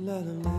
la la la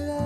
la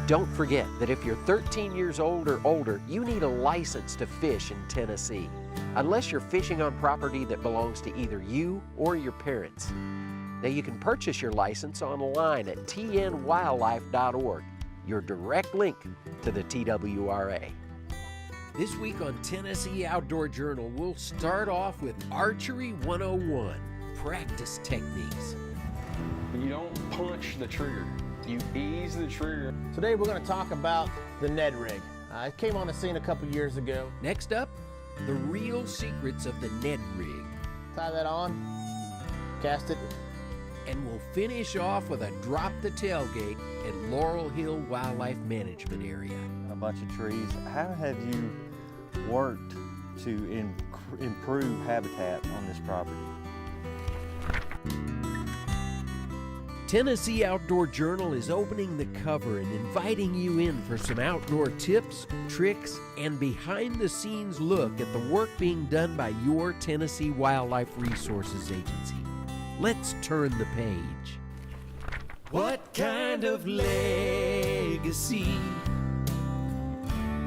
Don't forget that if you're 13 years old or older, you need a license to fish in Tennessee, unless you're fishing on property that belongs to either you or your parents. Now you can purchase your license online at tnwildlife.org, your direct link to the TWRA. This week on Tennessee Outdoor Journal, we'll start off with Archery 101, practice techniques. You don't punch the trigger, you ease the trigger. Today we're going to talk about the Ned rig. It came on the scene a couple years ago. Next up, the real secrets of the Ned rig. Tie that on, cast it. And we'll finish off with a drop the tailgate at Laurel Hill Wildlife Management Area. A bunch of trees. How have you worked to improve habitat on this property? Tennessee Outdoor Journal is opening the cover and inviting you in for some outdoor tips, tricks, and behind-the-scenes look at the work being done by your Tennessee Wildlife Resources Agency. Let's turn the page. What kind of legacy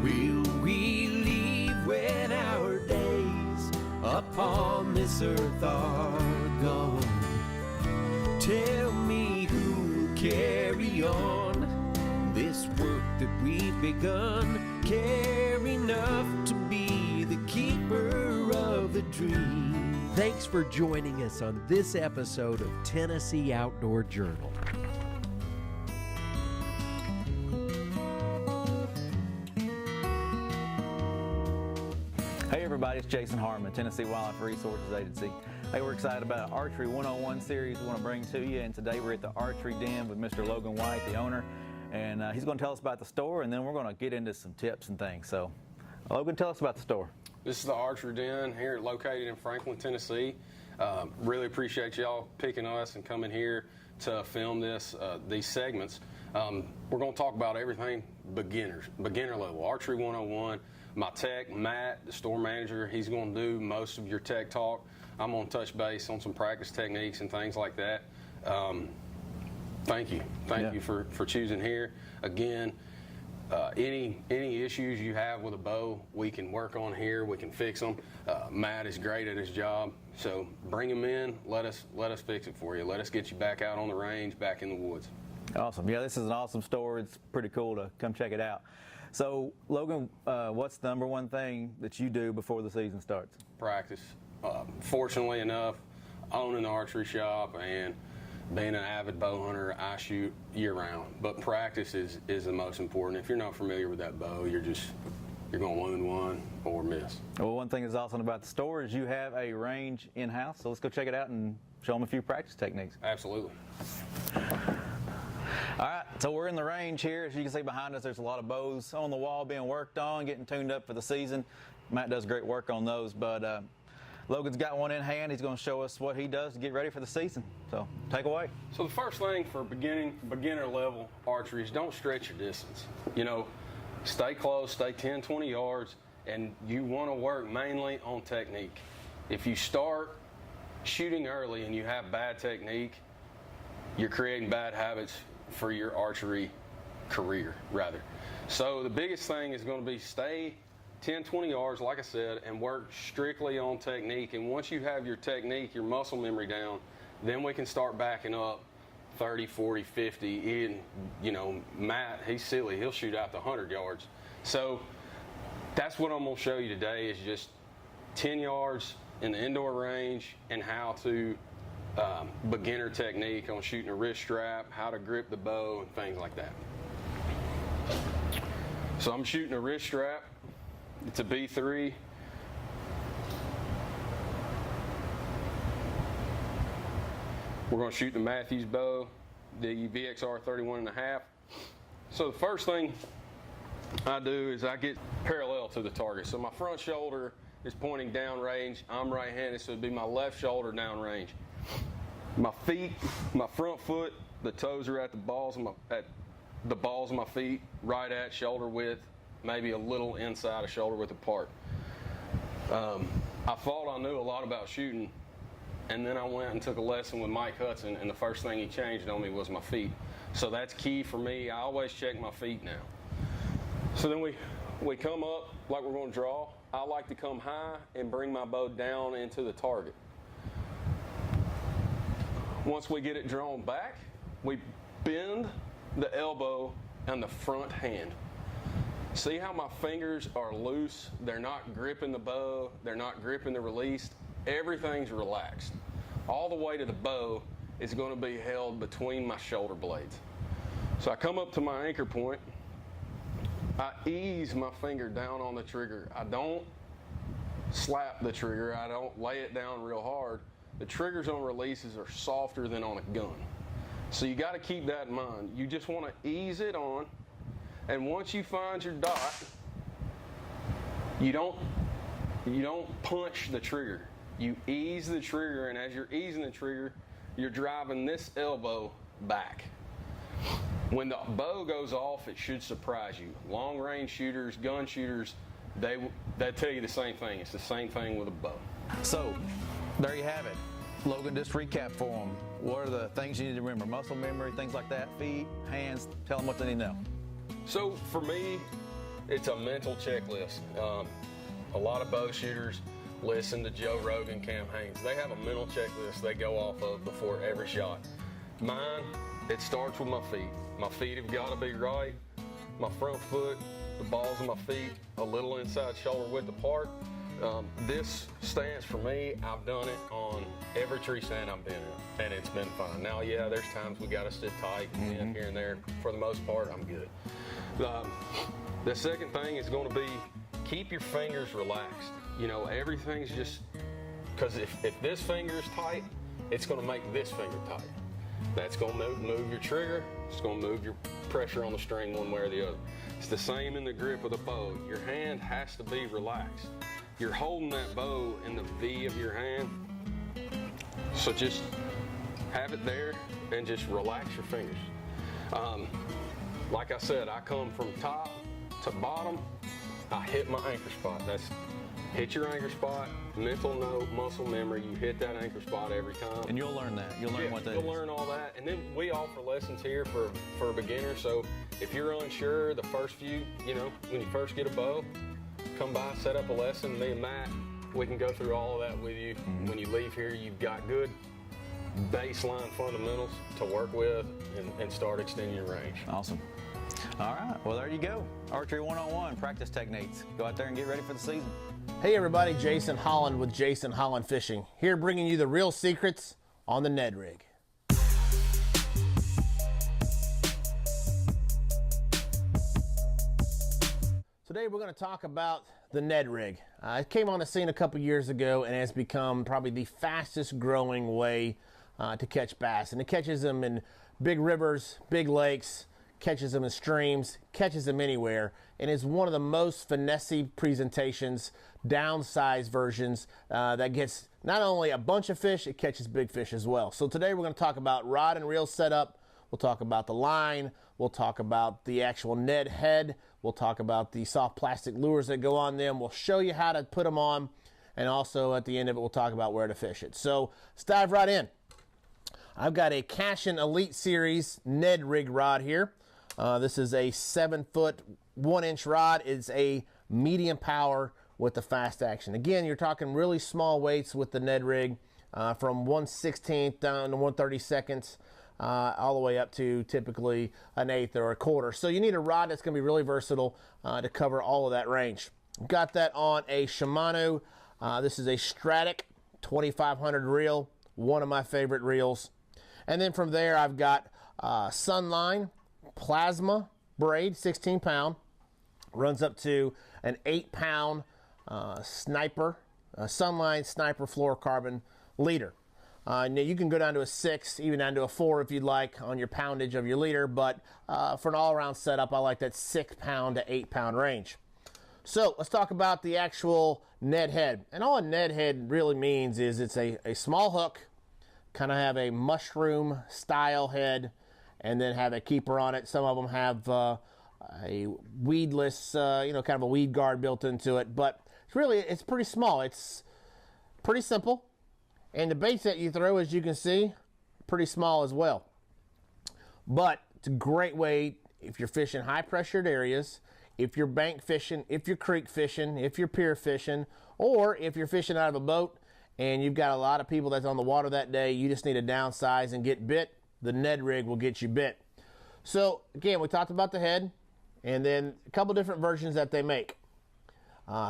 will we leave when our days upon this earth are gone? Tell me who will carry on this work that we've begun, care enough to be the keeper of the dream. Thanks for joining us on this episode of Tennessee Outdoor Journal. Hey everybody, it's Jason Harmon, Tennessee Wildlife Resources Agency. Hey, we're excited about Archery 101 series we want to bring to you, and today we're at the Archery Den with Mr. Logan White, the owner, and he's going to tell us about the store, and then we're going to get into some tips and things. So, Logan, tell us about the store. This is the Archery Den here located in Franklin, Tennessee. Really appreciate y'all picking us and coming here to film these segments. We're going to talk about everything beginner level, Archery 101. My tech, Matt, the store manager, he's going to do most of your tech talk. I'm going to touch base on some practice techniques and things like that. Thank you for choosing here. Again, any issues you have with a bow, we can work on here. We can fix them. Matt is great at his job, so bring him in. Let us fix it for you. Let us get you back out on the range, back in the woods. Awesome. Yeah, this is an awesome store. It's pretty cool to come check it out. So, Logan, what's the number one thing that you do before the season starts? Practice. Fortunately enough, owning the archery shop and being an avid bow hunter, I shoot year-round. But practice is the most important. If you're not familiar with that bow, you're going to wound one or miss. Well, one thing that's awesome about the store is you have a range in-house. So let's go check it out and show them a few practice techniques. Absolutely. All right, so we're in the range here. As you can see behind us, there's a lot of bows on the wall being worked on, getting tuned up for the season. Matt does great work on those, but Logan's got one in hand. He's going to show us what he does to get ready for the season. So take away. So the first thing for beginner level archery is don't stretch your distance. You know, stay close, stay 10, 20 yards, and you want to work mainly on technique. If you start shooting early and you have bad technique, you're creating bad habits for your archery career, rather. So the biggest thing is going to be stay 10, 20 yards, like I said, and work strictly on technique. And once you have your technique, your muscle memory down, then we can start backing up 30, 40, 50. And, you know, Matt, he's silly. He'll shoot out to 100 yards. So that's what I'm going to show you today is just 10 yards in the indoor range and how to beginner technique on shooting a wrist strap, how to grip the bow, and things like that. So I'm shooting a wrist strap. It's a B3. We're going to shoot the Matthews bow, the VXR 31.5. So the first thing I do is I get parallel to the target. So my front shoulder is pointing downrange. I'm right-handed, so it'd be my left shoulder downrange. My feet, my front foot, the toes are at the balls of my feet, right at shoulder width, maybe a little inside of shoulder width apart. I thought I knew a lot about shooting, and then I went and took a lesson with Mike Hudson, and the first thing he changed on me was my feet. So that's key for me. I always check my feet now. So then we come up like we're going to draw. I like to come high and bring my bow down into the target. Once we get it drawn back, we bend the elbow and the front hand. See how my fingers are loose? They're not gripping the bow, they're not gripping the release. Everything's relaxed. All the weight of the bow is going to be held between my shoulder blades. So I come up to my anchor point, I ease my finger down on the trigger. I don't slap the trigger, I don't lay it down real hard. The triggers on releases are softer than on a gun. So you got to keep that in mind. You just want to ease it on, and once you find your dot, you don't punch the trigger. You ease the trigger, and as you're easing the trigger, you're driving this elbow back. When the bow goes off, it should surprise you. Long range shooters, gun shooters, they tell you the same thing. It's the same thing with a bow. So, there you have it. Logan, just recap for them. What are the things you need to remember? Muscle memory, things like that, feet, hands, tell them what they need to know. So for me, it's a mental checklist. A lot of bow shooters listen to Joe Rogan, Cam Haynes. They have a mental checklist they go off of before every shot. Mine, it starts with my feet. My feet have got to be right. My front foot, the balls of my feet, a little inside shoulder width apart. This stance for me, I've done it on every tree stand I've been in, and it's been fine. Now, yeah, there's times we got to sit tight and here and there. For the most part, I'm good. The second thing is going to be keep your fingers relaxed. You know, everything's just, because if this finger is tight, it's going to make this finger tight. That's going to move your trigger. It's going to move your pressure on the string one way or the other. It's the same in the grip of the bow. Your hand has to be relaxed. You're holding that bow in the V of your hand, so just have it there and just relax your fingers. Like I said, I come from top to bottom. I hit my anchor spot. That's hit your anchor spot, mental note, muscle memory. You hit that anchor spot every time. And you'll learn that. You'll learn what that is. You'll learn all that. And then we offer lessons here for a beginner. So if you're unsure, the first few, you know, when you first get a bow, come by, set up a lesson, me and Matt, we can go through all of that with you. When you leave here, you've got good baseline fundamentals to work with and start extending your range. Awesome. All right, well, there you go. Archery 101, practice techniques. Go out there and get ready for the season. Hey everybody, Jason Holland with Jason Holland Fishing, here bringing you the real secrets on the Ned rig. Today we're going to talk about the Ned rig. It came on the scene a couple years ago and has become probably the fastest growing way to catch bass. And it catches them in big rivers, big lakes, catches them in streams, catches them anywhere, and is one of the most finessey presentations, downsized versions that gets not only a bunch of fish, it catches big fish as well. So today we're going to talk about rod and reel setup. We'll talk about the line. We'll talk about the actual Ned head. We'll talk about the soft plastic lures that go on them. We'll show you how to put them on. And also at the end of it, we'll talk about where to fish it. So let's dive right in. I've got a Cashin Elite Series Ned rig rod here. This is a 7-foot, 1-inch rod. It's a medium power with the fast action. Again, you're talking really small weights with the Ned rig, from 1/16 down to 1/32, all the way up to typically an 1/8 or a 1/4. So you need a rod that's going to be really versatile to cover all of that range. Got that on a Shimano. This is a Stratic 2500 reel, one of my favorite reels. And then from there, I've got Sunline Plasma braid, 16 pound, runs up to an 8-pound Sniper, Sunline Sniper fluorocarbon leader. Now you can go down to a 6, even down to a 4 if you'd like on your poundage of your leader, but for an all-around setup, I like that 6-pound to 8-pound range. So let's talk about the actual Ned head. And all a Ned head really means is it's a small hook, kind of have a mushroom style head, and then have a keeper on it. Some of them have a weedless, kind of a weed guard built into it, but it's pretty small. It's pretty simple. And the baits that you throw, as you can see, pretty small as well. But It's a great way if you're fishing high pressured areas, if you're bank fishing, if you're creek fishing, if you're pier fishing, or if you're fishing out of a boat and you've got a lot of people that's on the water that day, you just need to downsize and get bit. The Ned rig will get you bit. So again, we talked about the head and then a couple different versions that they make.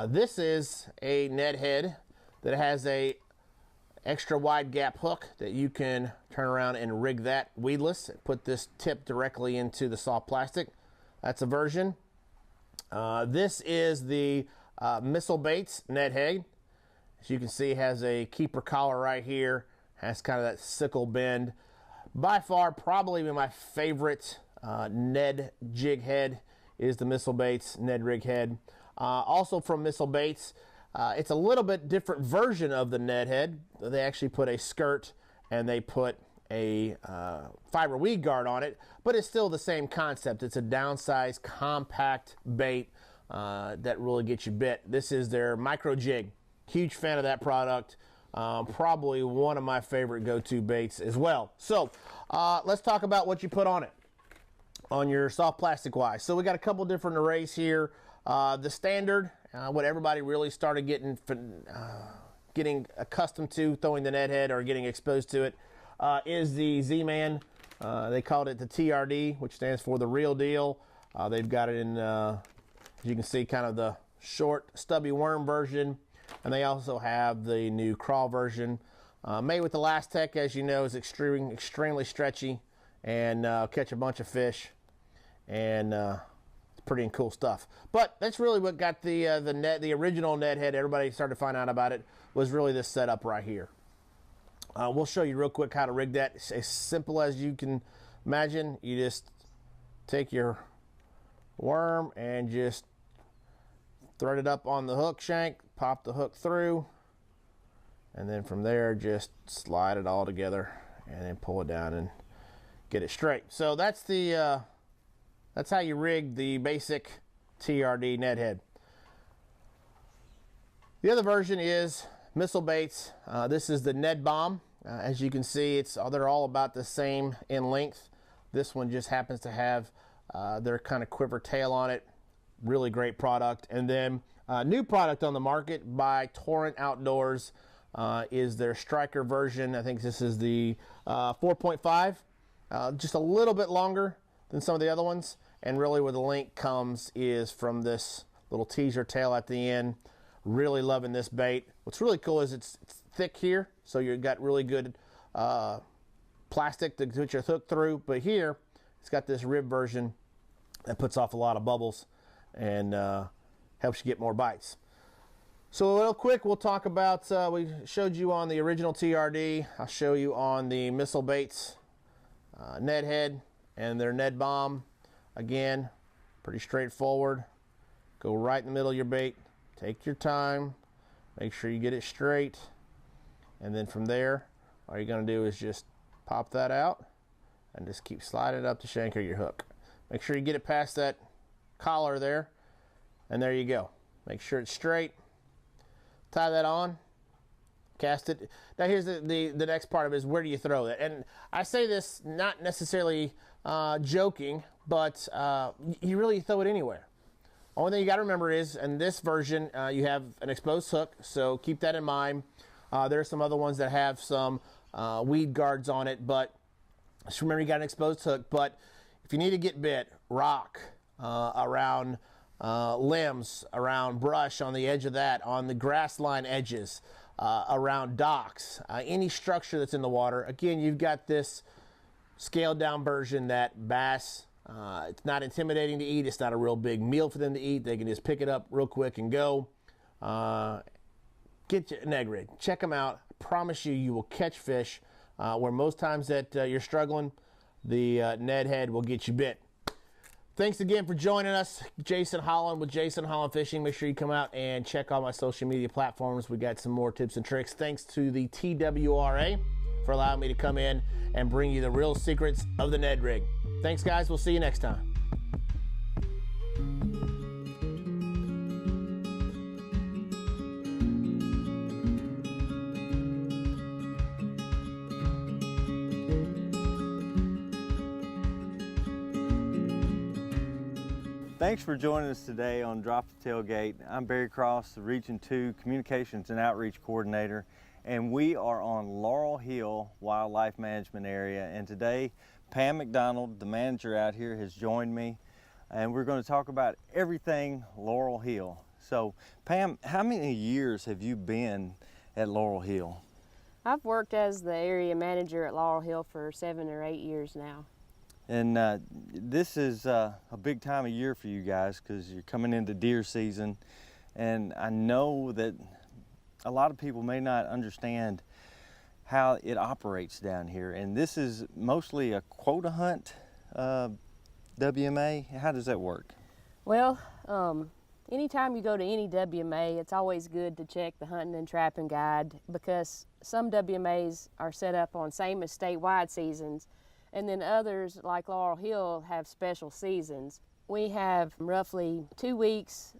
This is a Ned head that has a extra wide gap hook that you can turn around and rig that weedless and put this tip directly into the soft plastic. That's a version. This is the Missile Baits Ned head. As you can see, it has a keeper collar right here, has kind of that sickle bend. By far, probably my favorite Ned jig head is the Missile Baits Ned rig head. Also from Missile Baits, it's a little bit different version of the Ned head. They actually put a skirt and they put a fiber weed guard on it, but it's still the same concept. It's a downsized, compact bait that really gets you bit. This is their micro jig. Huge fan of that product. Probably one of my favorite go-to baits as well. So let's talk about what you put on it, on your soft plastic wise. So we got a couple different arrays here. The standard, what everybody really started getting accustomed to throwing the Ned head or getting exposed to it, is the Z-Man. They called it the TRD, which stands for the real deal. They've got it in, as you can see, kind of the short, stubby worm version. And they also have the new crawl version. Made with Elastec, as you know, is extremely stretchy and catch a bunch of fish. And it's pretty cool stuff. But that's really what got the original Ned head. Everybody started to find out about it, was really this setup right here. We'll show you real quick how to rig that. It's as simple as you can imagine. You just take your worm and just thread it up on the hook shank, pop the hook through, and then from there just slide it all together and then pull it down and get it straight. So that's the that's how you rig the basic TRD Ned head. The other version is Missile Baits. This is the Ned Bomb. As you can see, they're all about the same in length. This one just happens to have their kind of quiver tail on it. Really great product. And then new product on the market by Torrent Outdoors is their Striker version. I think this is the 4.5, just a little bit longer than some of the other ones. And really where the link comes is from this little teaser tail at the end. Really loving this bait. What's really cool is it's thick here, so you've got really good plastic to put your hook through. But here, it's got this rib version that puts off a lot of bubbles and helps you get more bites. So real quick, we'll talk about, we showed you on the original TRD. I'll show you on the Missile Baits Ned head and their Ned Bomb. Again, pretty straightforward. Go right in the middle of your bait. Take your time. Make sure you get it straight. And then from there, all you're going to do is just pop that out and just keep sliding it up the shank of your hook. Make sure you get it past that collar there, and there you go. Make sure it's straight. Tie that on. Cast it. Now here's the next part of it is where do you throw it? And I say this not necessarily joking, but you really throw it anywhere. Only thing you got to remember is, in this version, you have an exposed hook, so keep that in mind. There are some other ones that have some weed guards on it, but just remember you got an exposed hook. But if you need to get bit, rock around limbs, around brush on the edge of that, on the grass line edges, around docks, any structure that's in the water, again, you've got this scaled down version that bass, it's not intimidating to eat. It's not a real big meal for them to eat. They can just pick it up real quick and go. Get your Ned rig. Check them out. I promise you, you will catch fish where most times that you're struggling, the Ned head will get you bit. Thanks again for joining us. Jason Holland with Jason Holland Fishing. Make sure you come out and check out my social media platforms. We got some more tips and tricks. Thanks to the TWRA for allowing me to come in and bring you the real secrets of the Ned rig. Thanks, guys. We'll see you next time. Thanks for joining us today on Drop the Tailgate. I'm Barry Cross, the Region 2 Communications and Outreach Coordinator, and we are on Laurel Hill Wildlife Management Area. And today, Pam McDonald, the manager out here, has joined me, and we're going to talk about everything Laurel Hill. So, Pam, how many years have you been at Laurel Hill? I've worked as the area manager at Laurel Hill for 7 or 8 years now. And this is a big time of year for you guys because you're coming into deer season. And I know that a lot of people may not understand how it operates down here. And this is mostly a quota hunt WMA. How does that work? Well, anytime you go to any WMA, it's always good to check the hunting and trapping guide because some WMAs are set up on same as statewide seasons, and then others, like Laurel Hill, have special seasons. We have roughly 2 weeks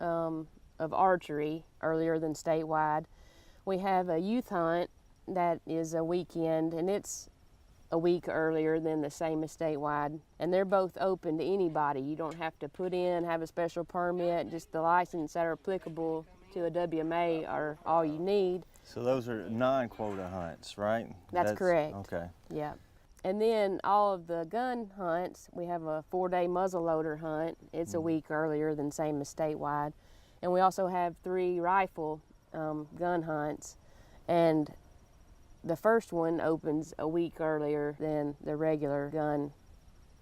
of archery earlier than statewide. We have a youth hunt that is a weekend, and it's a week earlier than the same as statewide. And they're both open to anybody. You don't have to have a special permit, just the license that are applicable to a WMA are all you need. So those are non-quota hunts, right? That's correct. Okay. Yeah. And then all of the gun hunts, we have a 4-day muzzleloader hunt. It's a week earlier than same as statewide. And we also have 3 rifle gun hunts. And the first one opens a week earlier than the regular gun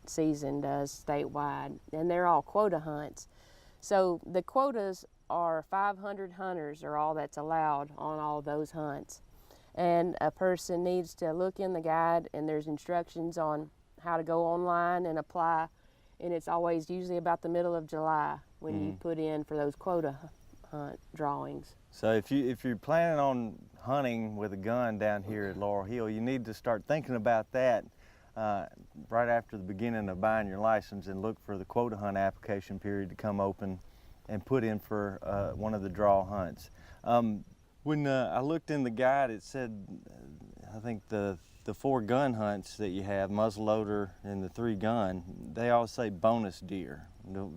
season does statewide. And they're all quota hunts. So the quotas are 500 hunters are all that's allowed on all those hunts. And a person needs to look in the guide, and there's instructions on how to go online and apply, and it's always usually about the middle of July when you put in for those quota hunt drawings. So if you're planning on hunting with a gun down here at Laurel Hill, you need to start thinking about that right after the beginning of buying your license and look for the quota hunt application period to come open and put in for one of the draw hunts. When I looked in the guide, it said, I think the 4 gun hunts that you have, muzzleloader and the 3 gun, they all say bonus deer.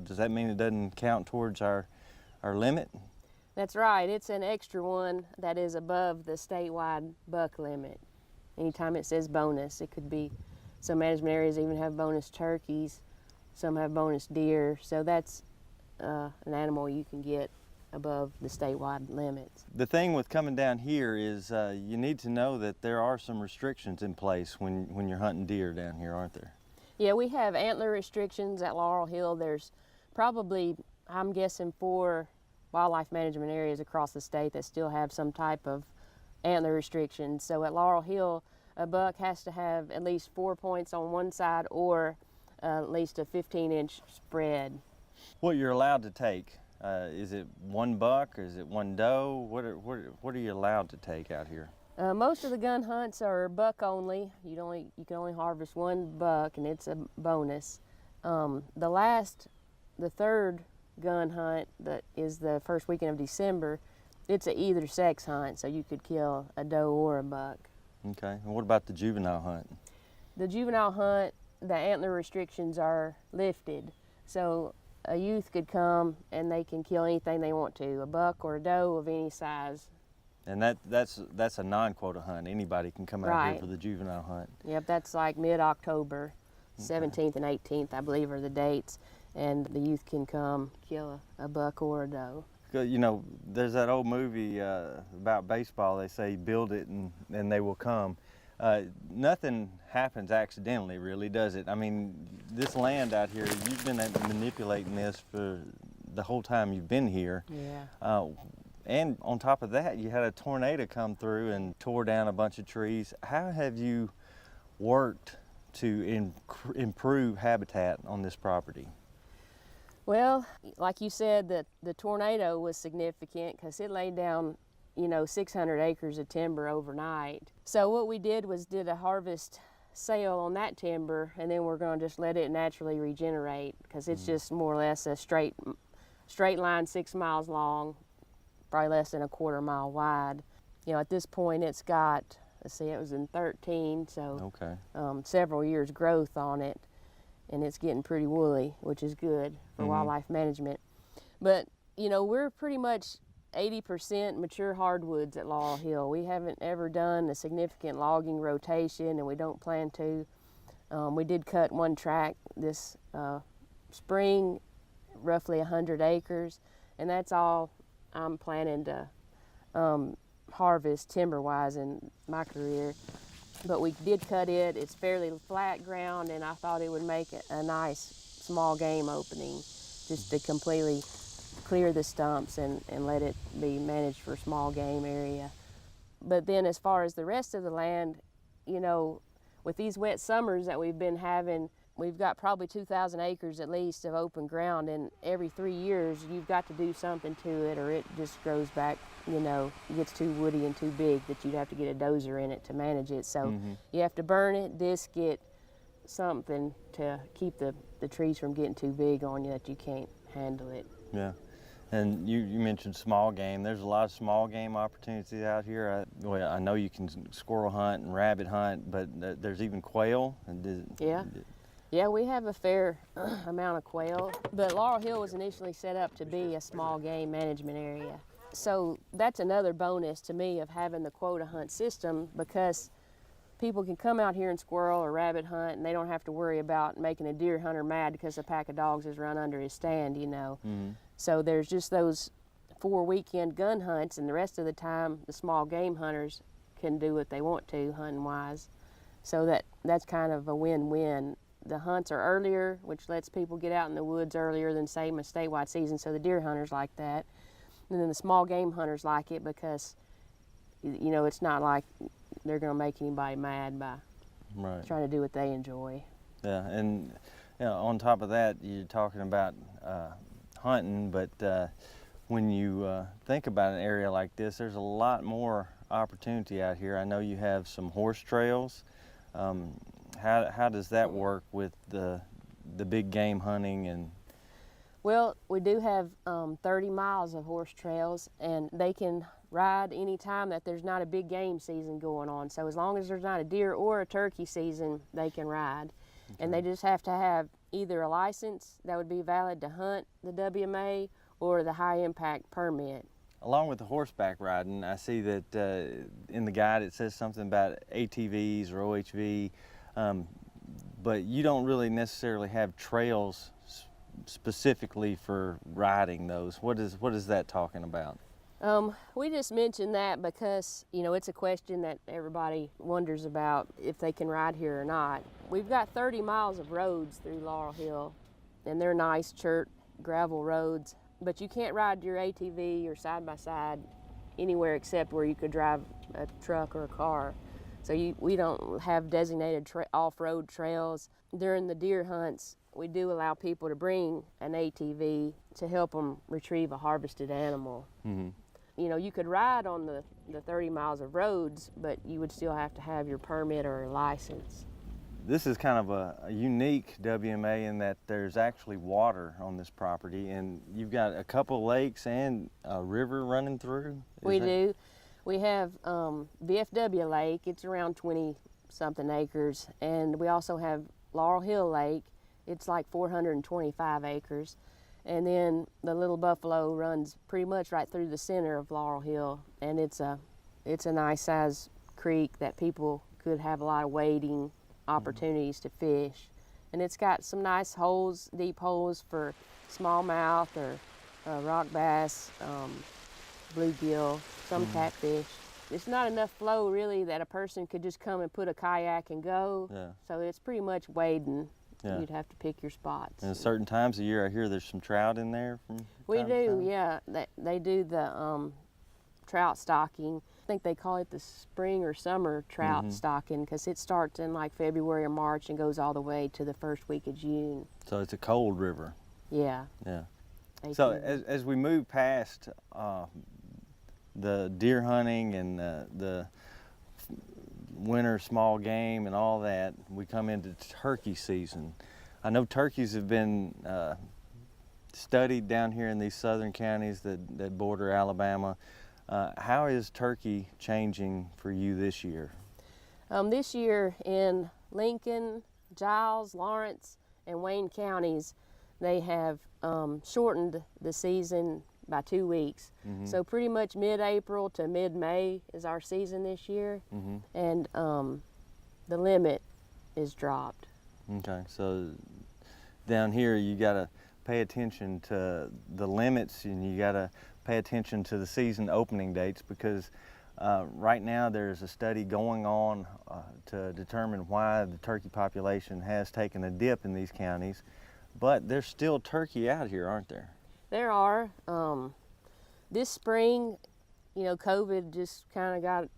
Does that mean it doesn't count towards our limit? That's right. It's an extra one that is above the statewide buck limit. Anytime it says bonus, it could be, some management areas even have bonus turkeys, some have bonus deer, so that's an animal you can get above the statewide limits. The thing with coming down here is you need to know that there are some restrictions in place when you're hunting deer down here, aren't there? Yeah, we have antler restrictions at Laurel Hill. There's probably, I'm guessing, 4 wildlife management areas across the state that still have some type of antler restrictions. So at Laurel Hill, a buck has to have at least 4 points on one side or at least a 15-inch spread. What you're allowed to take, is it 1 buck or is it 1 doe? What are you allowed to take out here? Most of the gun hunts are buck only. You can only harvest 1 buck, and it's a bonus. The third gun hunt that is the first weekend of December, it's a either sex hunt, so you could kill a doe or a buck. Okay, and what about the juvenile hunt? The juvenile hunt, the antler restrictions are lifted, so a youth could come and they can kill anything they want to, a buck or a doe of any size. And that's a non-quota hunt. Anybody can come out here for the juvenile hunt. Yep, that's like mid-October, 17th and 18th, I believe, are the dates, and the youth can come kill a buck or a doe. You know, there's that old movie about baseball. They say build it and they will come. Nothing happens accidentally, really, does it? I mean, this land out here, you've been manipulating this for the whole time you've been here. Yeah. And on top of that, you had a tornado come through and tore down a bunch of trees. How have you worked to improve habitat on this property? Well, like you said, the tornado was significant because it laid down, 600 acres of timber overnight. So what we did was did a harvest sale on that timber, and then we're going to just let it naturally regenerate because it's just more or less a straight line 6 miles long, probably less than a quarter mile wide. At this point it's got, let's see, it was in 13, so okay. Several years growth on it. and it's getting pretty woolly, which is good for wildlife management. But you know, we're pretty much 80% mature hardwoods at Laurel Hill. We haven't ever done a significant logging rotation, and we don't plan to. We did cut one tract this spring, roughly 100 acres, and that's all I'm planning to harvest timber-wise in my career. But we did cut it. It's fairly flat ground, and I thought it would make a nice small game opening, just to completely clear the stumps and let it be managed for small game area. But then as far as the rest of the land, you know, with these wet summers that we've been having, we've got probably 2,000 acres at least of open ground, and every 3 years you've got to do something to it or it just grows back, you know, it gets too woody and too big that you'd have to get a dozer in it to manage it. So you have to burn it, disc it, something to keep the trees from getting too big on you that you can't handle it. Yeah. And you mentioned small game. There's a lot of small game opportunities out here. I know you can squirrel hunt and rabbit hunt, but there's even quail. Yeah, we have a fair amount of quail, but Laurel Hill was initially set up to be a small game management area. So that's another bonus to me of having the quota hunt system, because people can come out here and squirrel or rabbit hunt, and they don't have to worry about making a deer hunter mad because a pack of dogs has run under his stand, you know. So there's just those 4 weekend gun hunts, and the rest of the time the small game hunters can do what they want to hunting wise. So that's kind of a win-win. The hunts are earlier, which lets people get out in the woods earlier than, say, my statewide season, so the deer hunters like that. And then the small game hunters like it because, you know, it's not like they're going to make anybody mad by trying to do what they enjoy. Yeah, and you know, on top of that, you're talking about hunting, but when you think about an area like this, there's a lot more opportunity out here. I know you have some horse trails. How does that work with the big game hunting? And well, we do have 30 miles of horse trails, and they can ride any time that there's not a big game season going on. So as long as there's not a deer or a turkey season, they can ride. Okay. And they just have to have either a license that would be valid to hunt the WMA or the high impact permit. Along with the horseback riding, I see that in the guide it says something about ATVs or OHV, but you don't really necessarily have trails specifically for riding those. What is that talking about? We just mentioned that because, you know, it's a question that everybody wonders about if they can ride here or not. We've got 30 miles of roads through Laurel Hill, and they're nice chert gravel roads, but you can't ride your ATV or side-by-side anywhere except where you could drive a truck or a car. So we don't have designated off-road trails. During the deer hunts, we do allow people to bring an ATV to help them retrieve a harvested animal. You know, you could ride on the 30 miles of roads, but you would still have to have your permit or a license. This is kind of a unique WMA in that there's actually water on this property, and you've got a couple lakes and a river running through. We do. We have VFW Lake. It's around 20-something acres, and we also have Laurel Hill Lake. It's like 425 acres. And then the Little Buffalo runs pretty much right through the center of Laurel Hill, and it's a nice size creek that people could have a lot of wading opportunities to fish. And it's got some nice holes, deep holes for smallmouth or rock bass, bluegill, some catfish. It's not enough flow really that a person could just come and put a kayak and go. So it's pretty much wading. You'd have to pick your spots. And certain times of year, I hear there's some trout in there. We do, yeah. They do the trout stocking. I think they call it the spring or summer trout stocking because it starts in like February or March and goes all the way to the first week of June. So it's a cold river. Yeah. Yeah. So as we move past the deer hunting and the winter small game and all that, we come into turkey season. I know turkeys have been studied down here in these southern counties that border Alabama. How is turkey changing for you this year? This year in Lincoln, Giles, Lawrence, and Wayne counties, they have shortened the season by 2 weeks. So pretty much mid-April to mid-May is our season this year, and the limit is dropped. Okay, so down here you got to pay attention to the limits, and you got to pay attention to the season opening dates, because right now there's a study going on to determine why the turkey population has taken a dip in these counties, but there's still turkey out here, aren't there? There are. This spring, you know, COVID just kind of got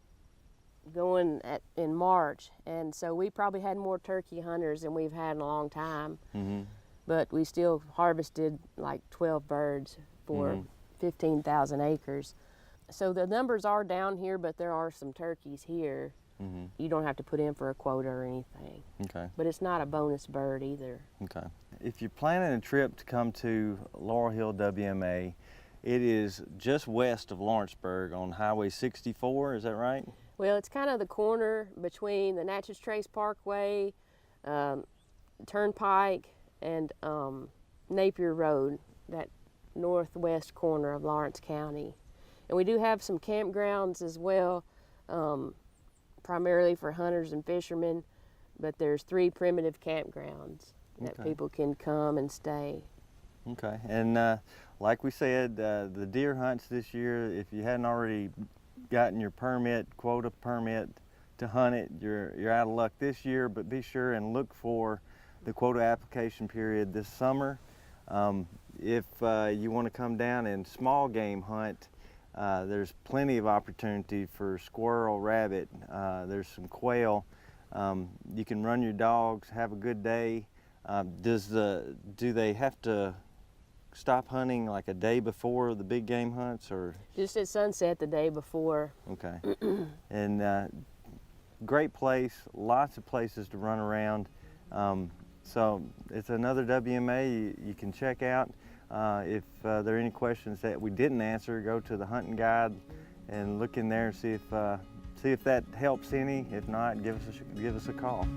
going in March, and so we probably had more turkey hunters than we've had in a long time. But we still harvested like 12 birds for 15,000 acres. So the numbers are down here, but there are some turkeys here. You don't have to put in for a quota or anything. Okay. But it's not a bonus bird either. Okay. If you're planning a trip to come to Laurel Hill WMA, it is just west of Lawrenceburg on Highway 64, is that right? Well, it's kind of the corner between the Natchez Trace Parkway, Turnpike, and Napier Road, that northwest corner of Lawrence County. And we do have some campgrounds as well, primarily for hunters and fishermen, but there's 3 primitive campgrounds that people can come and stay. Okay, and like we said, the deer hunts this year, if you hadn't already gotten your quota permit to hunt it, you're out of luck this year, but be sure and look for the quota application period this summer. If you want to come down and small game hunt, there's plenty of opportunity for squirrel, rabbit, there's some quail. You can run your dogs, have a good day. Do they have to stop hunting like a day before the big game hunts, or? Just at sunset the day before. Okay. And great place, lots of places to run around. So it's another WMA you can check out. If there are any questions that we didn't answer, go to the hunting guide and look in there and see if that helps any. If not, give us a call.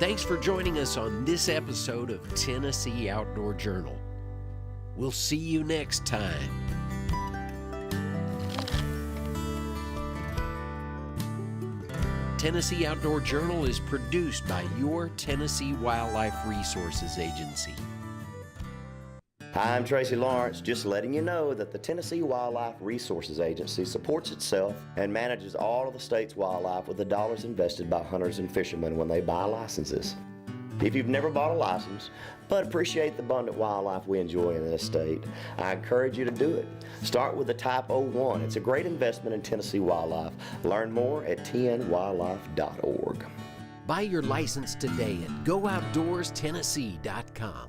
Thanks for joining us on this episode of Tennessee Outdoor Journal. We'll see you next time. Tennessee Outdoor Journal is produced by your Tennessee Wildlife Resources Agency. Hi, I'm Tracy Lawrence, just letting you know that the Tennessee Wildlife Resources Agency supports itself and manages all of the state's wildlife with the dollars invested by hunters and fishermen when they buy licenses. If you've never bought a license, but appreciate the abundant wildlife we enjoy in this state, I encourage you to do it. Start with the Type 01. It's a great investment in Tennessee wildlife. Learn more at tnwildlife.org. Buy your license today at GoOutdoorsTennessee.com.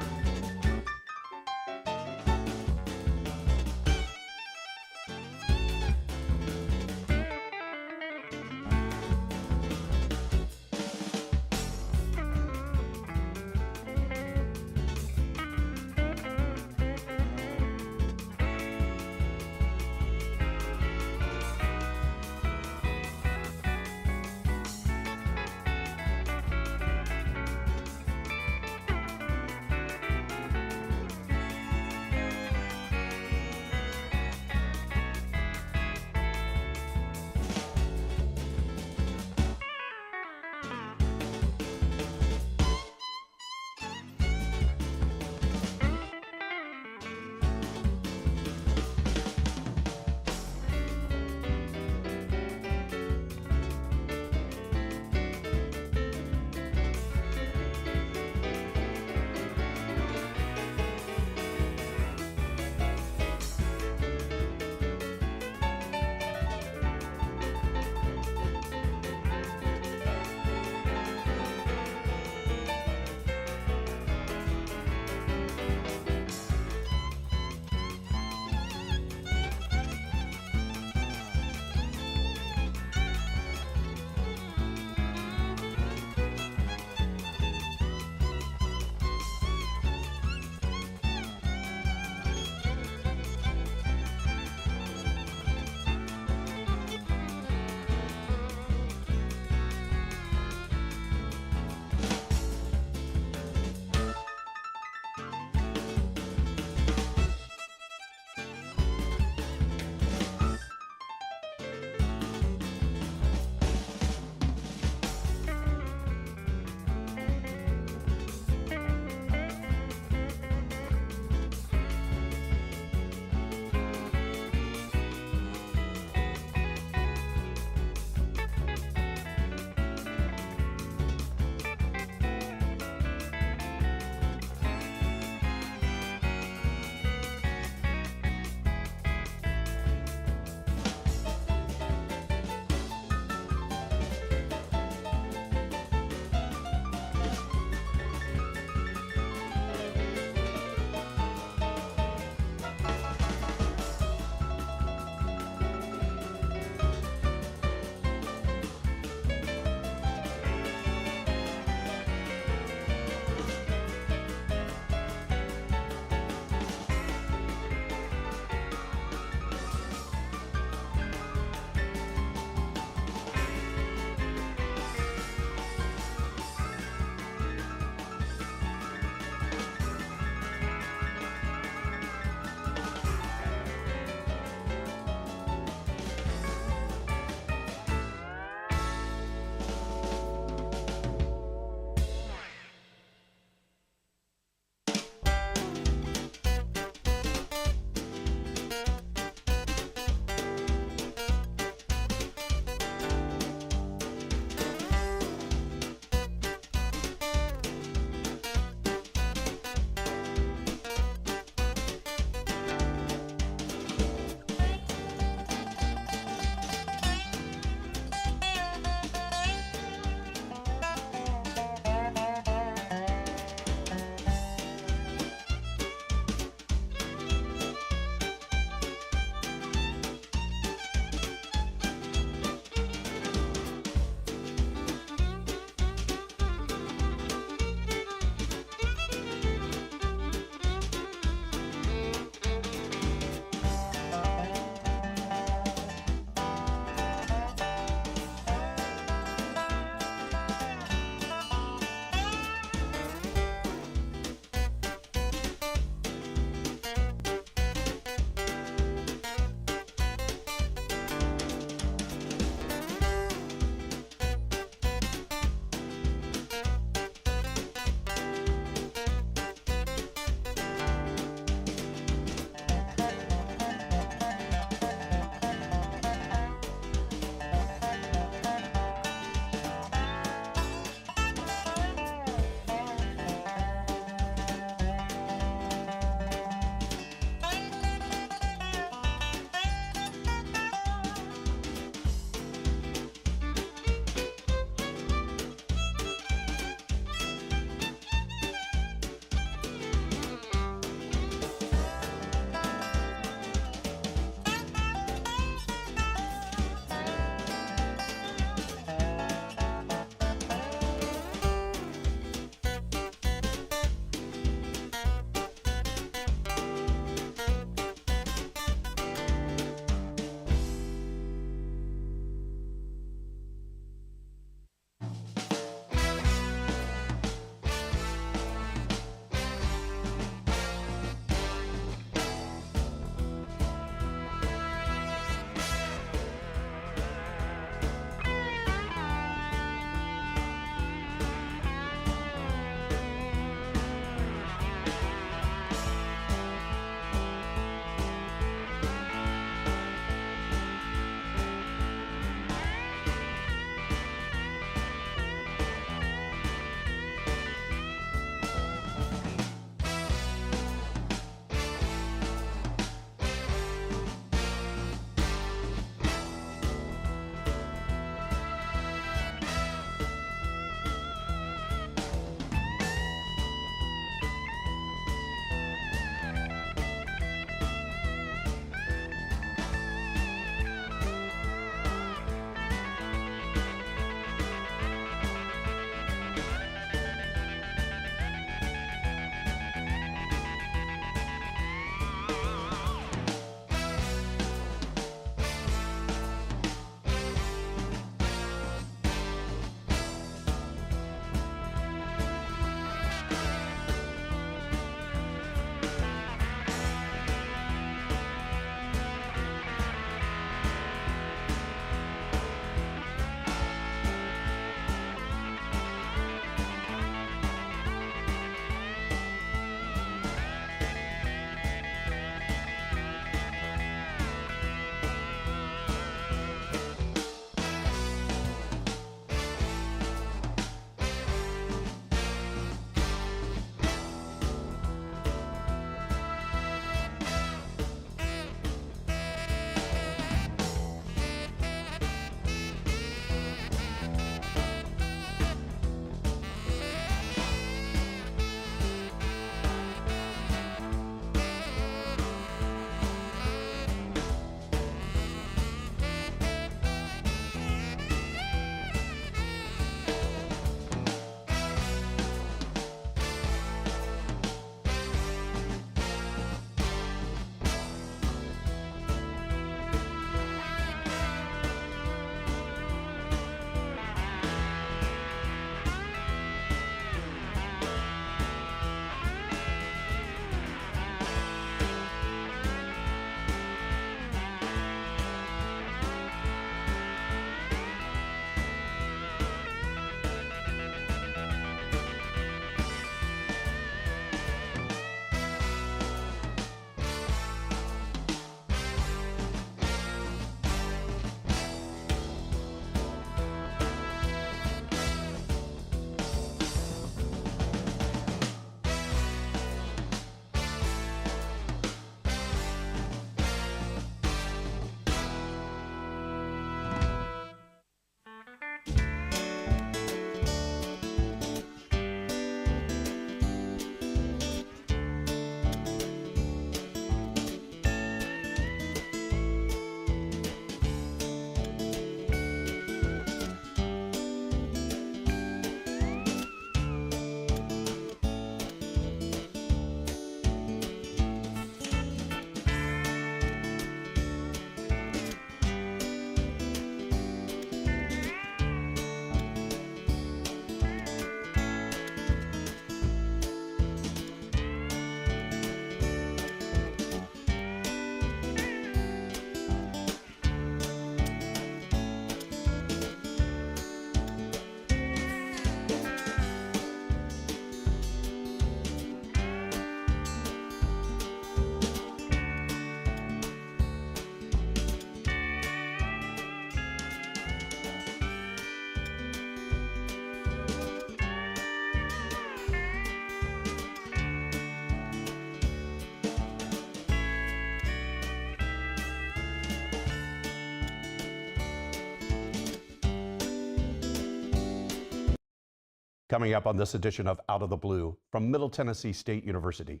Coming up on this edition of Out of the Blue from Middle Tennessee State University,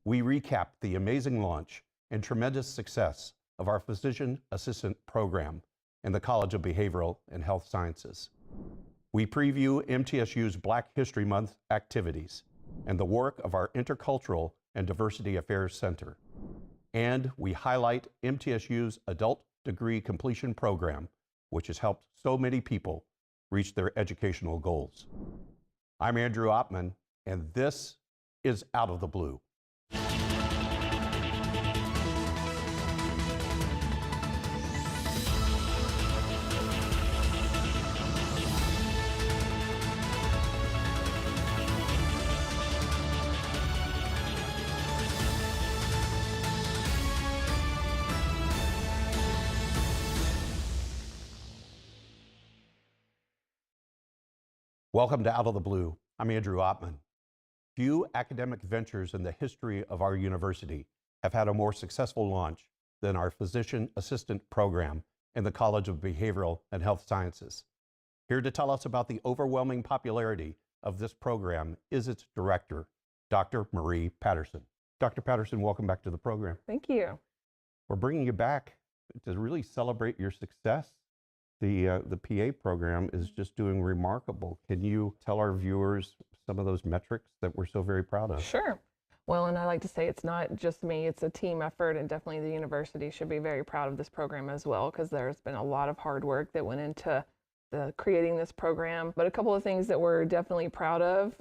we recap the amazing launch and tremendous success of our physician assistant program in the College of Behavioral and Health Sciences. We preview MTSU's Black History Month activities and the work of our Intercultural and Diversity Affairs Center. And we highlight MTSU's Adult Degree Completion Program, which has helped so many people reach their educational goals. I'm Andrew Oppman, and this is Out of the Blue. Welcome to Out of the Blue. I'm Andrew Oppman. Few academic ventures in the history of our university have had a more successful launch than our physician assistant program in the College of Behavioral and Health Sciences. Here to tell us about the overwhelming popularity of this program is its director, Dr. Marie Patterson. Dr. Patterson, welcome back to the program. Thank you. We're bringing you back to really celebrate your success. The PA program is just doing remarkable. Can you tell our viewers some of those metrics that we're so very proud of? Sure. Well, and I like to say it's not just me, it's a team effort, and definitely the university should be very proud of this program as well, because there's been a lot of hard work that went into creating this program. But a couple of things that we're definitely proud of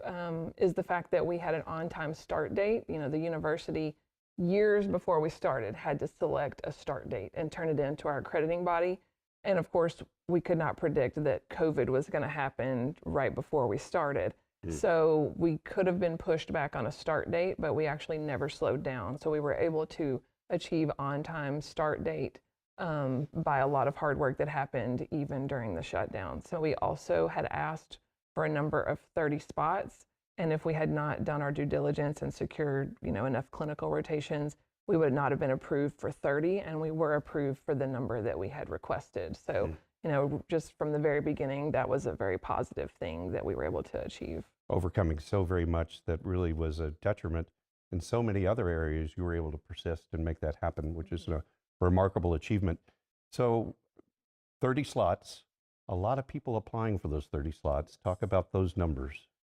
is the fact that we had an on-time start date. You know, the university, years before we started, had to select a start date and turn it in to our accrediting body. And of course, we could not predict that COVID was going to happen right before we started. So we could have been pushed back on a start date, but we actually never slowed down. So we were able to achieve on-time start date by a lot of hard work that happened even during the shutdown. So we also had asked for a number of 30 spots. And if we had not done our due diligence and secured, enough clinical rotations, we would not have been approved for 30, and we were approved for the number that we had requested. So, just from the very beginning, that was a very positive thing that we were able to achieve. Overcoming so very much that really was a detriment in so many other areas, you were able to persist and make that happen, which is a remarkable achievement. So 30 slots, a lot of people applying for those 30 slots. Talk about those numbers.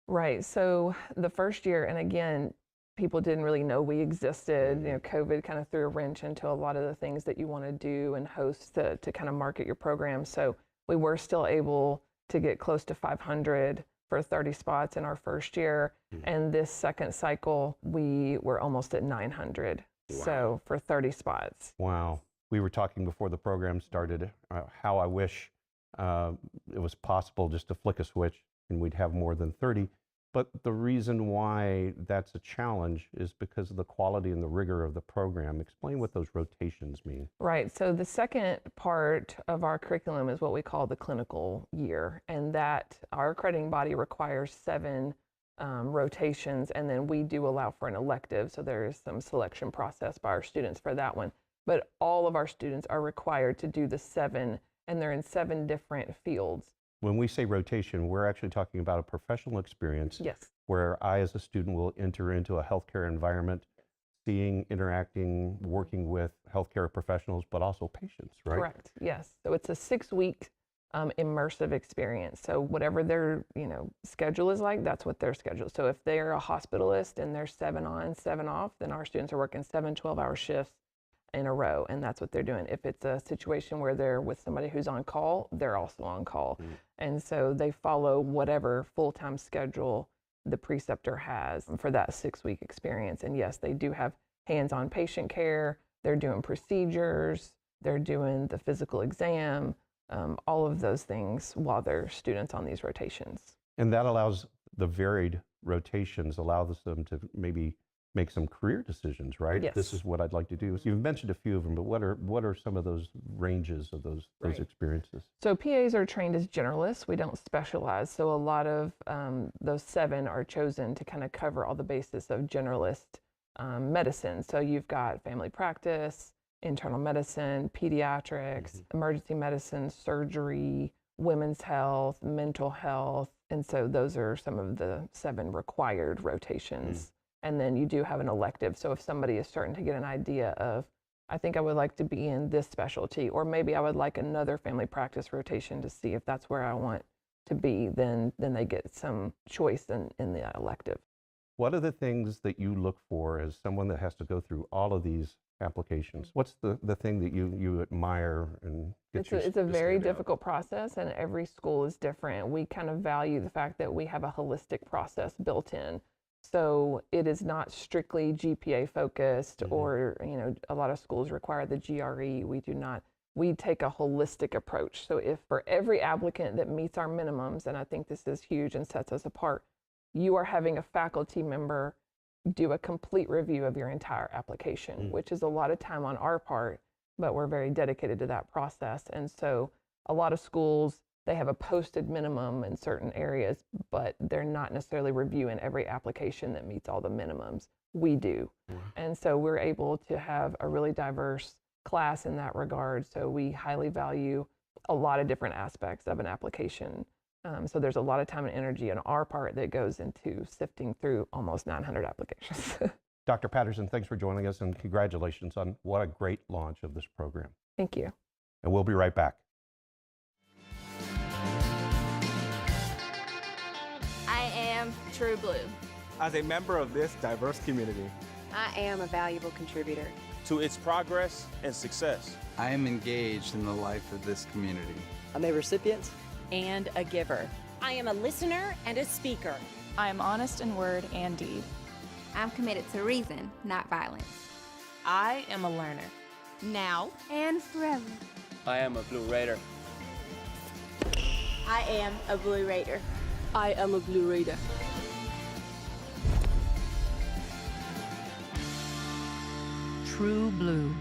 Right. So the first year, and again, people didn't really know we existed. COVID kind of threw a wrench into a lot of the things that you want to do and host to kind of market your program. So we were still able to get close to 500 for 30 spots in our first year. And this second cycle, we were almost at 900. Wow. So for 30 spots. Wow. We were talking before the program started how I wish it was possible just to flick a switch and we'd have more than 30. But the reason why that's a challenge is because of the quality and the rigor of the program. Explain what those rotations mean. Right. So the second part of our curriculum is what we call the clinical year, and that our accrediting body requires 7 rotations, and then we do allow for an elective. So there is some selection process by our students for that one. But all of our students are required to do the 7, and they're in 7 different fields. When we say rotation, we're actually talking about a professional experience. Yes. Where I, as a student, will enter into a healthcare environment, seeing, interacting, working with healthcare professionals, but also patients, right? Correct. Yes. So it's a 6-week immersive experience. So whatever their schedule is like, that's what their schedule. So if they're a hospitalist and they're 7 on, 7 off, then our students are working 7 12-hour shifts in a row, and that's what they're doing. If it's a situation where they're with somebody who's on call, they're also on call. And so they follow whatever full-time schedule the preceptor has for that 6-week experience. And yes, they do have hands-on patient care, they're doing procedures, they're doing the physical exam, all of those things while they're students on these rotations. And that allows the varied rotations, allows them to maybe make some career decisions, right? Yes. This is what I'd like to do. So you've mentioned a few of them, but what are some of those ranges of those experiences? So PAs are trained as generalists. We don't specialize. So a lot of those 7 are chosen to kind of cover all the basis of generalist medicine. So you've got family practice, internal medicine, pediatrics, emergency medicine, surgery, women's health, mental health, And so those are some of the 7 required rotations. And then you do have an elective. So if somebody is starting to get an idea of, I think I would like to be in this specialty, or maybe I would like another family practice rotation to see if that's where I want to be, then they get some choice in the elective. What are the things that you look for as someone that has to go through all of these applications? What's the thing that you admire and gets you It's a to very stand out? difficult process, and every school is different. We kind of value the fact that we have a holistic process built in. So it is not strictly GPA focused, or a lot of schools require the GRE. We do not. We take a holistic approach. So if for every applicant that meets our minimums, and I think this is huge and sets us apart, you are having a faculty member do a complete review of your entire application, which is a lot of time on our part, but we're very dedicated to that process. And so a lot of schools, they have a posted minimum in certain areas, but they're not necessarily reviewing every application that meets all the minimums. We do. And so we're able to have a really diverse class in that regard. So we highly value a lot of different aspects of an application. So there's a lot of time and energy on our part that goes into sifting through almost 900 applications. Dr. Patterson, thanks for joining us, and congratulations on what a great launch of this program. Thank you. And we'll be right back. I am True Blue. As a member of this diverse community, I am a valuable contributor to its progress and success. I am engaged in the life of this community. I'm a recipient And a giver. I am a listener and a speaker. I am honest in word and deed. I'm committed to reason, not violence. I am a learner. Now and forever. I am a Blue Raider. I am a Blue Raider. I am a Blue Raider. True Blue.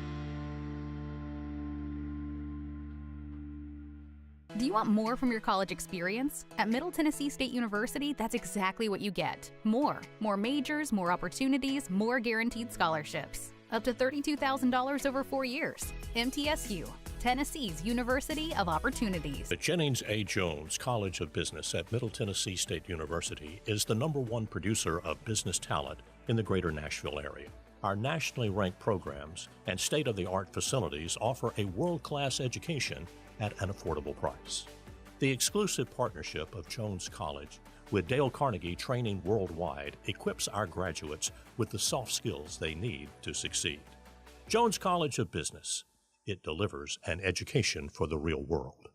Do you want more from your college experience? At Middle Tennessee State University, that's exactly what you get. More majors, more opportunities, more guaranteed scholarships. Up to $32,000 over 4 years. MTSU, Tennessee's University of Opportunities. The Jennings A. Jones College of Business at Middle Tennessee State University is the #1 producer of business talent in the greater Nashville area. Our nationally ranked programs and state-of-the-art facilities offer a world-class education at an affordable price. The exclusive partnership of Jones College with Dale Carnegie Training Worldwide equips our graduates with the soft skills they need to succeed. Jones College of Business. It delivers an education for the real world.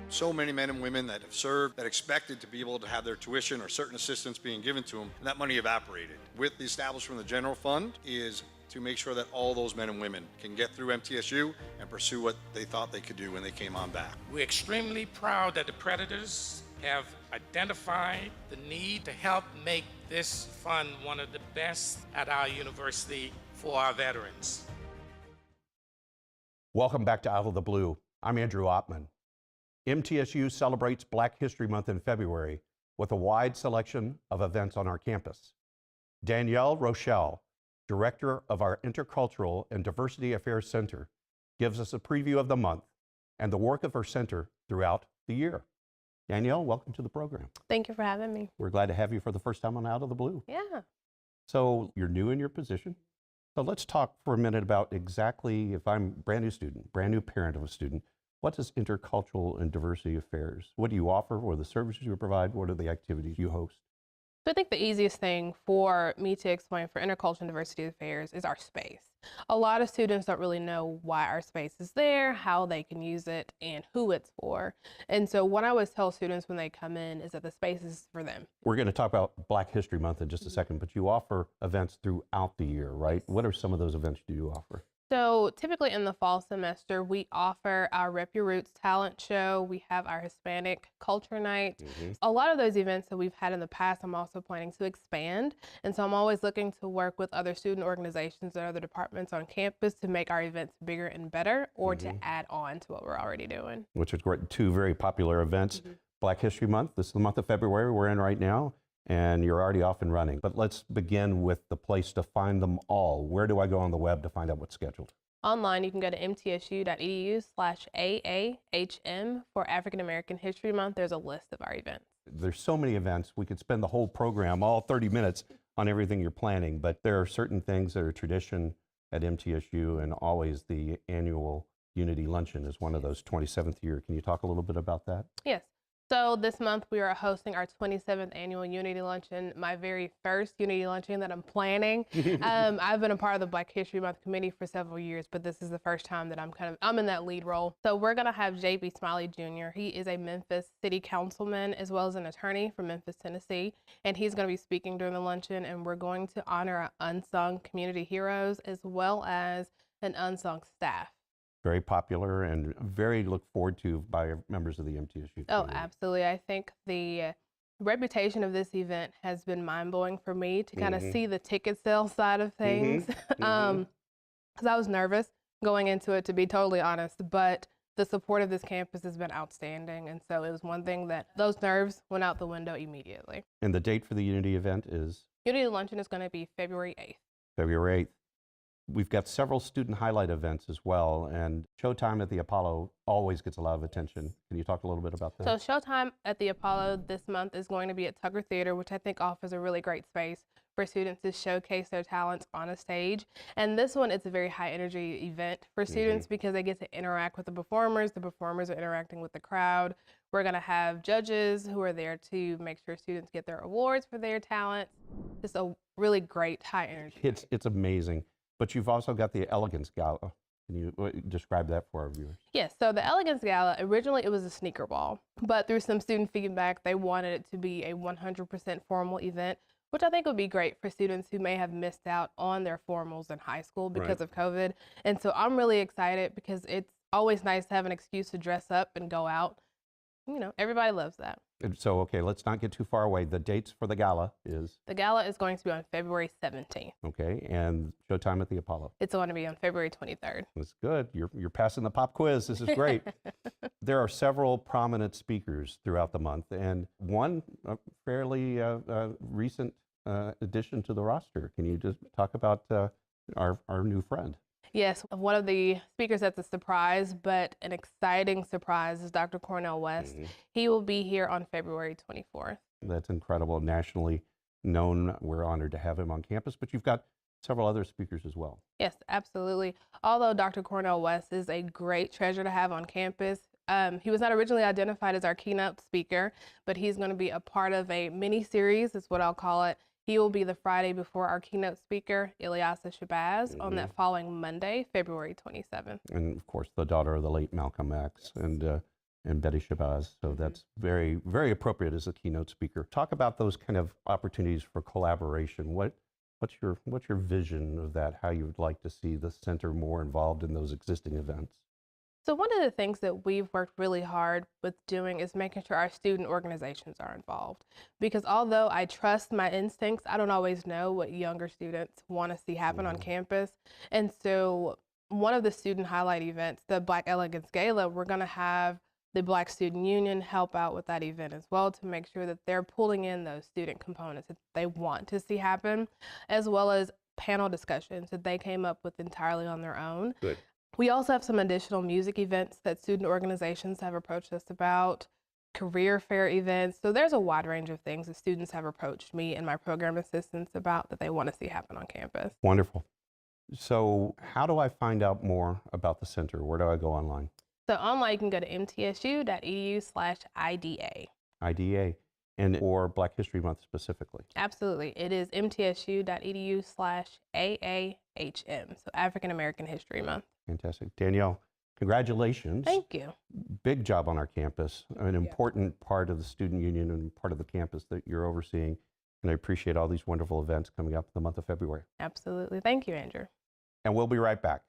So many men and women that have served that expected to be able to have their tuition or certain assistance being given to them, and that money evaporated. With the establishment of the general fund is to make sure that all those men and women can get through MTSU and pursue what they thought they could do when they came on back. We're extremely proud that the Predators have identified the need to help make this fund one of the best at our university for our veterans. Welcome back to Out of the Blue. I'm Andrew Ottman. MTSU celebrates Black History Month in February with a wide selection of events on our campus. Danielle Rochelle, Director of our Intercultural and Diversity Affairs Center, gives us a preview of the month and the work of her center throughout the year. Danielle, welcome to the program. Thank you for having me. We're glad to have you for the first time on Out of the Blue. Yeah. So you're new in your position. So let's talk for a minute about exactly, if I'm a brand new student, brand new parent of a student, what is Intercultural and Diversity Affairs? What do you offer? What are the services you provide? What are the activities you host? So I think the easiest thing for me to explain for Intercultural and Diversity Affairs is our space. A lot of students don't really know why our space is there, how they can use it, and who it's for. And so what I always tell students when they come in is that the space is for them. We're going to talk about Black History Month in just a second, but you offer events throughout the year, right? What are some of those events do you offer? So typically in the fall semester, we offer our Rep Your Roots talent show. We have our Hispanic Culture Night. A lot of those events that we've had in the past, I'm also planning to expand. And so I'm always looking to work with other student organizations and other departments on campus to make our events bigger and better, or to add on to what we're already doing. Which is great. Two very popular events. Black History Month, this is the month of February we're in right now, and you're already off and running. But let's begin with the place to find them all. Where do I go on the web to find out what's scheduled? Online, you can go to mtsu.edu/AAHM for African American History Month. There's a list of our events. There's so many events. We could spend the whole program, all 30 minutes, on everything you're planning, but there are certain things that are tradition at MTSU, and always the annual Unity Luncheon is one of those, 27th year. Can you talk a little bit about that? Yes. So this month we are hosting our 27th annual Unity Luncheon, my very first Unity Luncheon that I'm planning. I've been a part of the Black History Month committee for several years, but this is the first time that I'm in that lead role. So we're gonna have J.B. Smiley Jr. He is a Memphis City Councilman as well as an attorney from Memphis, Tennessee, and he's gonna be speaking during the luncheon, and we're going to honor our unsung community heroes as well as an unsung staff. Very popular and very looked forward to by members of the MTSU community. Oh, absolutely. I think the reputation of this event has been mind-blowing for me to kind of see the ticket sale side of things. Because I was nervous going into it, to be totally honest, but the support of this campus has been outstanding. And so it was one thing that those nerves went out the window immediately. And the date for the Unity event is? Unity Luncheon is going to be February 8th. February 8th. We've got several student highlight events as well, and Showtime at the Apollo always gets a lot of attention. Can you talk a little bit about that? So Showtime at the Apollo this month is going to be at Tucker Theater, which I think offers a really great space for students to showcase their talents on a stage. And this one, it's a very high energy event for students because they get to interact with the performers. The performers are interacting with the crowd. We're gonna have judges who are there to make sure students get their awards for their talents. Just a really great high energy. It's amazing. But you've also got the Elegance Gala. Can you describe that for our viewers? Yes, so the Elegance Gala, originally it was a sneaker ball, but through some student feedback, they wanted it to be a 100% formal event, which I think would be great for students who may have missed out on their formals in high school because of COVID. And so I'm really excited because it's always nice to have an excuse to dress up and go out. You know, everybody loves that. So, okay, let's not get too far away. The dates for the gala is? The gala is going to be on February 17th. Okay, and Showtime at the Apollo? It's going to be on February 23rd. That's good. You're passing the pop quiz. This is great. There are several prominent speakers throughout the month, and one fairly recent addition to the roster. Can you just talk about our new friend? Yes, one of the speakers that's a surprise, but an exciting surprise, is Dr. Cornell West. He will be here on February 24th. That's incredible. Nationally known. We're honored to have him on campus, but you've got several other speakers as well. Yes, absolutely. Although Dr. Cornell West is a great treasure to have on campus, he was not originally identified as our keynote speaker, but he's going to be a part of a mini-series, is what I'll call it. He will be the Friday before our keynote speaker, Ilyasa Shabazz, on that following Monday, February 27th. And of course, the daughter of the late Malcolm X and Betty Shabazz. So that's very, very appropriate as a keynote speaker. Talk about those kind of opportunities for collaboration. What's your vision of that? How you would like to see the center more involved in those existing events? So one of the things that we've worked really hard with doing is making sure our student organizations are involved. Because although I trust my instincts, I don't always know what younger students want to see happen on campus. And so one of the student highlight events, the Black Elegance Gala, we're going to have the Black Student Union help out with that event as well to make sure that they're pulling in those student components that they want to see happen, as well as panel discussions that they came up with entirely on their own. Good. We also have some additional music events that student organizations have approached us about, career fair events. So there's a wide range of things that students have approached me and my program assistants about that they want to see happen on campus. Wonderful. So how do I find out more about the center? Where do I go online? So online, you can go to mtsu.edu/IDA. IDA. And or Black History Month specifically? Absolutely. It is mtsu.edu/AAHM, so African American History Month. Fantastic. Danielle, congratulations. Thank you. Big job on our campus, an important part of the student union and part of the campus that you're overseeing. And I appreciate all these wonderful events coming up in the month of February. Absolutely. Thank you, Andrew. And we'll be right back.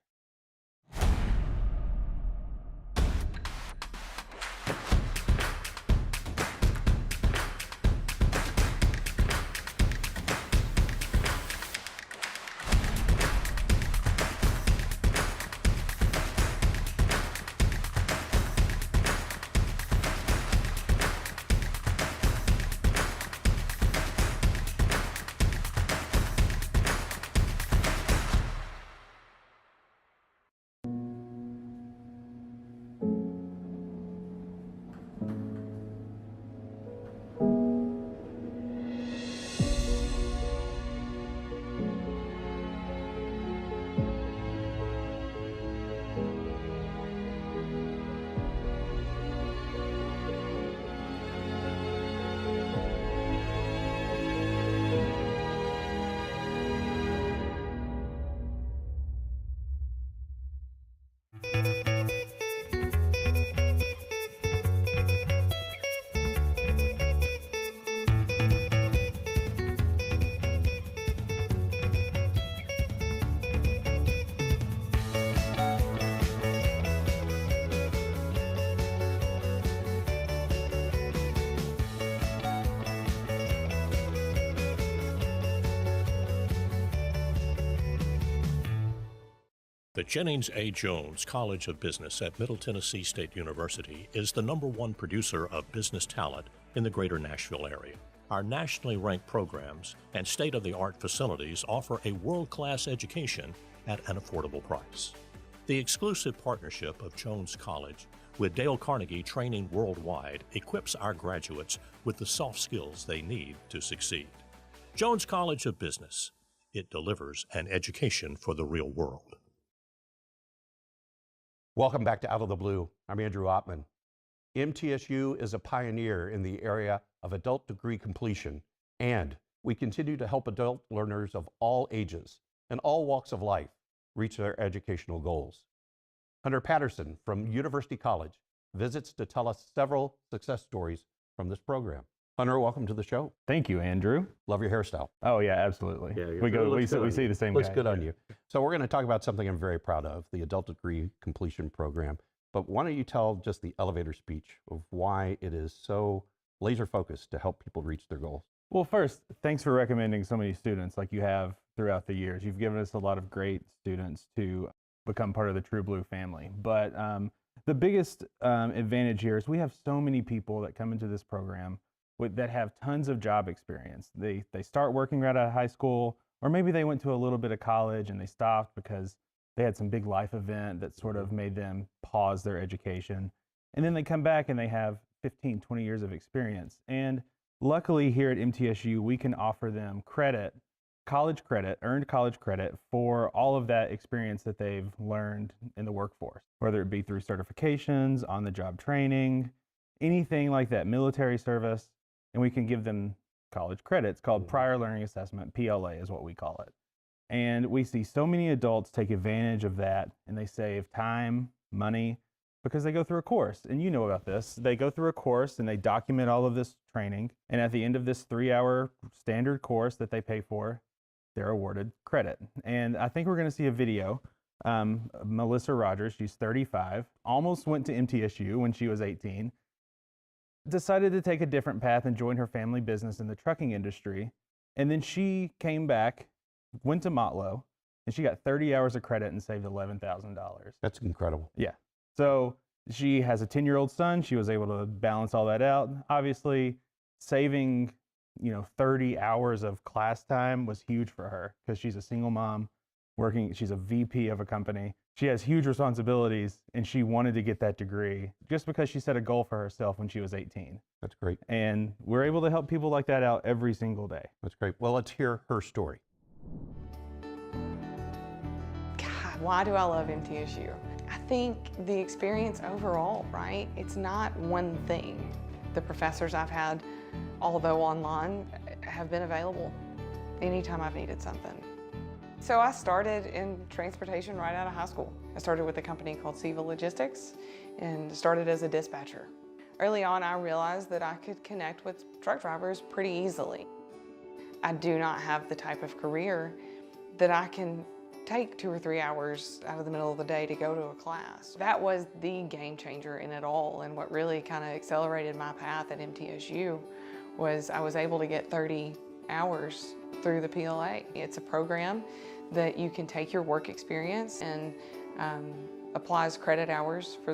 The Jennings A. Jones College of Business at Middle Tennessee State University is the #1 producer of business talent in the greater Nashville area. Our nationally ranked programs and state-of-the-art facilities offer a world-class education at an affordable price. The exclusive partnership of Jones College with Dale Carnegie Training Worldwide equips our graduates with the soft skills they need to succeed. Jones College of Business. It delivers an education for the real world. Welcome back to Out of the Blue. I'm Andrew Ottman. MTSU is a pioneer in the area of adult degree completion, and we continue to help adult learners of all ages and all walks of life reach their educational goals. Hunter Patterson from University College visits to tell us several success stories from this program. Hunter, welcome to the show. Thank you, Andrew. Love your hairstyle. Oh yeah, absolutely. Yeah, we see the same Looks guy. good on you. So we're going to talk about something I'm very proud of, the adult degree completion program. But why don't you tell just the elevator speech of why it is so laser focused to help people reach their goals? Well, first, thanks for recommending so many students like you have throughout the years. You've given us a lot of great students to become part of the True Blue family. But the biggest advantage here is we have so many people that come into this program that have tons of job experience. They start working right out of high school, or maybe they went to a little bit of college and they stopped because they had some big life event that sort of made them pause their education. And then they come back and they have 15, 20 years of experience. And luckily here at MTSU, we can offer them credit, earned college credit for all of that experience that they've learned in the workforce, whether it be through certifications, on-the-job training, anything like that, military service. And we can give them college credit. It's called Prior Learning Assessment, PLA is what we call it. And we see so many adults take advantage of that, and they save time, money, because they go through a course. And you know about this. They go through a course and they document all of this training. And at the end of this 3-hour standard course that they pay for, they're awarded credit. And I think we're going to see a video. Melissa Rogers, she's 35, almost went to MTSU when she was 18. Decided to take a different path and join her family business in the trucking industry. And then she came back, went to Motlow, and she got 30 hours of credit and saved $11,000. That's incredible. Yeah. So she has a 10-year-old son. She was able to balance all that out. Obviously, saving 30 hours of class time was huge for her because she's a single mom working. She's a VP of a company. She has huge responsibilities, and she wanted to get that degree just because she set a goal for herself when she was 18. That's great. And we're able to help people like that out every single day. That's great. Well, let's hear her story. God, why do I love MTSU? I think the experience overall, right? It's not one thing. The professors I've had, although online, have been available anytime I've needed something. So I started in transportation right out of high school. I started with a company called Seva Logistics and started as a dispatcher. Early on, I realized that I could connect with truck drivers pretty easily. I do not have the type of career that I can take 2 or 3 hours out of the middle of the day to go to a class. That was the game changer in it all, and what really kind of accelerated my path at MTSU was I was able to get 30 hours through the PLA. It's a program that you can take your work experience and applies credit hours for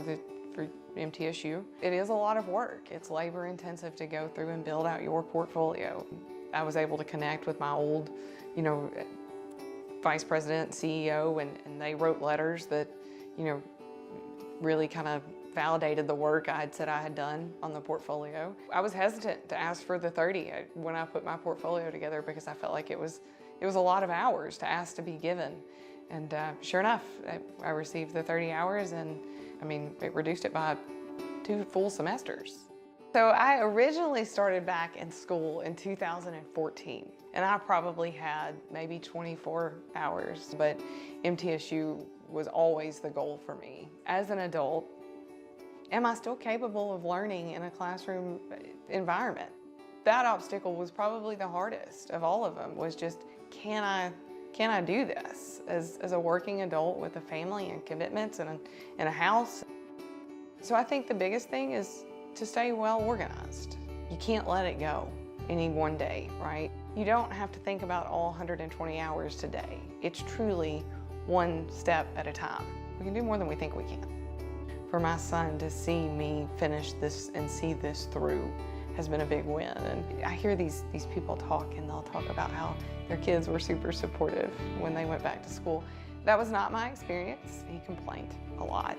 MTSU. It is a lot of work. It's labor intensive to go through and build out your portfolio. I was able to connect with my old, vice president, CEO, and they wrote letters that, you know, really kind of validated the work I had said I had done on the portfolio. I was hesitant to ask for the 30 when I put my portfolio together because I felt like it was a lot of hours to ask to be given. And sure enough, I received the 30 hours, and I mean, it reduced it by 2 full semesters. So I originally started back in school in 2014, and I probably had maybe 24 hours, but MTSU was always the goal for me. As an adult, am I still capable of learning in a classroom environment? That obstacle was probably the hardest of all of them, was just, can I do this as a working adult with a family and commitments and a house? So I think the biggest thing is to stay well organized. You can't let it go any one day, right? You don't have to think about all 120 hours today. It's truly one step at a time. We can do more than we think we can. For my son to see me finish this and see this through has been a big win. And I hear these people talk, and they'll talk about how their kids were super supportive when they went back to school. That was not my experience. He complained a lot.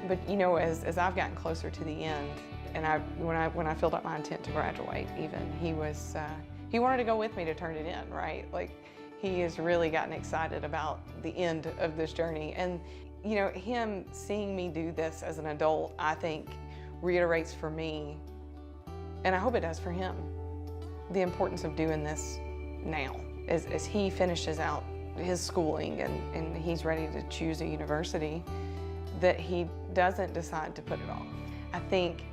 But you know, as I've gotten closer to the end, and when I filled out my intent to graduate, even he wanted to go with me to turn it in, right? Like, he has really gotten excited about the end of this journey. And you know, him seeing me do this as an adult, I think reiterates for me, and I hope it does for him, the importance of doing this now. As he finishes out his schooling and he's ready to choose a university, that he doesn't decide to put it off. I think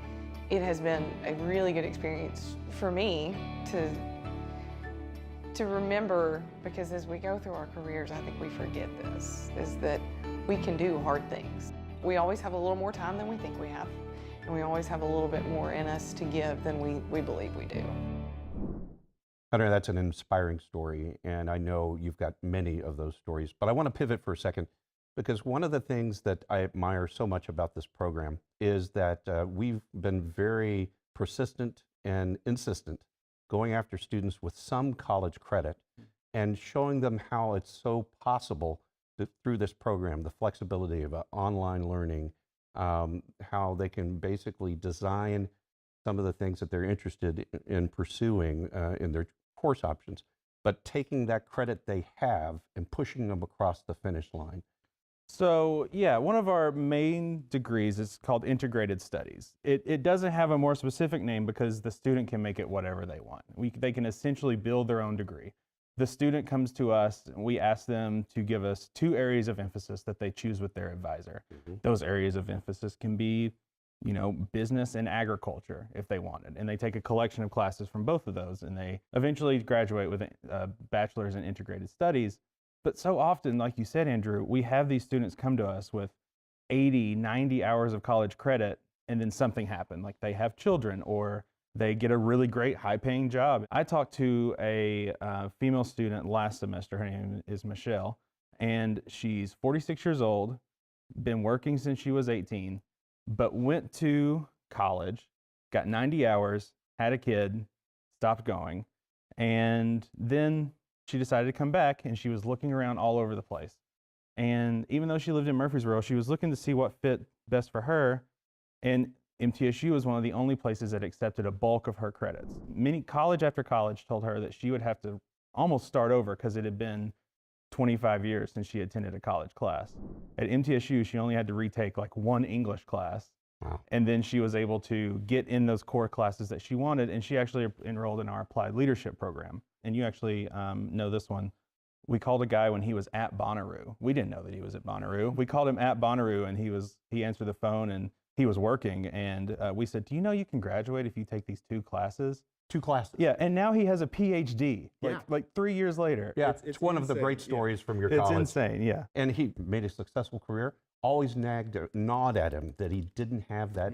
it has been a really good experience for me to remember, because as we go through our careers, I think we forget this, is that we can do hard things. We always have a little more time than we think we have, and we always have a little bit more in us to give than we believe we do. Hunter, that's an inspiring story, and I know you've got many of those stories, but I want to pivot for a second, because one of the things that I admire so much about this program is that we've been very persistent and insistent going after students with some college credit and showing them how it's so possible through this program, the flexibility of online learning, how they can basically design some of the things that they're interested in pursuing in their course options, but taking that credit they have and pushing them across the finish line. So yeah, one of our main degrees is called integrated studies. It doesn't have a more specific name because the student can make it whatever they want. They can essentially build their own degree. The student comes to us and we ask them to give us 2 areas of emphasis that they choose with their advisor. Those areas of emphasis can be, you know, business and agriculture if they wanted. And they take a collection of classes from both of those, and they eventually graduate with a bachelor's in integrated studies. But so often, like you said, Andrew, we have these students come to us with 80, 90 hours of college credit, and then something happened, like they have children or they get a really great high-paying job. I talked to a female student last semester. Her name is Michelle, and she's 46 years old, been working since she was 18, but went to college, got 90 hours, had a kid, stopped going, and then she decided to come back, and she was looking around all over the place. And even though she lived in Murfreesboro, she was looking to see what fit best for her, and MTSU was one of the only places that accepted a bulk of her credits. Many college after college told her that she would have to almost start over because it had been 25 years since she attended a college class. At MTSU, she only had to retake like 1 English class. Wow. And then she was able to get in those core classes that she wanted, and she actually enrolled in our applied leadership program. And you actually know this one. We called a guy when he was at Bonnaroo. We didn't know that he was at Bonnaroo. We called him at Bonnaroo, and he answered the phone, and he was working. And we said, do you know you can graduate if you take these 2 classes? 2 classes. Yeah, and now he has a PhD, Yeah. like 3 years later. Yeah, it's one of the great stories from your college. It's insane, yeah. And he made a successful career. Always gnawed at him that he didn't have that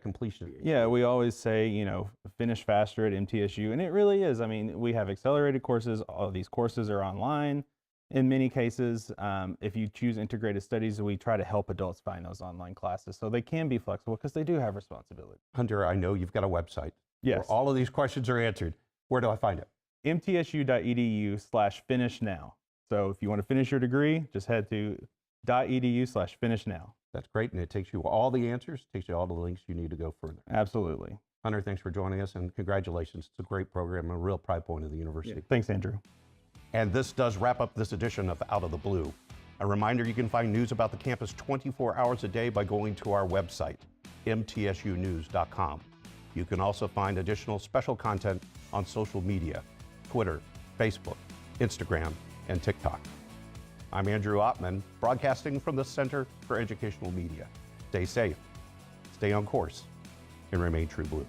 completion. Yeah, we always say, you know, finish faster at MTSU, and it really is. I mean, we have accelerated courses. All of these courses are online in many cases. If you choose integrated studies, we try to help adults find those online classes so they can be flexible because they do have responsibility. Hunter, I know you've got a website. Yes. Where all of these questions are answered. Where do I find it? mtsu.edu/finish now. So if you want to finish your degree, just head to hunter.edu/finish now. That's great, and it takes you all the answers, takes you all the links you need to go further. Absolutely. Hunter, thanks for joining us, and congratulations. It's a great program, a real pride point of the university. Yeah. Thanks, Andrew. And this does wrap up this edition of Out of the Blue. A reminder, you can find news about the campus 24 hours a day by going to our website, mtsunews.com. You can also find additional special content on social media, Twitter, Facebook, Instagram, and TikTok. I'm Andrew Ottman, broadcasting from the Center for Educational Media. Stay safe, stay on course, and remain true blue.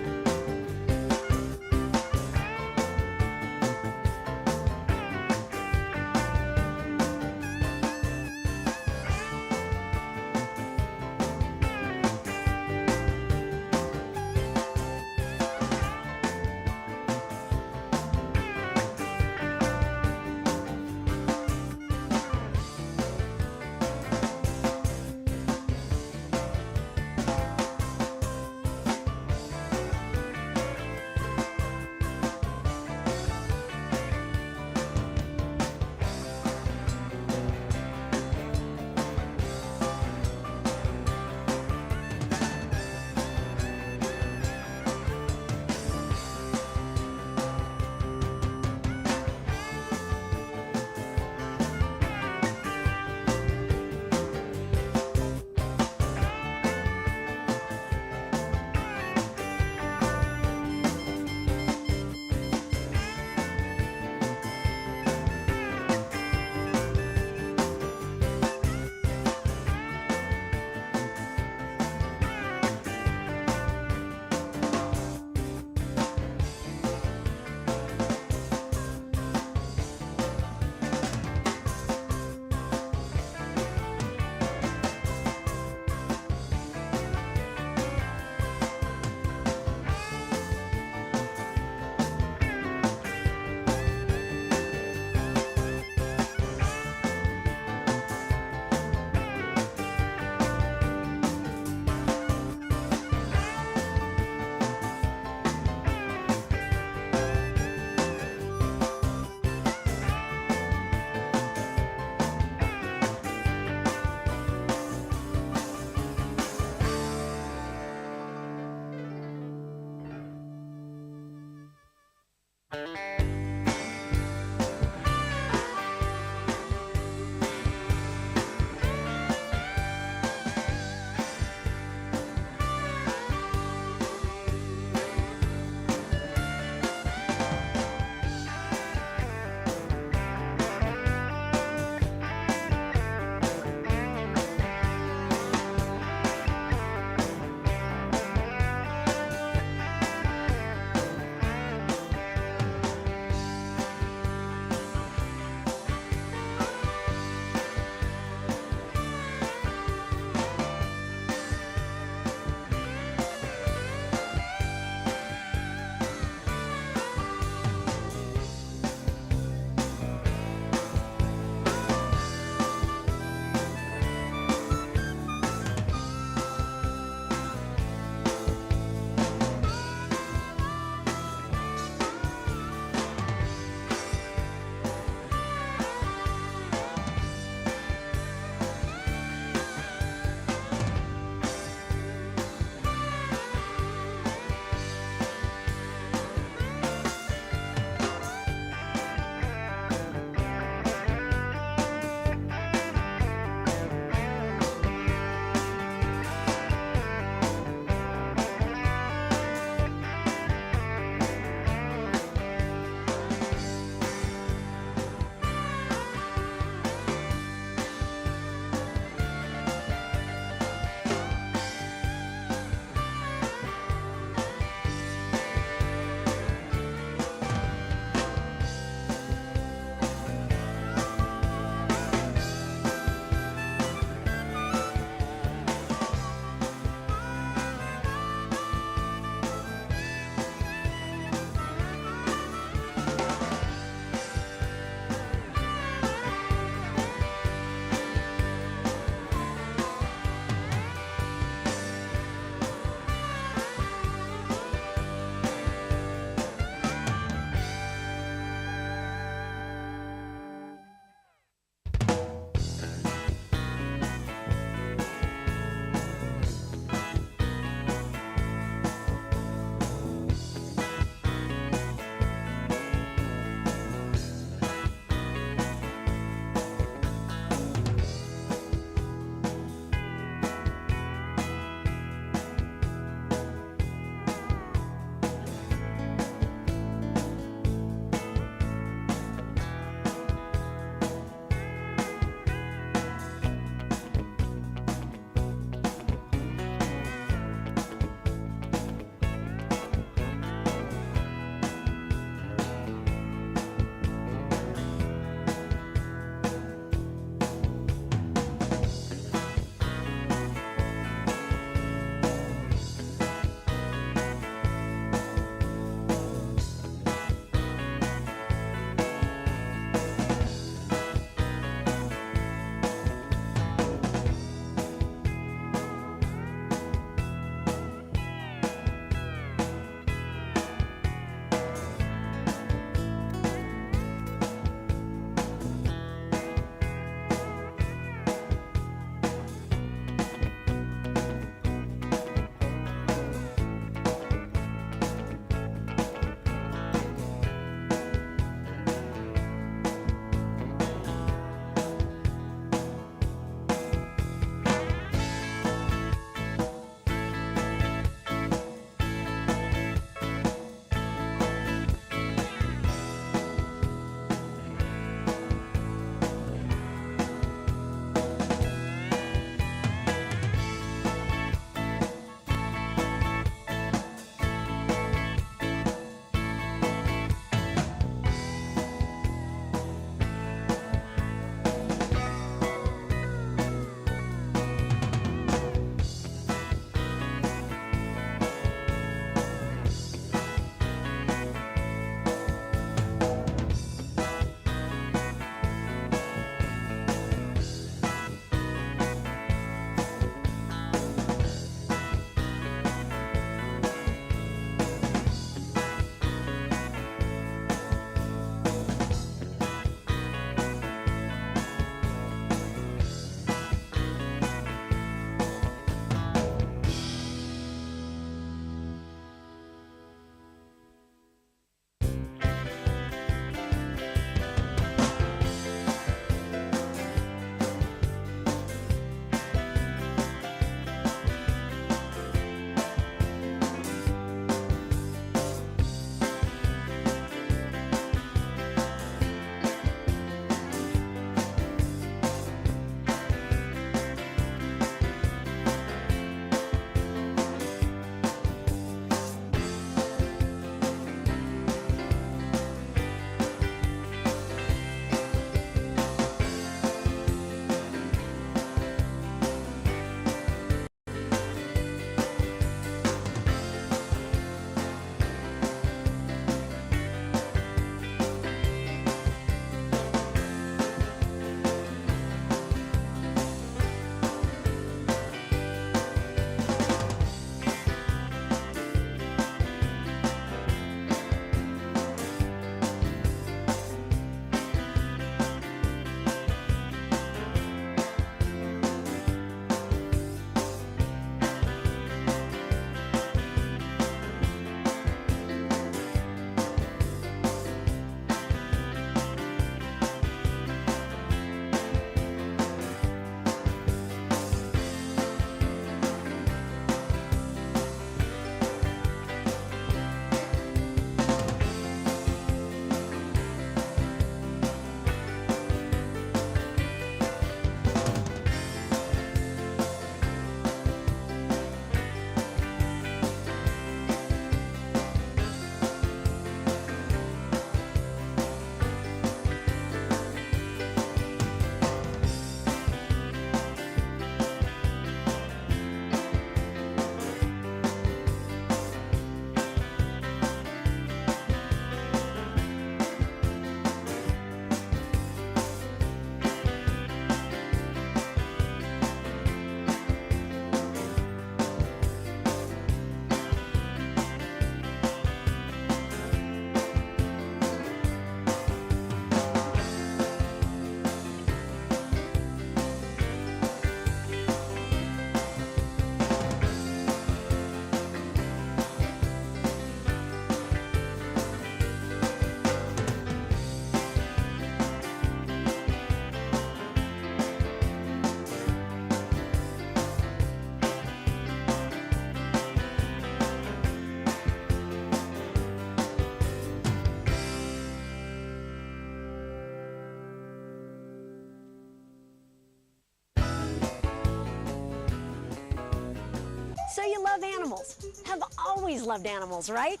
love animals, have always loved animals, right?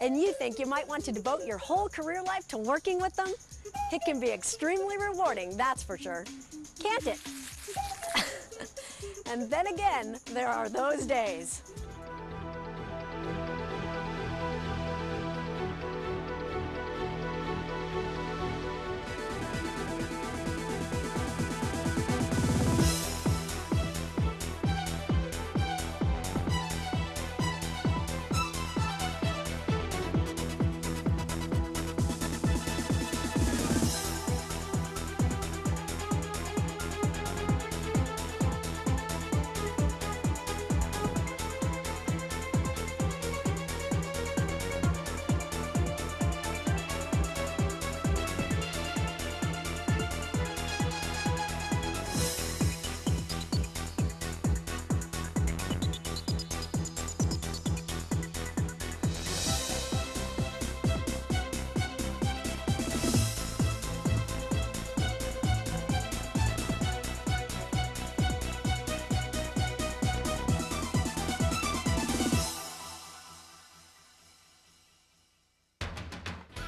And you think you might want to devote your whole career life to working with them? It can be extremely rewarding, that's for sure. Can't it? And then again, there are those days.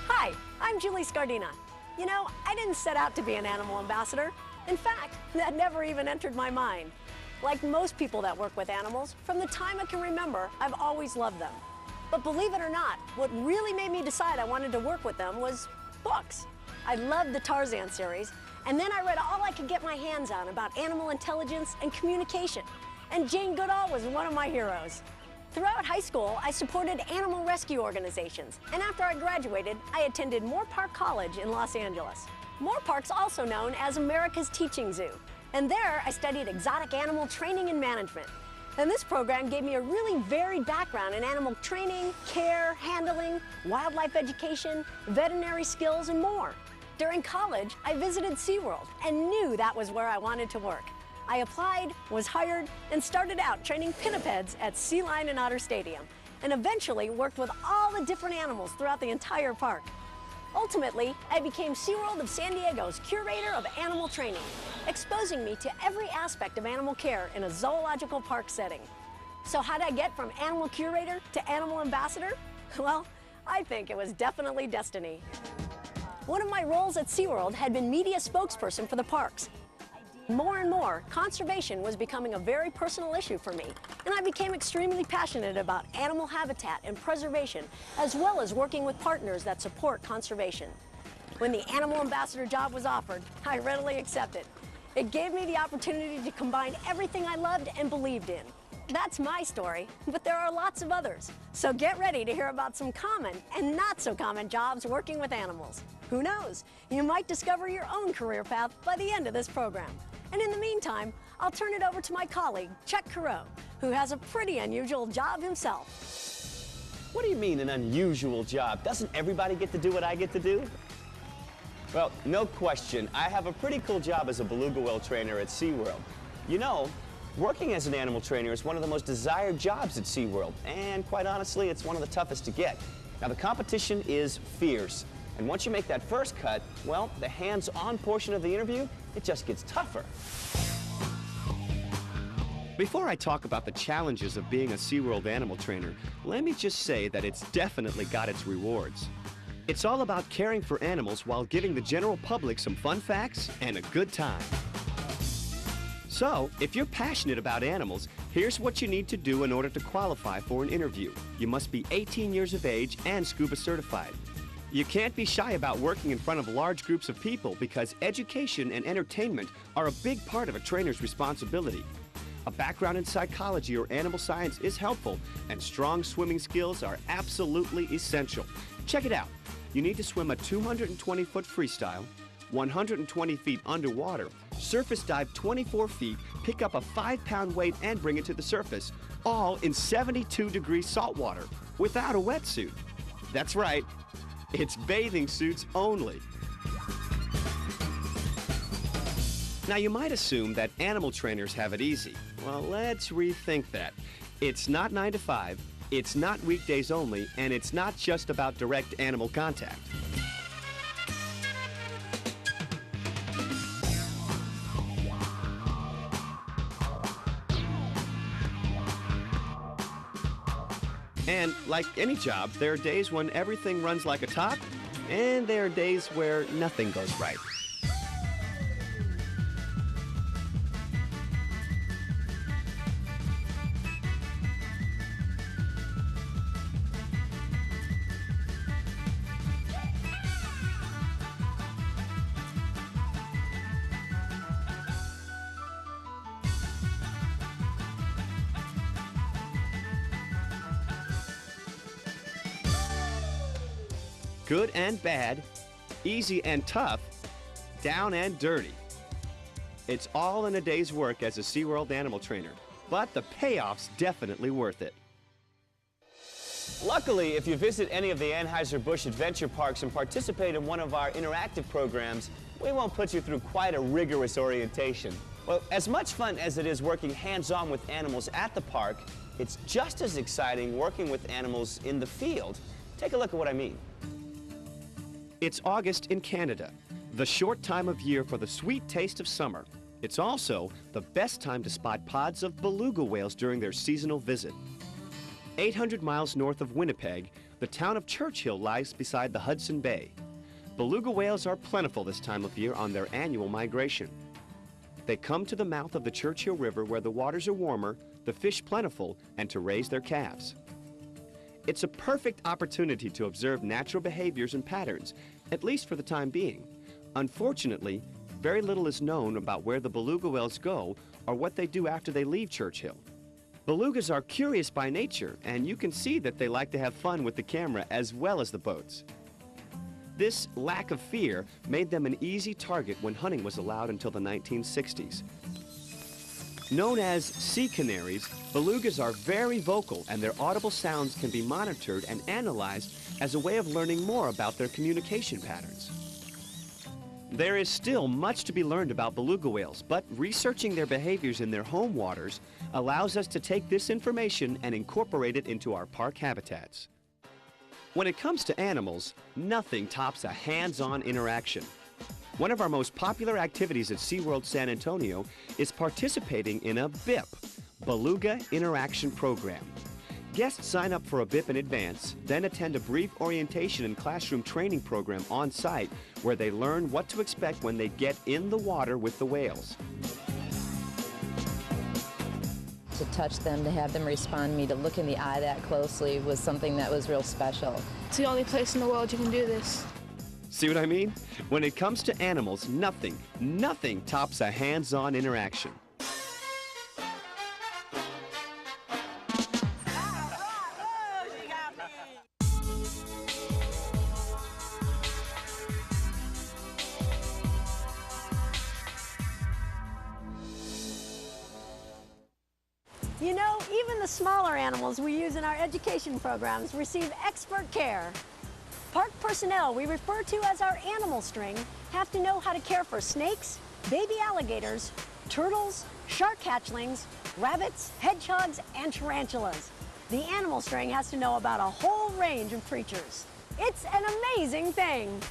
Hi, I'm Julie Scardina. You know, I didn't set out to be an animal ambassador. In fact, that never even entered my mind. Like most people that work with animals, from the time I can remember, I've always loved them. But believe it or not, what really made me decide I wanted to work with them was books. I loved the Tarzan series, and then I read all I could get my hands on about animal intelligence and communication. And Jane Goodall was one of my heroes. Throughout high school, I supported animal rescue organizations, and after I graduated, I attended Moore Park College in Los Angeles. Moore Park's also known as America's Teaching Zoo, and there I studied exotic animal training and management. And this program gave me a really varied background in animal training, care, handling, wildlife education, veterinary skills, and more. During college, I visited SeaWorld and knew that was where I wanted to work. I applied, was hired, and started out training pinnipeds at Sea Lion and Otter Stadium, and eventually worked with all the different animals throughout the entire park. Ultimately, I became SeaWorld of San Diego's curator of animal training, exposing me to every aspect of animal care in a zoological park setting. So how did I get from animal curator to animal ambassador? Well, I think it was definitely destiny. One of my roles at SeaWorld had been media spokesperson for the parks. More and more, conservation was becoming a very personal issue for me, and I became extremely passionate about animal habitat and preservation, as well as working with partners that support conservation. When the animal ambassador job was offered, I readily accepted. It gave me the opportunity to combine everything I loved and believed in. That's my story, but there are lots of others. So get ready to hear about some common and not so common jobs working with animals. Who knows? You might discover your own career path by the end of this program. And in the meantime, I'll turn it over to my colleague, Chuck Careau, who has a pretty unusual job himself. What do you mean, an unusual job? Doesn't everybody get to do what I get to do? Well, no question, I have a pretty cool job as a beluga whale trainer at SeaWorld. You know, working as an animal trainer is one of the most desired jobs at SeaWorld, and quite honestly, it's one of the toughest to get. Now, the competition is fierce, and once you make that first cut, well, the hands-on portion of the interview, it just gets tougher. Before I talk about the challenges of being a SeaWorld animal trainer, let me just say that it's definitely got its rewards. It's all about caring for animals while giving the general public some fun facts and a good time. So, if you're passionate about animals, here's what you need to do in order to qualify for an interview. You must be 18 years of age and scuba certified. You can't be shy about working in front of large groups of people because education and entertainment are a big part of a trainer's responsibility. A background in psychology or animal science is helpful, and strong swimming skills are absolutely essential. Check it out. You need to swim a 220-foot freestyle, 120 feet underwater, surface dive 24 feet, pick up a 5-pound weight and bring it to the surface, all in 72-degree salt water without a wetsuit. That's right, it's bathing suits only. Now, you might assume that animal trainers have it easy. Well, let's rethink that. It's not 9 to 5, it's not weekdays only, and it's not just about direct animal contact. And like any job, there are days when everything runs like a top, and there are days where nothing goes right. Good and bad, easy and tough, down and dirty. It's all in a day's work as a SeaWorld animal trainer, but the payoff's definitely worth it. Luckily, if you visit any of the Anheuser-Busch adventure parks and participate in one of our interactive programs, we won't put you through quite a rigorous orientation. Well, as much fun as it is working hands-on with animals at the park, it's just as exciting working with animals in the field. Take a look at what I mean. It's August in Canada, the short time of year for the sweet taste of summer. It's also the best time to spot pods of beluga whales during their seasonal visit. 800 miles north of Winnipeg, the town of Churchill lies beside the Hudson Bay. Beluga whales are plentiful this time of year on their annual migration. They come to the mouth of the Churchill River where the waters are warmer, the fish plentiful, and to raise their calves. It's a perfect opportunity to observe natural behaviors and patterns, at least for the time being. Unfortunately, very little is known about where the beluga whales go or what they do after they leave Churchill. Belugas are curious by nature, and you can see that they like to have fun with the camera as well as the boats. This lack of fear made them an easy target when hunting was allowed until the 1960s. Known as sea canaries, belugas are very vocal, and their audible sounds can be monitored and analyzed as a way of learning more about their communication patterns. There is still much to be learned about beluga whales, but researching their behaviors in their home waters allows us to take this information and incorporate it into our park habitats. When it comes to animals, nothing tops a hands-on interaction. One of our most popular activities at SeaWorld San Antonio is participating in a BIP, Beluga Interaction Program. Guests sign up for a BIP in advance, then attend a brief orientation and classroom training program on site where they learn what to expect when they get in the water with the whales. To touch them, to have them respond to me, to look in the eye that closely was something that was real special. It's the only place in the world you can do this. See what I mean? When it comes to animals, nothing tops a hands-on interaction. You know, even the smaller animals we use in our education programs receive expert care. Park personnel we refer to as our animal string have to know how to care for snakes, baby alligators, turtles, shark hatchlings, rabbits, hedgehogs, and tarantulas. The animal string has to know about a whole range of creatures. It's an amazing thing.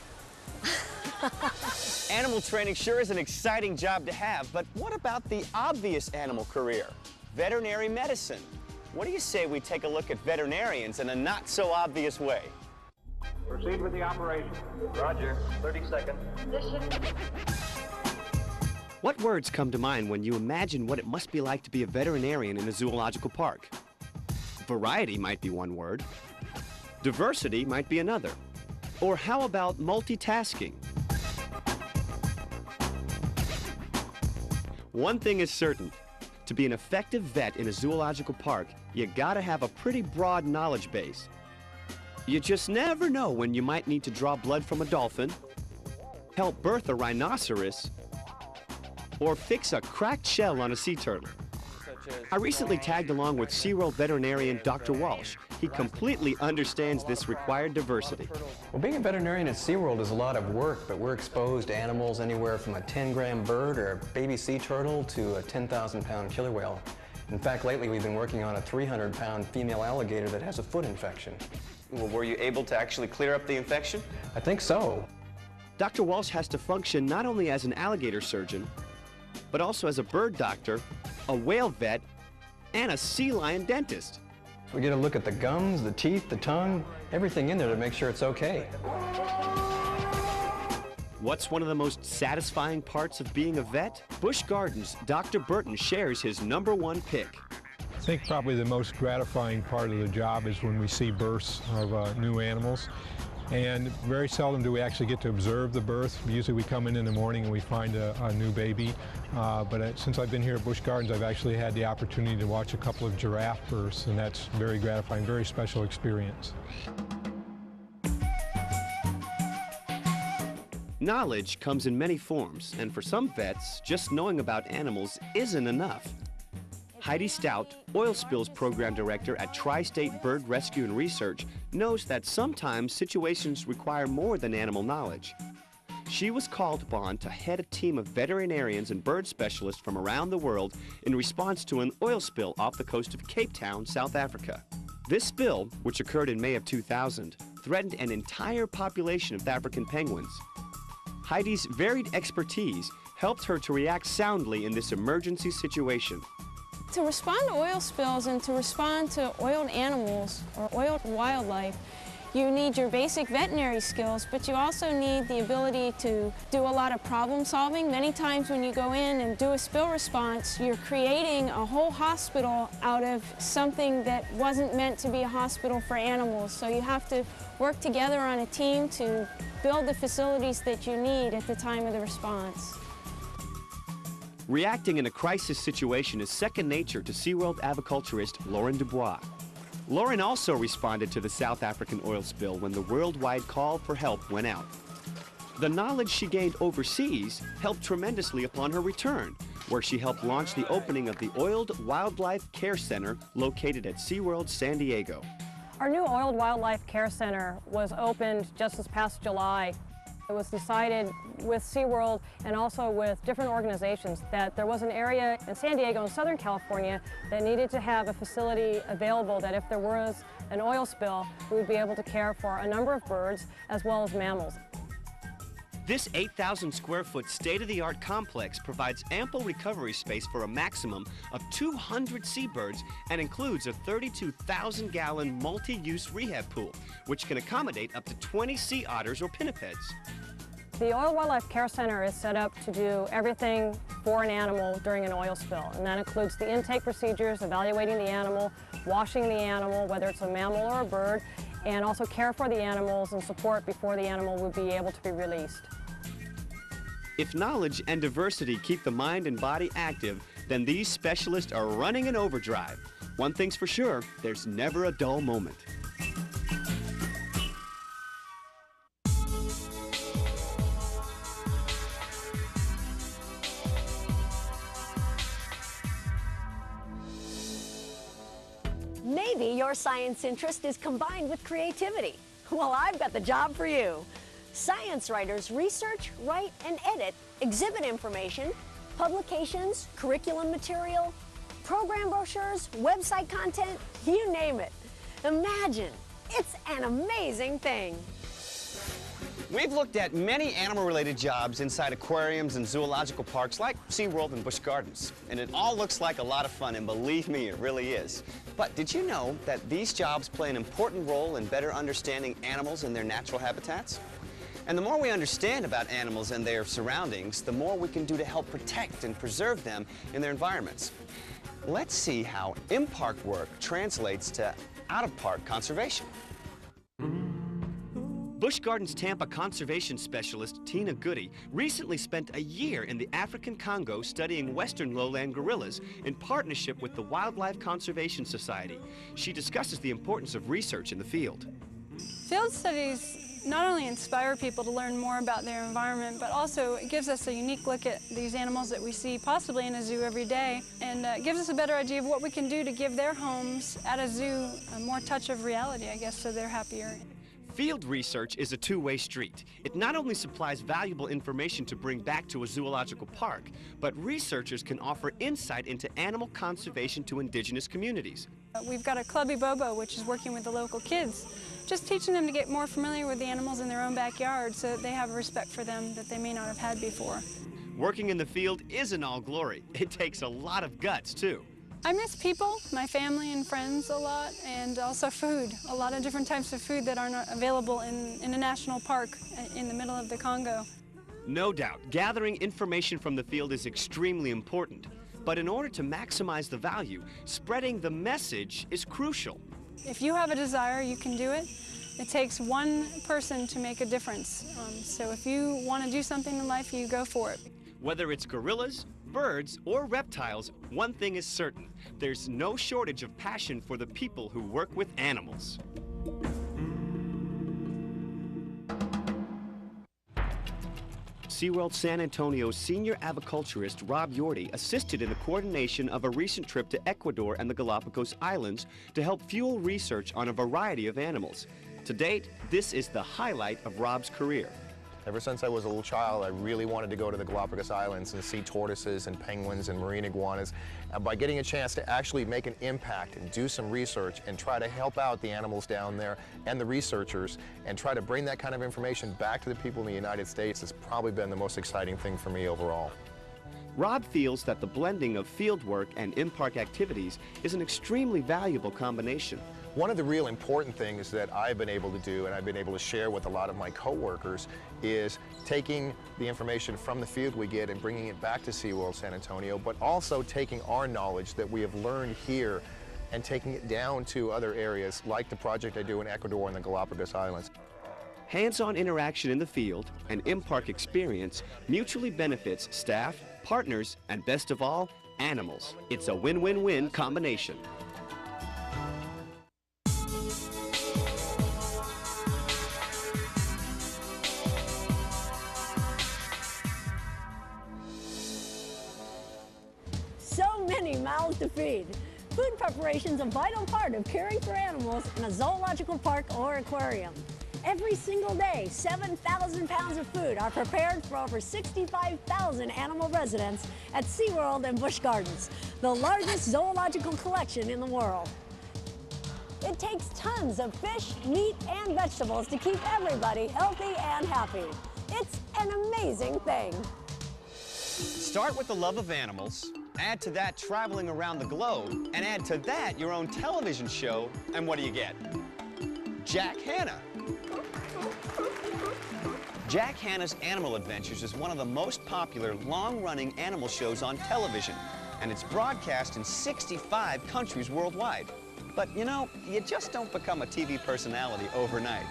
Animal training sure is an exciting job to have, but what about the obvious animal career? Veterinary medicine. What do you say we take a look at veterinarians in a not so obvious way? Proceed with the operation. Roger. 30 seconds. What words come to mind when you imagine what it must be like to be a veterinarian in a zoological park? Variety might be one word. Diversity might be another. Or how about multitasking? One thing is certain. To be an effective vet in a zoological park, you gotta have a pretty broad knowledge base. You just never know when you might need to draw blood from a dolphin, help birth a rhinoceros, or fix a cracked shell on a sea turtle. I recently tagged along with SeaWorld veterinarian Dr. Walsh. He completely understands this required diversity. Well, being a veterinarian at SeaWorld is a lot of work, but we're exposed to animals anywhere from a 10-gram bird or a baby sea turtle to a 10,000-pound killer whale. In fact, lately we've been working on a 300-pound female alligator that has a foot infection. Well, were you able to actually clear up the infection? I think so. Dr. Walsh has to function not only as an alligator surgeon, but also as a bird doctor, a whale vet, and a sea lion dentist. We get a look at the gums, the teeth, the tongue, everything in there to make sure it's okay. What's one of the most satisfying parts of being a vet? Busch Gardens' Dr. Burton shares his #1 pick. I think probably the most gratifying part of the job is when we see births of new animals. And very seldom do we actually get to observe the birth. Usually we come in the morning and we find a new baby. Since I've been here at Busch Gardens, I've actually had the opportunity to watch a couple of giraffe births, and that's very gratifying, very special experience. Knowledge comes in many forms, and for some vets, just knowing about animals isn't enough. Heidi Stout, Oil Spills Program Director at Tri-State Bird Rescue and Research, knows that sometimes situations require more than animal knowledge. She was called upon to head a team of veterinarians and bird specialists from around the world in response to an oil spill off the coast of Cape Town, South Africa. This spill, which occurred in May of 2000, threatened an entire population of African penguins. Heidi's varied expertise helped her to react soundly in this emergency situation. To respond to oil spills and to respond to oiled animals or oiled wildlife, you need your basic veterinary skills, but you also need the ability to do a lot of problem solving. Many times when you go in and do a spill response, you're creating a whole hospital out of something that wasn't meant to be a hospital for animals. So you have to work together on a team to build the facilities that you need at the time of the response. Reacting in a crisis situation is second nature to SeaWorld aviculturist Lauren Dubois. Lauren also responded to the South African oil spill when the worldwide call for help went out. The knowledge she gained overseas helped tremendously upon her return, where she helped launch the opening of the Oiled Wildlife Care Center located at SeaWorld San Diego. Our new Oiled Wildlife Care Center was opened just this past July. It was decided with SeaWorld and also with different organizations that there was an area in San Diego and Southern California that needed to have a facility available that if there was an oil spill, we would be able to care for a number of birds as well as mammals. This 8,000 square foot state-of-the-art complex provides ample recovery space for a maximum of 200 seabirds and includes a 32,000-gallon multi-use rehab pool, which can accommodate up to 20 sea otters or pinnipeds. The Oiled Wildlife Care Center is set up to do everything for an animal during an oil spill, and that includes the intake procedures, evaluating the animal, washing the animal, whether it's a mammal or a bird, and also care for the animals and support before the animal would be able to be released. If knowledge and diversity keep the mind and body active, then these specialists are running in overdrive. One thing's for sure, there's never a dull moment. Maybe your science interest is combined with creativity. Well, I've got the job for you. Science writers research, write, and edit exhibit information, publications, curriculum material, program brochures, website content, you name it. Imagine, it's an amazing thing. We've looked at many animal-related jobs inside aquariums and zoological parks like SeaWorld and Busch Gardens, and it all looks like a lot of fun, and believe me, it really is. But did you know that these jobs play an important role in better understanding animals and their natural habitats? And the more we understand about animals and their surroundings, the more we can do to help protect and preserve them in their environments. Let's see how in-park work translates to out-of-park conservation. Busch Gardens Tampa conservation specialist Tina Goody recently spent a year in the African Congo studying western lowland gorillas in partnership with the Wildlife Conservation Society. She discusses the importance of research in the field. Field studies not only inspire people to learn more about their environment, but also it gives us a unique look at these animals that we see possibly in a zoo every day, and gives us a better idea of what we can do to give their homes at a zoo a more touch of reality, I guess, so they're happier. Field research is a two-way street. It not only supplies valuable information to bring back to a zoological park, but researchers can offer insight into animal conservation to indigenous communities. We've got a Clubby Bobo, which is working with the local kids, just teaching them to get more familiar with the animals in their own backyard so that they have a respect for them that they may not have had before. Working in the field isn't all glory. It takes a lot of guts, too. I miss people, my family and friends a lot, and also food. A lot of different types of food that aren't available in a national park in the middle of the Congo. No doubt, gathering information from the field is extremely important. But in order to maximize the value, spreading the message is crucial. If you have a desire, you can do it. It takes one person to make a difference. So if you want to do something in life, you go for it. Whether it's gorillas, birds, or reptiles, one thing is certain. There's no shortage of passion for the people who work with animals. SeaWorld San Antonio's senior aviculturist Rob Yorty assisted in the coordination of a recent trip to Ecuador and the Galapagos Islands to help fuel research on a variety of animals. To date, this is the highlight of Rob's career. Ever since I was a little child, I really wanted to go to the Galapagos Islands and see tortoises and penguins and marine iguanas. And by getting a chance to actually make an impact and do some research and try to help out the animals down there and the researchers and try to bring that kind of information back to the people in the United States has probably been the most exciting thing for me overall. Rob feels that the blending of field work and in-park activities is an extremely valuable combination. One of the real important things that I've been able to do and I've been able to share with a lot of my coworkers is taking the information from the field we get and bringing it back to SeaWorld San Antonio, but also taking our knowledge that we have learned here and taking it down to other areas like the project I do in Ecuador and the Galapagos Islands. Hands-on interaction in the field and in-park experience mutually benefits staff, partners, and best of all, animals. It's a win-win-win combination. So many mouths to feed. Food preparation is a vital part of caring for animals in a zoological park or aquarium. Every single day, 7,000 pounds of food are prepared for over 65,000 animal residents at SeaWorld and Busch Gardens, the largest zoological collection in the world. It takes tons of fish, meat, and vegetables to keep everybody healthy and happy. It's an amazing thing. Start with the love of animals, add to that traveling around the globe, and add to that your own television show, and what do you get? Jack Hanna. Jack Hanna's Animal Adventures is one of the most popular long-running animal shows on television, and it's broadcast in 65 countries worldwide. But you know, you just don't become a TV personality overnight.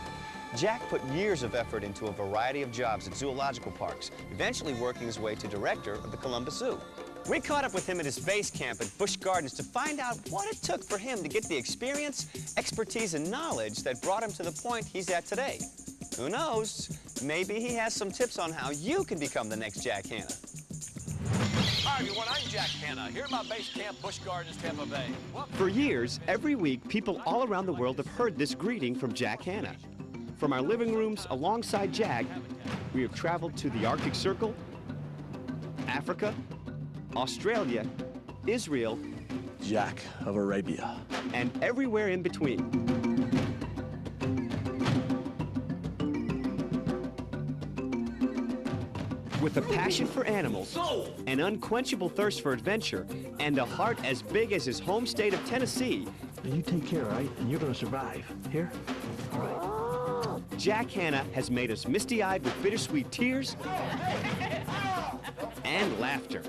Jack put years of effort into a variety of jobs at zoological parks, eventually working his way to director of the Columbus Zoo. We caught up with him at his base camp at Busch Gardens to find out what it took for him to get the experience, expertise, and knowledge that brought him to the point he's at today. Who knows? Maybe he has some tips on how you can become the next Jack Hanna. Hi everyone, I'm Jack Hanna, here at my base camp, Busch Gardens, Tampa Bay. For years, every week, people all around the world have heard this greeting from Jack Hanna. From our living rooms alongside Jack, we have traveled to the Arctic Circle, Africa, Australia, Israel, Jack of Arabia, and everywhere in between. With a passion for animals, an unquenchable thirst for adventure, and a heart as big as his home state of Tennessee. You take care, all right? And you're gonna survive. Here? All right. Jack Hanna has made us misty-eyed with bittersweet tears and laughter.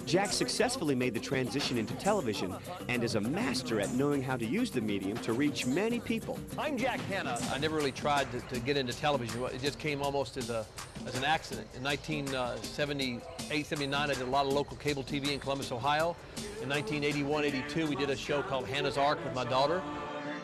Jack successfully made the transition into television and is a master at knowing how to use the medium to reach many people. I'm Jack Hanna. I never really tried to get into television. It just came almost as an accident. In 1978, 79, I did a lot of local cable TV in Columbus, Ohio. In 1981, 82, we did a show called Hannah's Ark with my daughter.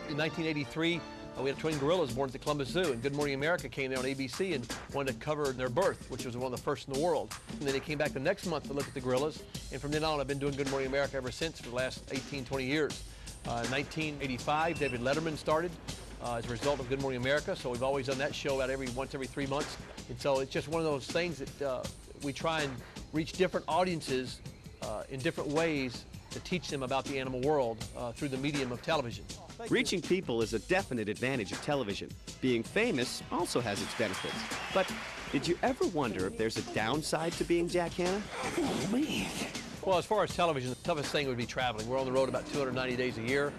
In 1983, we had twin gorillas born at the Columbus Zoo, and Good Morning America came there on ABC and wanted to cover their birth, which was one of the first in the world. And then they came back the next month to look at the gorillas, and from then on, I've been doing Good Morning America ever since for the last 18, 20 years. 1985, David Letterman started as a result of Good Morning America, so we've always done that show about once every 3 months. And so it's just one of those things that we try and reach different audiences in different ways to teach them about the animal world through the medium of television. Reaching people is a definite advantage of television. Being famous also has its benefits. But did you ever wonder if there's a downside to being Jack Hanna? Oh, man. Well, as far as television, the toughest thing would be traveling. We're on the road about 290 days a year.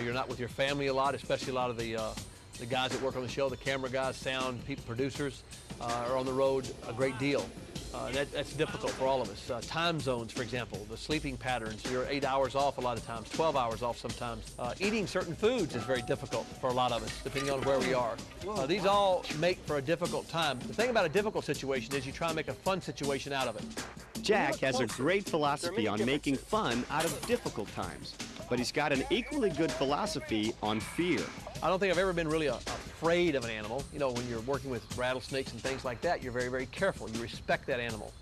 You're not with your family a lot, especially a lot of the guys that work on the show, the camera guys, sound, people, producers, are on the road a great deal. That's difficult for all of us. Time zones, for example, the sleeping patterns. You're 8 hours off a lot of times, 12 hours off sometimes. Eating certain foods is very difficult for a lot of us, depending on where we are. These all make for a difficult time. The thing about a difficult situation is you try and make a fun situation out of it. Jack has a great philosophy on making fun out of difficult times, but he's got an equally good philosophy on fear. I don't think I've ever been really afraid of an animal. You know, when you're working with rattlesnakes and things like that, you're very, very careful. You respect that animal.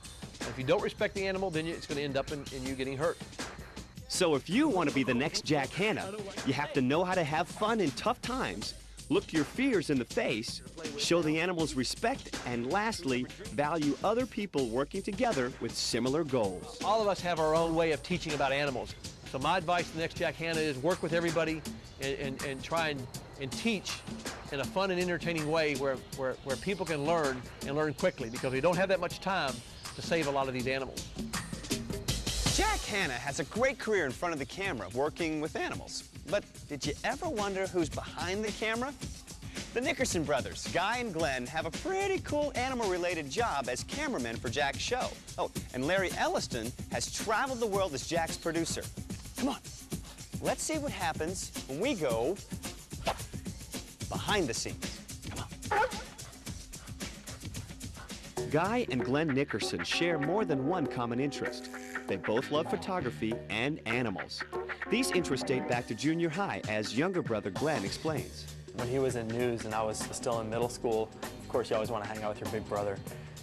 And if you don't respect the animal, then it's going to end up in you getting hurt. So if you want to be the next Jack Hanna, you have to know how to have fun in tough times, look your fears in the face, show the animals respect, and lastly, value other people working together with similar goals. All of us have our own way of teaching about animals. So my advice to the next Jack Hanna is work with everybody and try and teach in a fun and entertaining way where people can learn and learn quickly, because we don't have that much time to save a lot of these animals. Jack Hanna has a great career in front of the camera working with animals. But did you ever wonder who's behind the camera? The Nickerson brothers, Guy and Glenn, have a pretty cool animal-related job as cameramen for Jack's show. Oh, and Larry Elliston has traveled the world as Jack's producer. Come on, let's see what happens when we go behind the scenes. Come on. Guy and Glenn Nickerson share more than one common interest. They both love photography and animals. These interests date back to junior high, as younger brother Glenn explains. When he was in news and I was still in middle school, of course you always want to hang out with your big brother.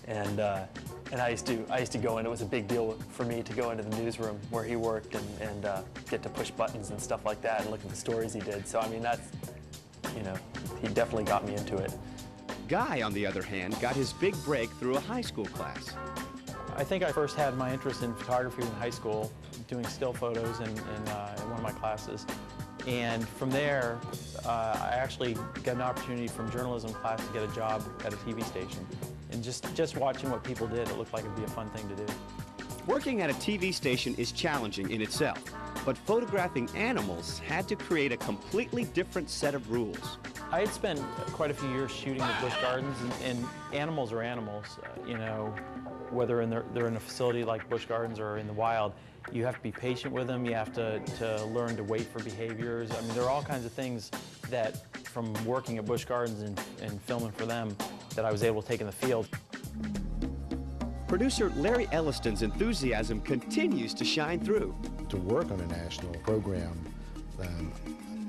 And I used to go in. It was a big deal for me to go into the newsroom where he worked and get to push buttons and stuff like that and look at the stories he did. So I mean, that's, you know, he definitely got me into it. Guy, on the other hand, got his big break through a high school class. I think I first had my interest in photography in high school, doing still photos in one of my classes. And from there, I actually got an opportunity from journalism class to get a job at a TV station. And just watching what people did, it looked like it'd be a fun thing to do. Working at a TV station is challenging in itself, but photographing animals had to create a completely different set of rules. I had spent quite a few years shooting at Busch Gardens, and animals are animals. You know, whether they're in a facility like Busch Gardens or in the wild, you have to be patient with them. You have to learn to wait for behaviors. I mean, there are all kinds of things that, from working at Busch Gardens and filming for them, that I was able to take in the field. Producer Larry Elliston's enthusiasm continues to shine through. To work on a national program,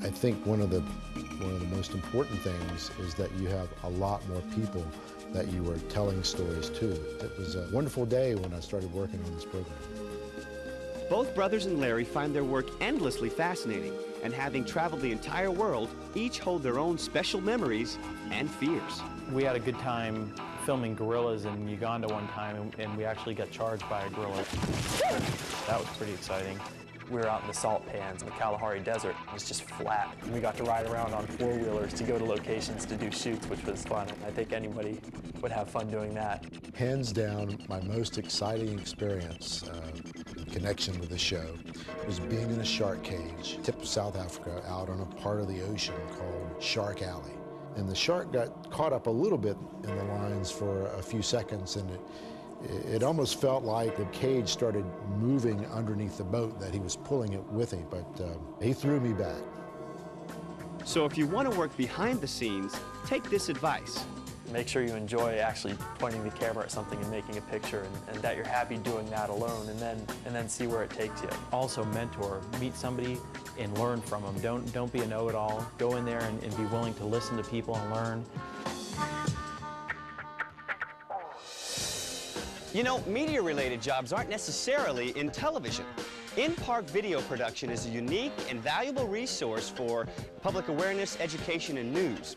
I think one of the most important things is that you have a lot more people that you are telling stories to. It was a wonderful day when I started working on this program. Both brothers and Larry find their work endlessly fascinating, and having traveled the entire world, each hold their own special memories and fears. We had a good time filming gorillas in Uganda one time, and we actually got charged by a gorilla. That was pretty exciting. We were out in the salt pans in the Kalahari Desert. It was just flat. And we got to ride around on four-wheelers to go to locations to do shoots, which was fun. I think anybody would have fun doing that. Hands down, my most exciting experience in connection with the show was being in a shark cage, tip of South Africa, out on a part of the ocean called Shark Alley. And the shark got caught up a little bit in the lines for a few seconds, and it almost felt like the cage started moving underneath the boat, that he was pulling it with him, but he threw me back. So if you want to work behind the scenes, take this advice. Make sure you enjoy actually pointing the camera at something and making a picture, and that you're happy doing that alone, and then see where it takes you. Also mentor, meet somebody and learn from them. Don't be a know-it-all. Go in there and be willing to listen to people and learn. You know, media-related jobs aren't necessarily in television. In-park video production is a unique and valuable resource for public awareness, education, and news.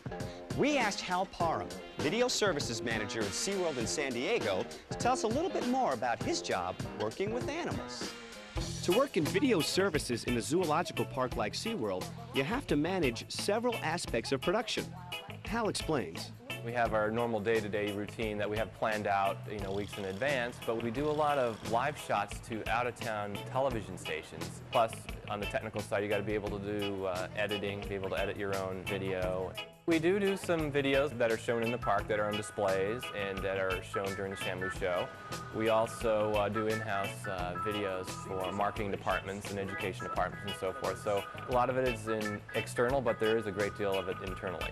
We asked Hal Parham, Video Services Manager at SeaWorld in San Diego, to tell us a little bit more about his job working with animals. To work in video services in a zoological park like SeaWorld, you have to manage several aspects of production. Hal explains. We have our normal day-to-day routine that we have planned out, weeks in advance, but we do a lot of live shots to out-of-town television stations. Plus, on the technical side, you got to be able to do editing, be able to edit your own video. We do some videos that are shown in the park that are on displays and that are shown during the Shamu show. We also do in-house videos for marketing departments and education departments and so forth. So a lot of it is external, but there is a great deal of it internally.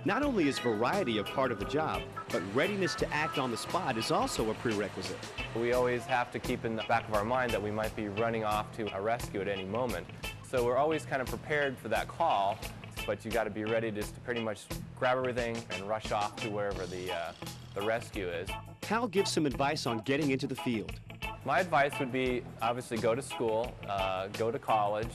Not only is variety a part of the job, but readiness to act on the spot is also a prerequisite. We always have to keep in the back of our mind that we might be running off to a rescue at any moment. So we're always kind of prepared for that call, but you got to be ready just to pretty much grab everything and rush off to wherever the rescue is. Hal gives some advice on getting into the field. My advice would be obviously go to school, go to college,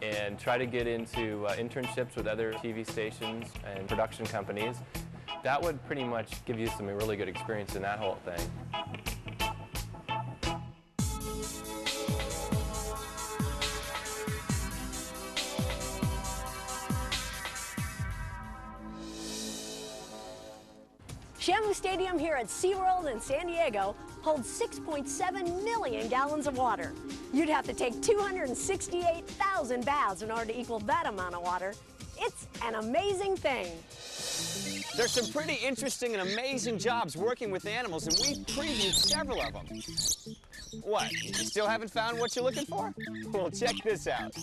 and try to get into internships with other TV stations and production companies. That would pretty much give you some really good experience in that whole thing. Shamu Stadium here at SeaWorld in San Diego holds 6.7 million gallons of water. You'd have to take 268,000 baths in order to equal that amount of water. It's an amazing thing. There's some pretty interesting and amazing jobs working with animals, and we've previewed several of them. What, you still haven't found what you're looking for? Well, check this out.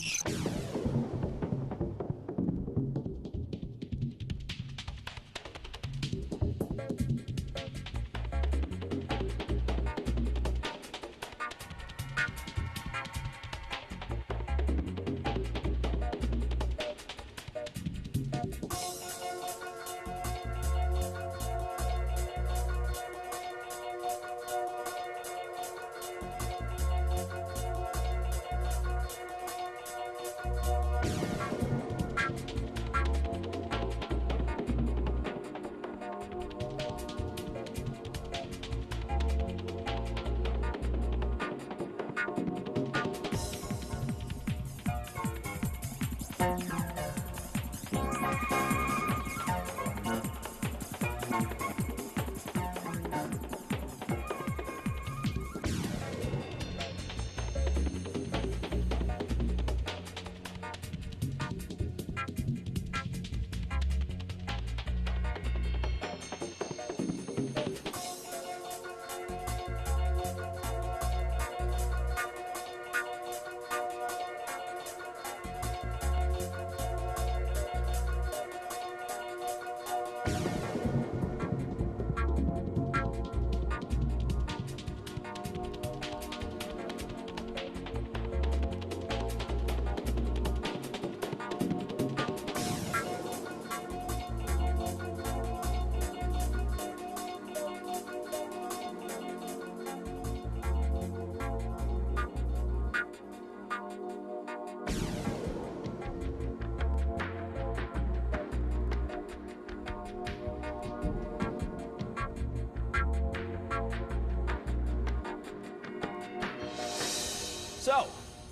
So,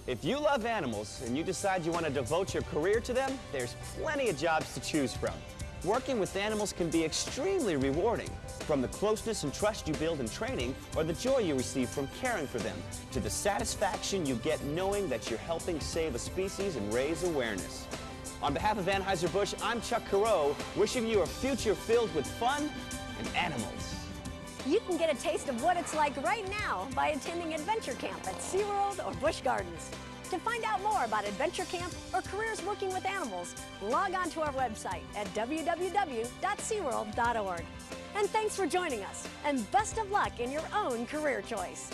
if you love animals and you decide you want to devote your career to them, there's plenty of jobs to choose from. Working with animals can be extremely rewarding, from the closeness and trust you build in training or the joy you receive from caring for them, to the satisfaction you get knowing that you're helping save a species and raise awareness. On behalf of Anheuser-Busch, I'm Chuck Carreau, wishing you a future filled with fun and animals. You can get a taste of what it's like right now by attending Adventure Camp at SeaWorld or Busch Gardens. To find out more about Adventure Camp or careers working with animals, log on to our website at www.seaworld.org. And thanks for joining us, and best of luck in your own career choice.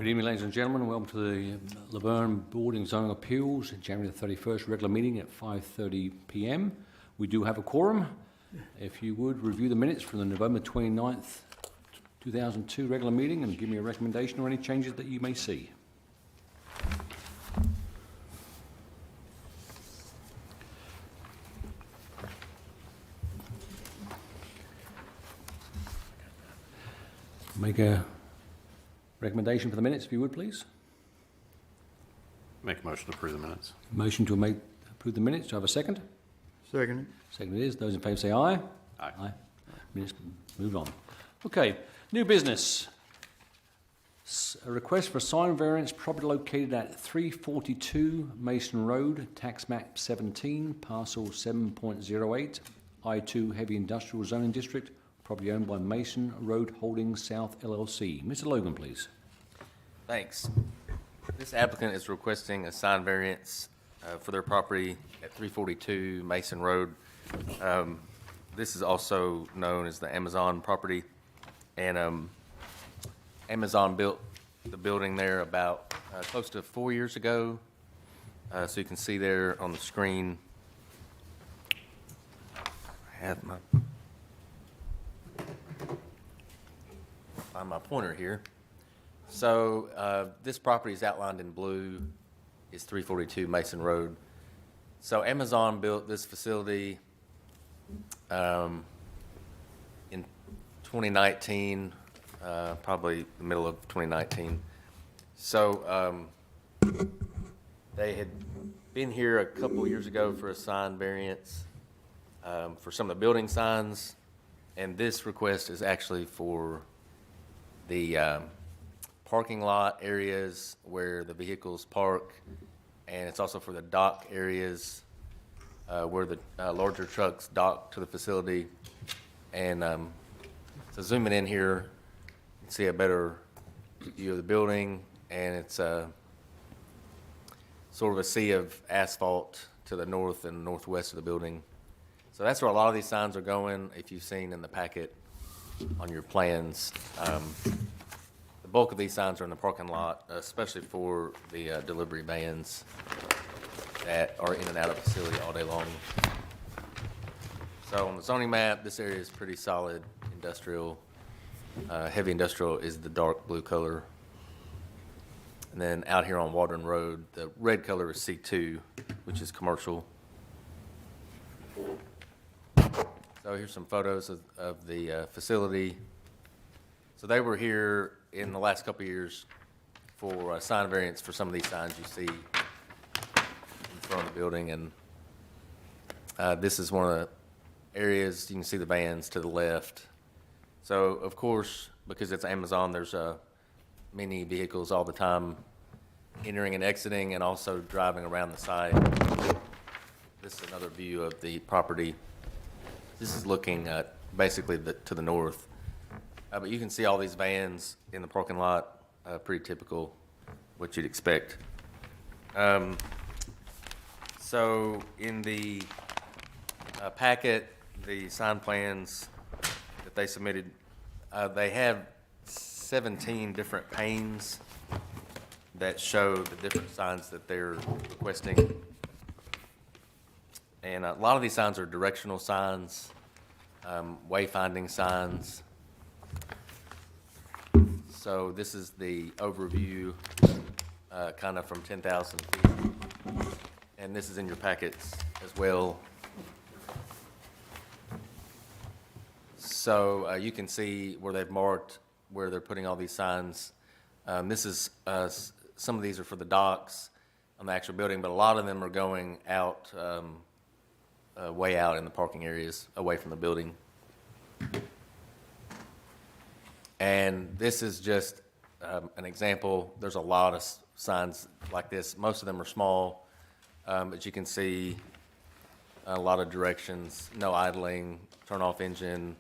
Good evening, ladies and gentlemen. Welcome to the LaVergne Board and Zoning Appeals, January the 31st, regular meeting at 5:30 p.m. We do have a quorum. If you would, review the minutes from the November 29th, 2002 regular meeting and give me a recommendation or any changes that you may see. Make a recommendation for the minutes, if you would, please. Make a motion to approve the minutes. Motion to approve the minutes. Do I have a second? Second. Second it is. Those in favour say aye. Aye. Aye. Minutes move on. Okay, new business. A request for a sign variance, property located at 342 Mason Road, tax map 17, parcel 7.08, I2 Heavy Industrial Zoning District, property owned by Mason Road Holdings South LLC. Mr. Logan, please. Thanks. This applicant is requesting a sign variance for their property at 342 Mason Road. This is also known as the Amazon property, and Amazon built the building there about close to 4 years ago. So you can see there on the screen, I have my pointer here. So this property is outlined in blue, is 342 Mason Road. So Amazon built this facility in 2019, probably the middle of 2019. So they had been here a couple years ago for a sign variance for some of the building signs, and this request is actually for the parking lot areas where the vehicles park, and it's also for the dock areas where the larger trucks dock to the facility. And so zooming in here, you can see a better view of the building, and it's sort of a sea of asphalt to the north and northwest of the building. So that's where a lot of these signs are going, if you've seen in the packet on your plans. The bulk of these signs are in the parking lot, especially for the delivery vans that are in and out of the facility all day long. So on the zoning map, this area is pretty solid industrial. Heavy industrial is the dark blue color. And then out here on Waldron Road, the red color is C2, which is commercial. So here's some photos of the facility. So they were here in the last couple of years for a sign variance for some of these signs you see in front of the building. And this is one of the areas, you can see the vans to the left. So of course, because it's Amazon, there's many vehicles all the time entering and exiting and also driving around the site. This is another view of the property. This is looking at basically to the north. But you can see all these vans in the parking lot, pretty typical, what you'd expect. So in the packet, the sign plans that they submitted, they have 17 different panes that show the different signs that they're requesting. And a lot of these signs are directional signs, wayfinding signs. So this is the overview, kind of from 10,000 feet. And this is in your packets as well. So you can see where they've marked where they're putting all these signs. This is, some of these are for the docks on the actual building, but a lot of them are going out, way out in the parking areas, away from the building. And this is just an example. There's a lot of signs like this. Most of them are small, but you can see a lot of directions: no idling, turn off engine,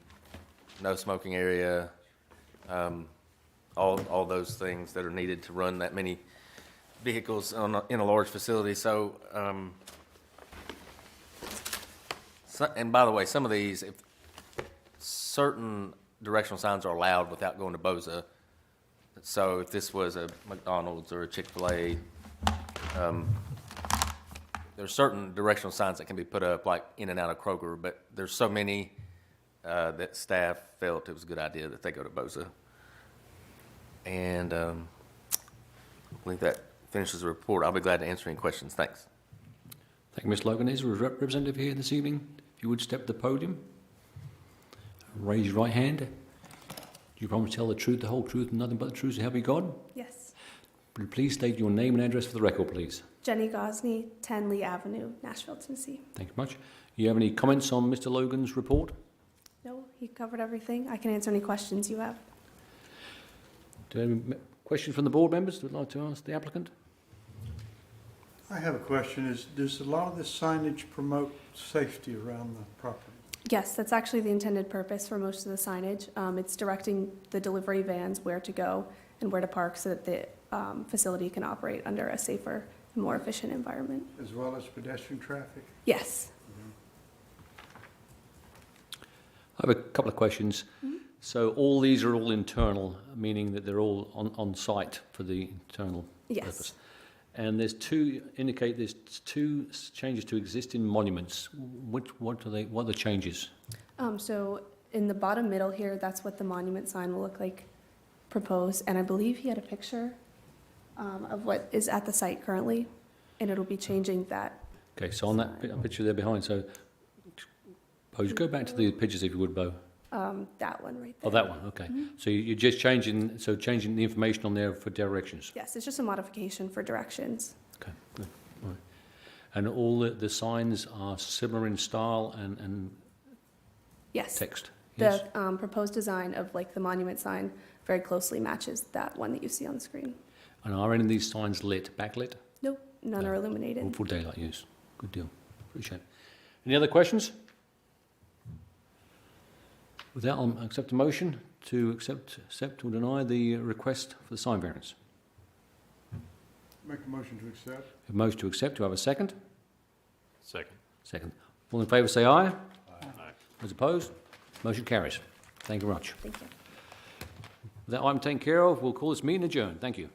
no smoking area, all those things that are needed to run that many vehicles in a large facility. So, and by the way, some of these, if certain directional signs are allowed without going to BOZA, So if this was a McDonald's or a Chick-fil-A, there's certain directional signs that can be put up, like in and out of Kroger, but there's so many that staff felt it was a good idea that they go to Boza. And I believe that finishes the report. I'll be glad to answer any questions. Thanks. Thank you, Ms. Logan. Is there a representative here this evening? If you would step to the podium. Raise your right hand. Do you promise to tell the truth, the whole truth, and nothing but the truth to help you God? Yes. Please state your name and address for the record, please. Jenny Gosney, 10 Lee Avenue, Nashville, Tennessee. Thank you much. You have any comments on Mr. Logan's report? No, he covered everything. I can answer any questions you have. Do you have any questions from the board members who would like to ask the applicant? I have a question. Does a lot of this signage promote safety around the property? Yes, that's actually the intended purpose for most of the signage. It's directing the delivery vans where to go and where to park so that the facility can operate under a safer and more efficient environment. As well as pedestrian traffic? Yes. I have a couple of questions. Mm-hmm. So all these are all internal, meaning that they're all on site for the internal purpose. And there's two changes to existing monuments. What are they? What are the changes? So in the bottom middle here, that's what the monument sign will look like proposed. And I believe he had a picture of what is at the site currently, and it'll be changing that. Okay, so on that picture there behind, so Bo, go back to the pictures if you would, Bo. That one right there. Oh, that one, okay. Mm-hmm. So you're just changing the information on there for directions? Yes, it's just a modification for directions. Okay, good. All right. And all the signs are similar in style and yes. Text? The proposed design of like the monument sign very closely matches that one that you see on the screen. And are any of these signs lit, backlit? Nope, none are illuminated. All full daylight use. Good deal. Appreciate it. Any other questions? With that, I'll accept a motion to accept or deny the request for the sign variance. Make a motion to accept. A motion to accept. Do I have a second? Second. Second. All in favour say aye. Aye. Those opposed? Motion carries. Thank you very much. Thank you. With that item taken care of, we'll call this meeting adjourned. Thank you.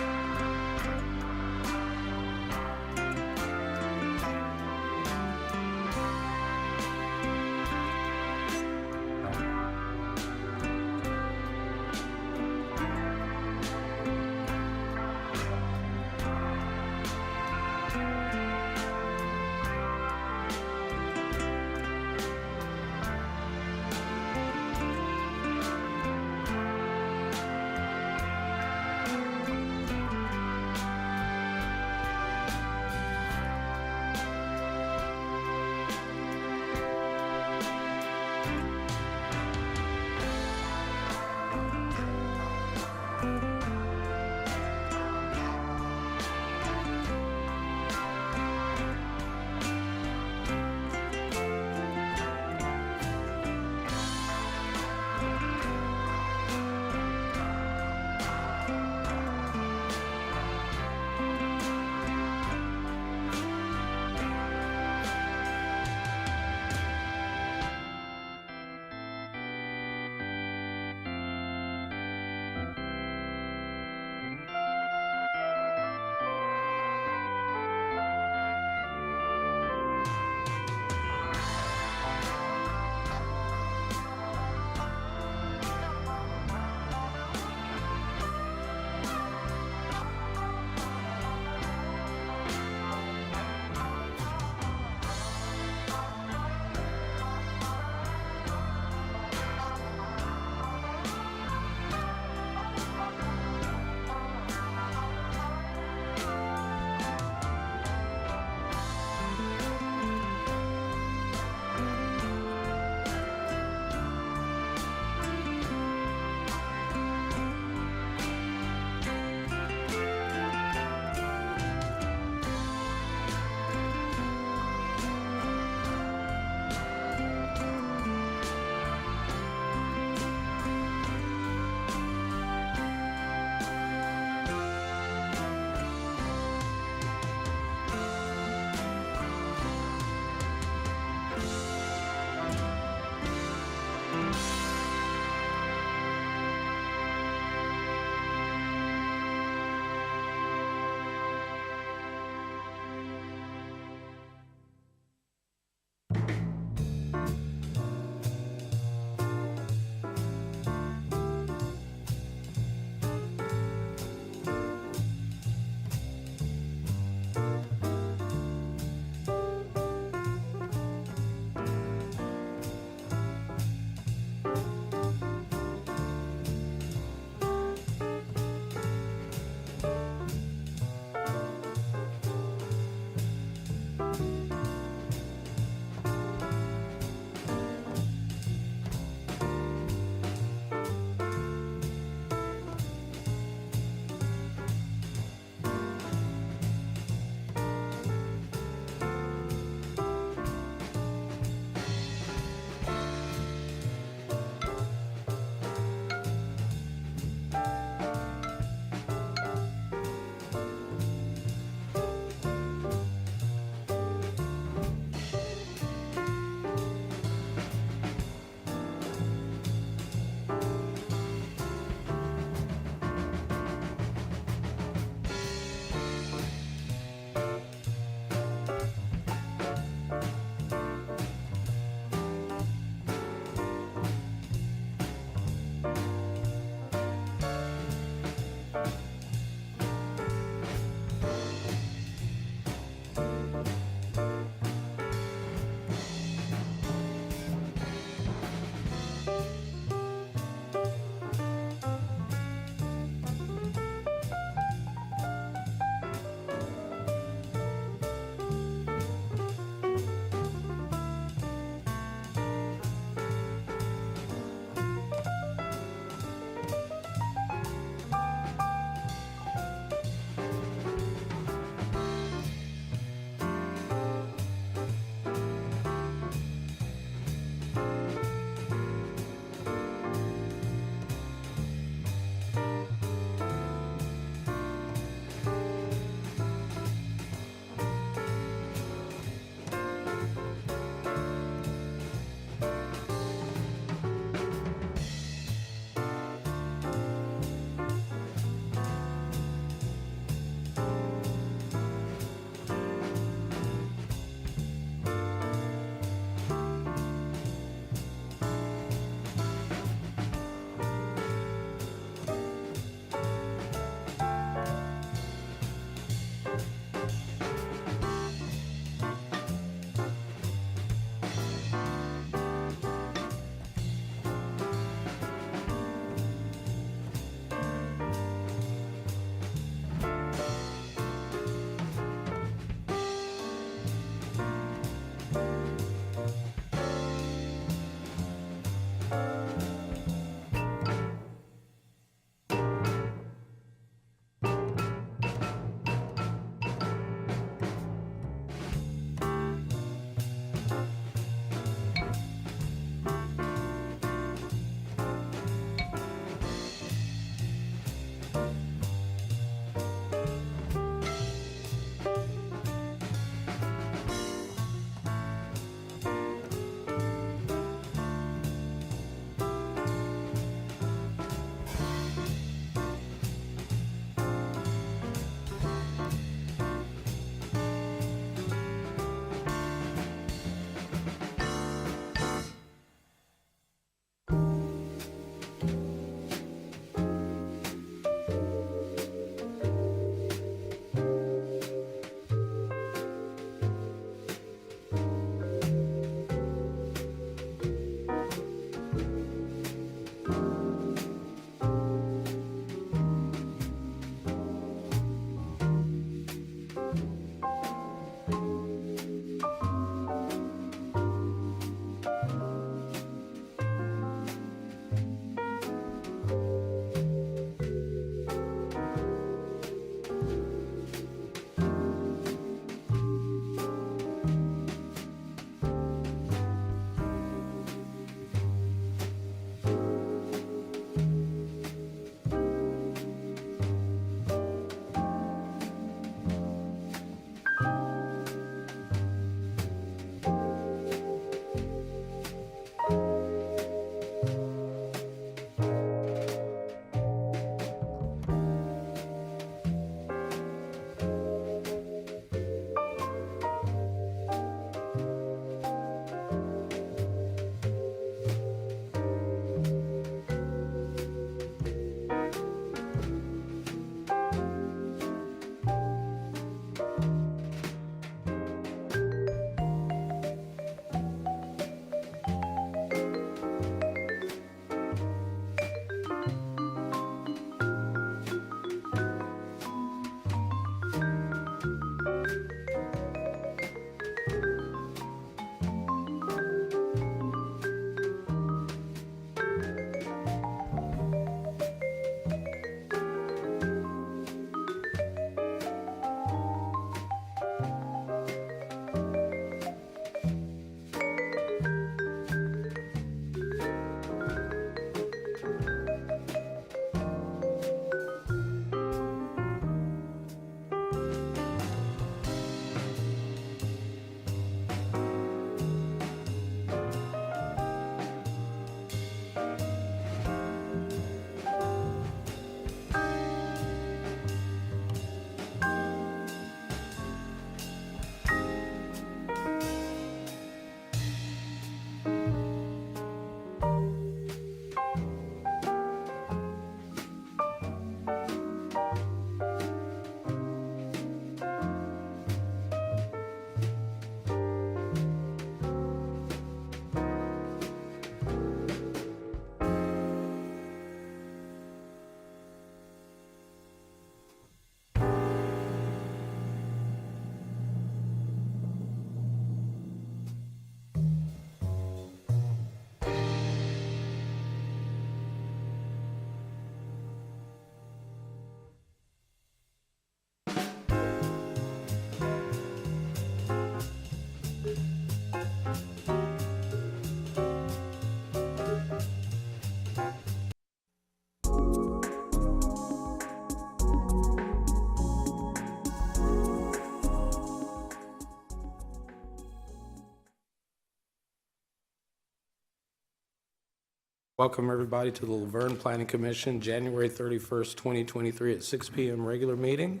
Welcome everybody to the LaVergne Planning Commission, January 31st, 2023 at 6 p.m. regular meeting.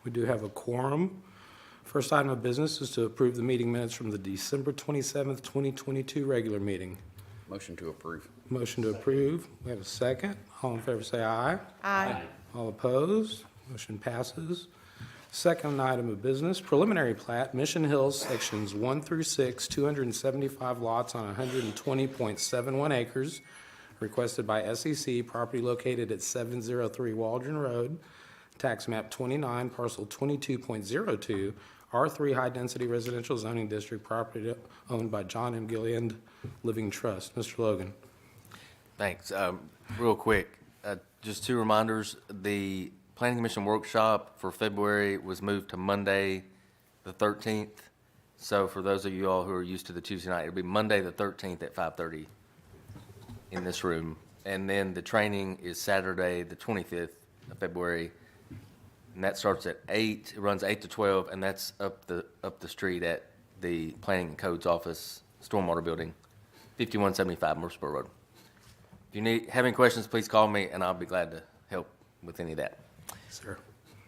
We do have a quorum. First item of business is to approve the meeting minutes from the December 27th, 2022 regular meeting. Motion to approve. Motion to approve. We have a second. All in favor say aye. Aye. All opposed? Motion passes. Second item of business, preliminary plat, Mission Hills, sections 1 through 6, 275 lots on 120.71 acres, requested by SEC, property located at 703 Waldron Road, tax map 29, parcel 22.02, R3 High Density Residential Zoning District, property owned by John M. Gilliand Living Trust. Mr. Logan. Thanks. Real quick, just two reminders. The Planning Commission workshop for February was moved to Monday, the 13th. So for those of you all who are used to the Tuesday night, it'll be Monday the 13th at 5:30 in this room. And then the training is Saturday, the 25th of February. And that starts at 8, it runs 8 to 12, and that's up the street at the Planning and Codes Office, Stormwater Building, 5175 Murfreesboro Road. If you have any questions, please call me, and I'll be glad to help with any of that. Sir.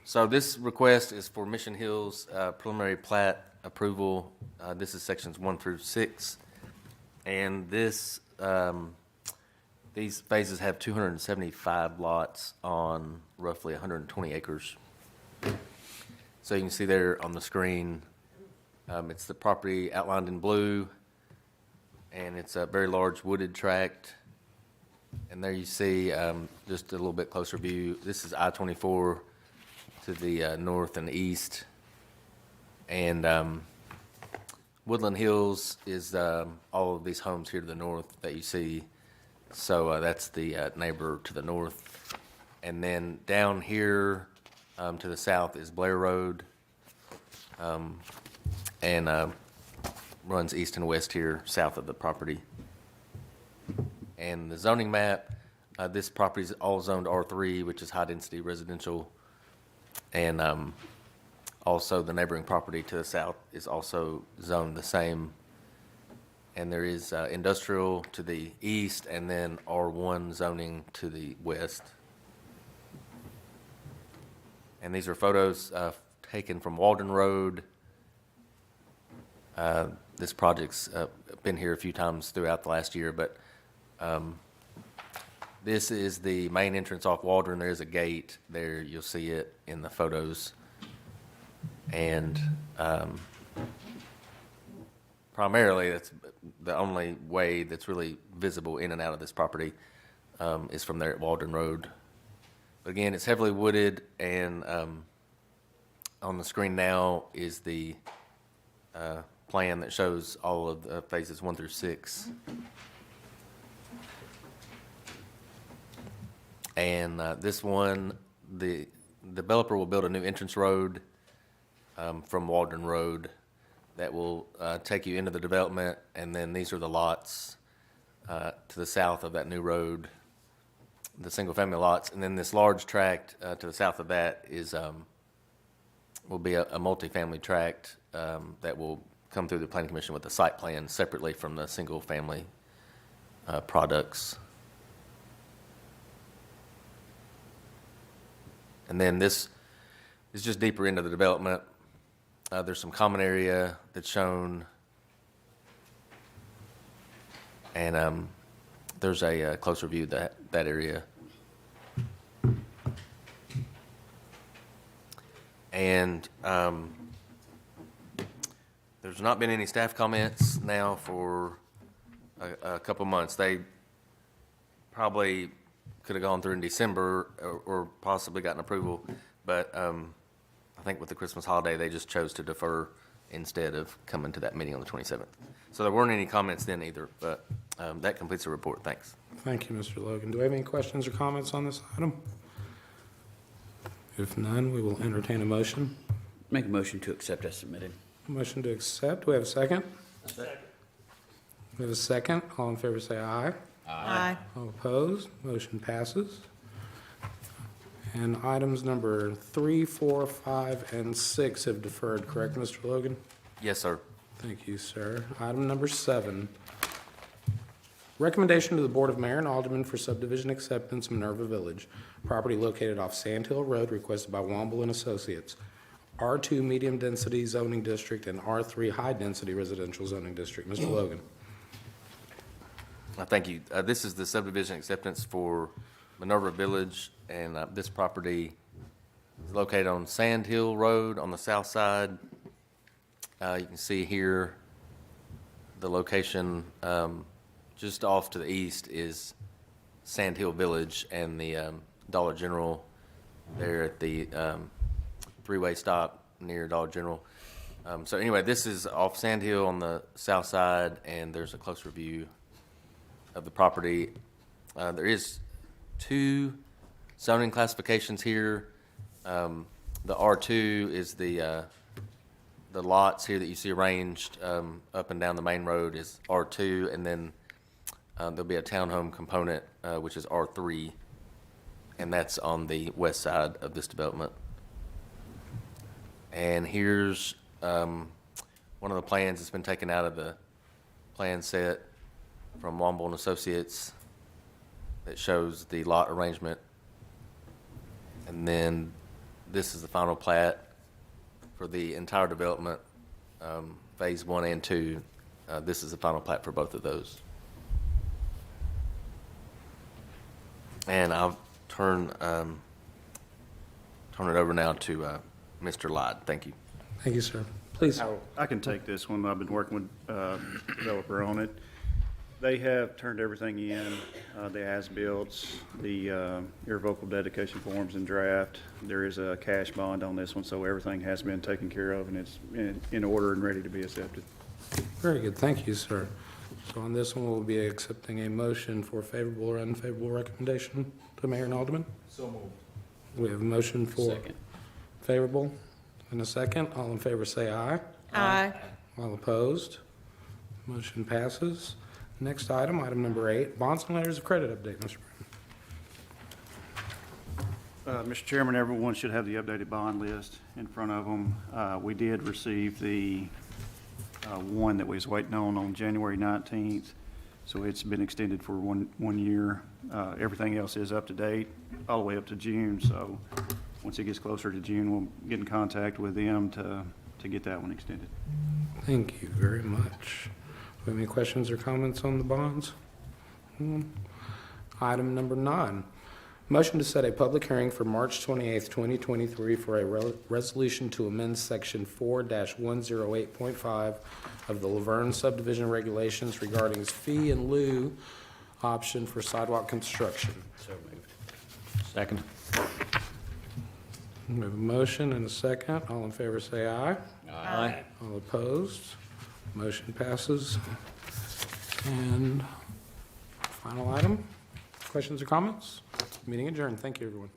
So this request is for Mission Hills preliminary plat approval. This is sections 1 through 6, and this these phases have 275 lots on roughly 120 acres. So you can see there on the screen, it's the property outlined in blue, and it's a very large wooded tract. And there you see just a little bit closer view. This is I-24 to the north and east. And Woodland Hills is all of these homes here to the north that you see. So that's the neighbor to the north. And then down here to the south is Blair Road, and runs east and west here south of the property. And the zoning map, this property is all zoned R3, which is high density residential. And also the neighboring property to the south is also zoned the same. And there is industrial to the east, and then R1 zoning to the west. And these are photos taken from Waldron Road. This project's been here a few times throughout the last year, but this is the main entrance off Waldron. There is a gate there. You'll see it in the photos. And primarily, that's the only way that's really visible in and out of this property is from there at Waldron Road. But again, it's heavily wooded, and on the screen now is the plan that shows all of the phases 1 through 6. And this one, the developer will build a new entrance road from Waldron Road that will take you into the development, and then these are the lots to the south of that new road, the single-family lots, and then this large tract to the south of that is will be a multifamily tract that will come through the Planning Commission with the site plan separately from the single-family products. And then this is just deeper into the development. There's some common area that's shown, and there's a closer view of that area. And there's not been any staff comments now for a couple months. They probably could have gone through in December or possibly gotten approval, but I think with the Christmas holiday, they just chose to defer instead of coming to that meeting on the 27th. So there weren't any comments then either, but that completes the report. Thanks. Thank you, Mr. Logan. Do we have any questions or comments on this item? If none, we will entertain a motion. Make a motion to accept as submitted. Motion to accept. Do we have a second? Second. We have a second. All in favor say aye. Aye. All opposed? Motion passes. And items number 3, 4, 5, and 6 have deferred, correct, Mr. Logan? Yes, sir. Thank you, sir. Item number 7. Recommendation to the Board of Mayor and Aldermen for subdivision acceptance, Minerva Village. Property located off Sand Hill Road, requested by Womble and Associates. R2 medium density zoning district and R3 high density residential zoning district. Mr. Logan. Thank you. This is the subdivision acceptance for Minerva Village, and this property is located on Sand Hill Road on the south side. You can see here the location just off to the east is Sand Hill Village, and the Dollar General there at the three-way stop near Dollar General. So anyway, this is off Sand Hill on the south side, and there's a closer view of the property. There is 2 zoning classifications here. The R2 is the lots here that you see arranged up and down the main road is R2, and then there'll be a townhome component, which is R3, and that's on the west side of this development. And here's one of the plans that's been taken out of the plan set from Womble and Associates that shows the lot arrangement. And then this is the final plat for the entire development, phase 1 and 2. This is the final plat for both of those. And I'll turn it over now to Mr. Lyde. Thank you. Thank you, sir. Please. I can take this one. I've been working with a developer on it. They have turned everything in, the as-builts, the irrevocable dedication forms in draft. There is a cash bond on this one, so everything has been taken care of, and it's in order and ready to be accepted. Very good. Thank you, sir. So on this one, we'll be accepting a motion for favorable or unfavorable recommendation to Mayor and Alderman. So moved. We have a motion for Second. favorable and a second. All in favor say aye. Aye. All opposed? Motion passes. Next item, item number 8, bonds and letters of credit update, Mr. Brown. Mr. Chairman, everyone should have the updated bond list in front of them. We did receive the one that we was waiting on January 19th, so it's been extended for one year. Everything else is up to date, all the way up to June, so once it gets closer to June, we'll get in contact with them to get that one extended. Thank you very much. Do we have any questions or comments on the bonds? Item number 9, motion to set a public hearing for March 28th, 2023 for a resolution to amend section 4-108.5 of the LaVergne subdivision regulations regarding fee in lieu option for sidewalk construction. So moved. Second. We have a motion and a second. All in favor say aye. Aye. All opposed? Motion passes. And final item, questions or comments? Meeting adjourned. Thank you, everyone.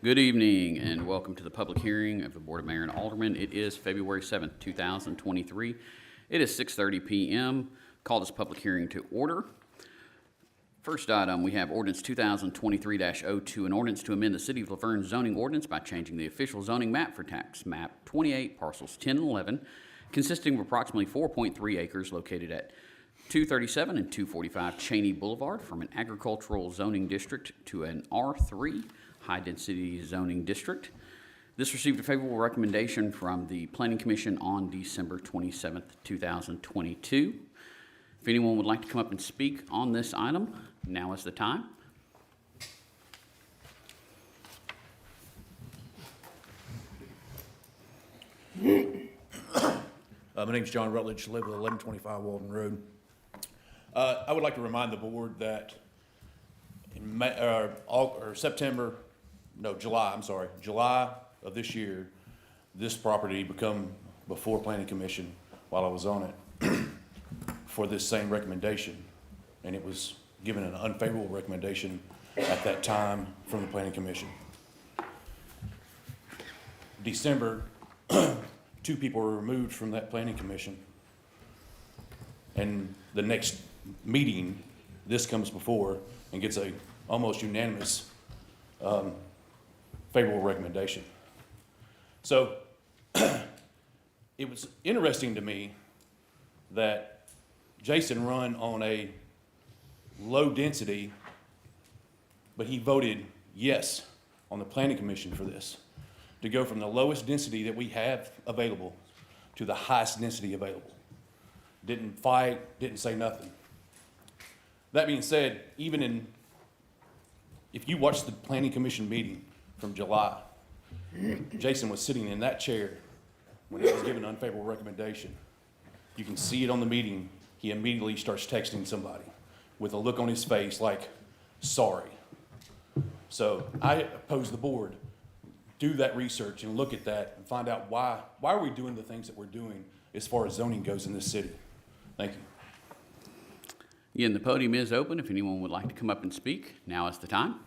Good evening and welcome to the public hearing of the Board of Mayor and Aldermen. It is February 7th, 2023. It is 6:30 p.m. Call this public hearing to order. First item, we have ordinance 2023-02, an ordinance to amend the City of LaVergne zoning ordinance by changing the official zoning map for tax map 28, parcels 10 and 11, consisting of approximately 4.3 acres located at 237 and 245 Cheney Boulevard from an agricultural zoning district to an R3 high-density zoning district. This received a favorable recommendation from the Planning Commission on December 27th, 2022. If anyone would like to come up and speak on this item, now is the time. My name's John Rutledge, live with 1125 Walden Road. I would like to remind the board that in July of this year, this property become before Planning Commission while I was on it for this same recommendation, and it was given an unfavorable recommendation at that time from the Planning Commission. December, 2 people were removed from that Planning Commission, and the next meeting, this comes before and gets a almost unanimous favorable recommendation. So it was interesting to me that Jason run on a low density, but he voted yes on the Planning Commission for this, to go from the lowest density that we have available to the highest density available. Didn't fight, didn't say nothing. That being said, if you watch the Planning Commission meeting from July, Jason was sitting in that chair when he was given an unfavorable recommendation. You can see it on the meeting. He immediately starts texting somebody with a look on his face like, sorry. So I oppose the board, do that research and look at that and find out why are we doing the things that we're doing as far as zoning goes in this city. Thank you. Again, the podium is open. If anyone would like to come up and speak, now is the time.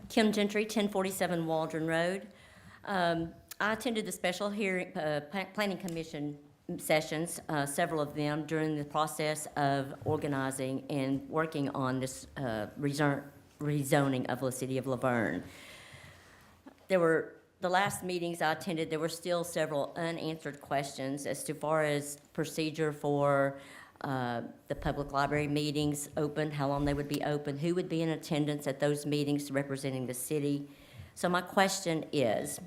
Kim Gentry, 1047 Waldron Road. I attended the special hearing, Planning Commission sessions, several of them, during the process of organizing and working on this rezoning of the City of LaVergne. The last meetings I attended, there were still several unanswered questions as to far as procedure for the public library meetings open, how long they would be open, who would be in attendance at those meetings representing the city. So my question is,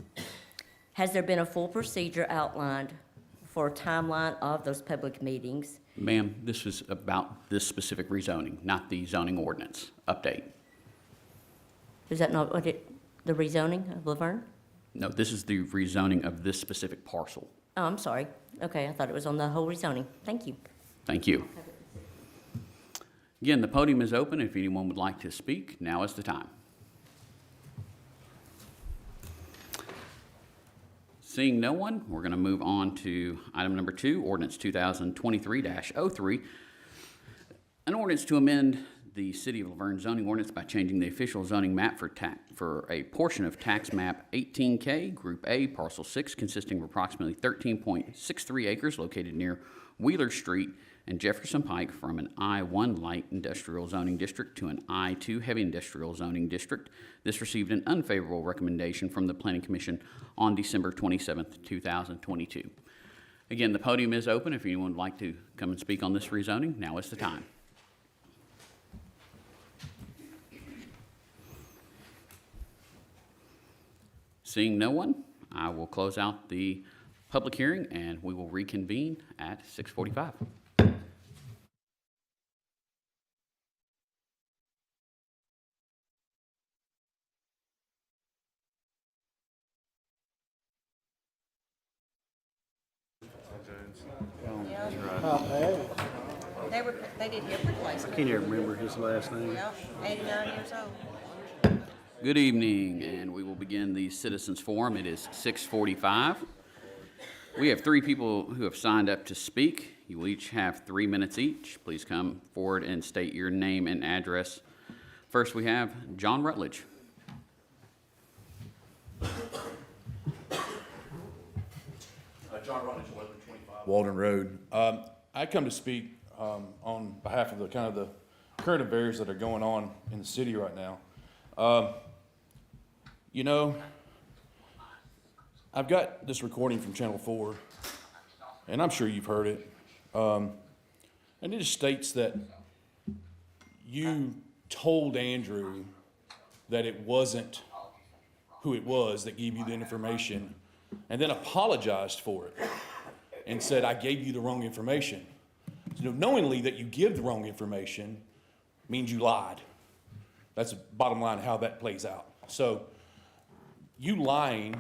has there been a full procedure outlined for a timeline of those public meetings? Ma'am, this is about this specific rezoning, not the zoning ordinance update. Is that not what the rezoning of LaVergne? No, this is the rezoning of this specific parcel. Oh, I'm sorry. Okay, I thought it was on the whole rezoning. Thank you. Thank you. Again, the podium is open. If anyone would like to speak, now is the time. Seeing no one, we're going to move on to item number 2, ordinance 2023-03, an ordinance to amend the City of LaVergne zoning ordinance by changing the official zoning map for a portion of tax map 18K, Group A, Parcel 6, consisting of approximately 13.63 acres located near Wheeler Street and Jefferson Pike, from an I-1 light industrial zoning district to an I-2 heavy industrial zoning district. This received an unfavorable recommendation from the Planning Commission on December 27th, 2022. Again, the podium is open. If anyone would like to come and speak on this rezoning, now is the time. Seeing no one, I will close out the public hearing and we will reconvene at 6:45. They did hip replacement. I can't even remember his last name. Well, 89 years old. Good evening, and we will begin the Citizens Forum. It is 6:45. We have 3 people who have signed up to speak. You will each have 3 minutes each. Please come forward and state your name and address. First, we have John Rutledge. John Rutledge, 1125 Walden Road. I come to speak on behalf of the current affairs that are going on in the city right now. You know, I've got this recording from Channel 4, and I'm sure you've heard it. And it just states that you told Andrew that it wasn't who it was that gave you the information, and then apologized for it and said, I gave you the wrong information. So knowingly that you give the wrong information means you lied. That's the bottom line how that plays out. So you lying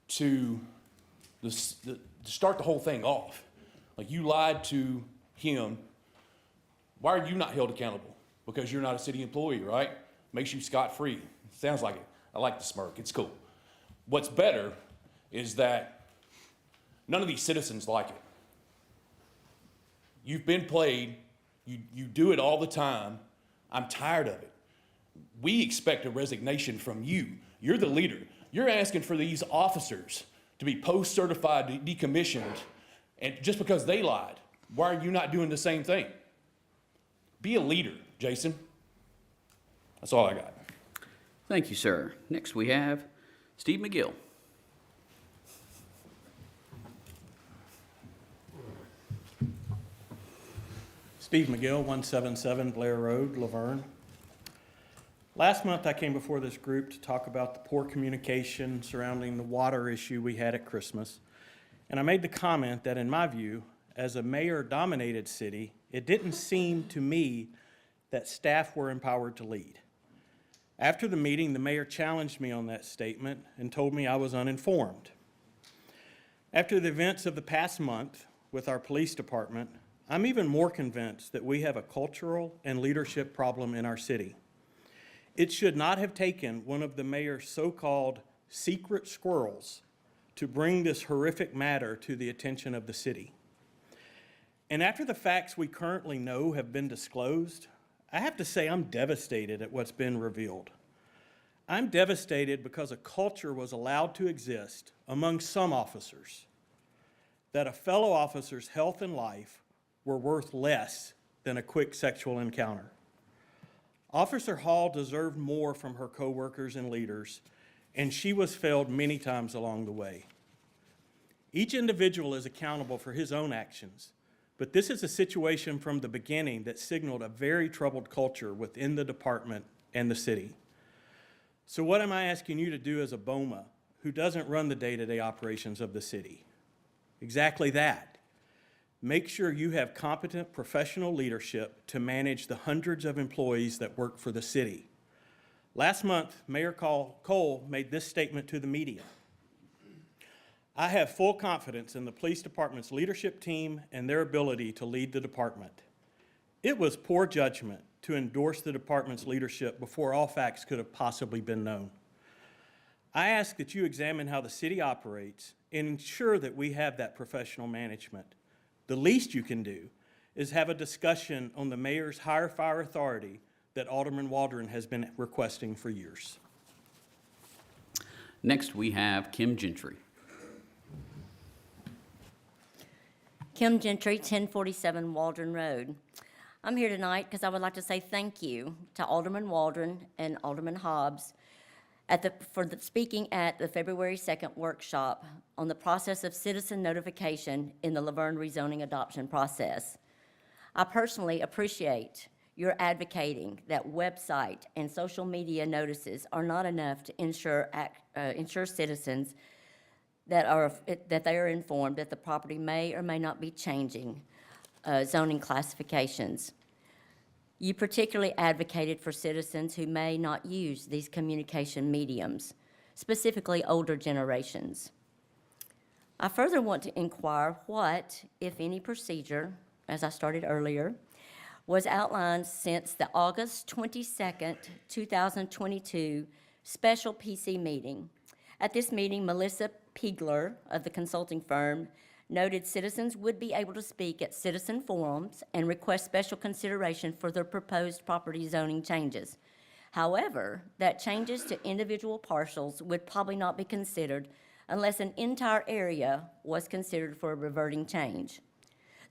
to start the whole thing off. Like, you lied to him. Why are you not held accountable? Because you're not a city employee, right? Makes you scot-free. Sounds like it. I like the smirk. It's cool. What's better is that none of these citizens like it. You've been played. You do it all the time. I'm tired of it. We expect a resignation from you. You're the leader. You're asking for these officers to be post-certified, decommissioned, and just because they lied. Why are you not doing the same thing? Be a leader, Jason. That's all I got. Thank you, sir. Next, we have Steve McGill. Steve McGill, 177 Blair Road, LaVergne. Last month, I came before this group to talk about the poor communication surrounding the water issue we had at Christmas. And I made the comment that, in my view, as a mayor-dominated city, it didn't seem to me that staff were empowered to lead. After the meeting, the mayor challenged me on that statement and told me I was uninformed. After the events of the past month with our police department, I'm even more convinced that we have a cultural and leadership problem in our city. It should not have taken one of the mayor's so-called secret squirrels to bring this horrific matter to the attention of the city. And after the facts we currently know have been disclosed, I have to say I'm devastated at what's been revealed. I'm devastated because a culture was allowed to exist among some officers that a fellow officer's health and life were worth less than a quick sexual encounter. Officer Hall deserved more from her coworkers and leaders, and she was failed many times along the way. Each individual is accountable for his own actions, but this is a situation from the beginning that signaled a very troubled culture within the department and the city. So what am I asking you to do as a BOMA who doesn't run the day-to-day operations of the city? Exactly that. Make sure you have competent professional leadership to manage the hundreds of employees that work for the city. Last month, Mayor Cole made this statement to the media. I have full confidence in the police department's leadership team and their ability to lead the department. It was poor judgment to endorse the department's leadership before all facts could have possibly been known. I ask that you examine how the city operates and ensure that we have that professional management. The least you can do is have a discussion on the mayor's hire fire authority that Alderman Waldron has been requesting for years. Next, we have Kim Gentry. Kim Gentry, 1047 Waldron Road. I'm here tonight because I would like to say thank you to Alderman Waldron and Alderman Hobbs for speaking at the February 2nd workshop on the process of citizen notification in the LaVergne rezoning adoption process. I personally appreciate your advocating that website and social media notices are not enough to ensure citizens that they are informed that the property may or may not be changing zoning classifications. You particularly advocated for citizens who may not use these communication mediums, specifically older generations. I further want to inquire what, if any, procedure, as I started earlier, was outlined since the August 22nd, 2022 special PC meeting. At this meeting, Melissa Piegler of the consulting firm noted citizens would be able to speak at citizen forums and request special consideration for the proposed property zoning changes. However, that changes to individual parcels would probably not be considered unless an entire area was considered for a reverting change.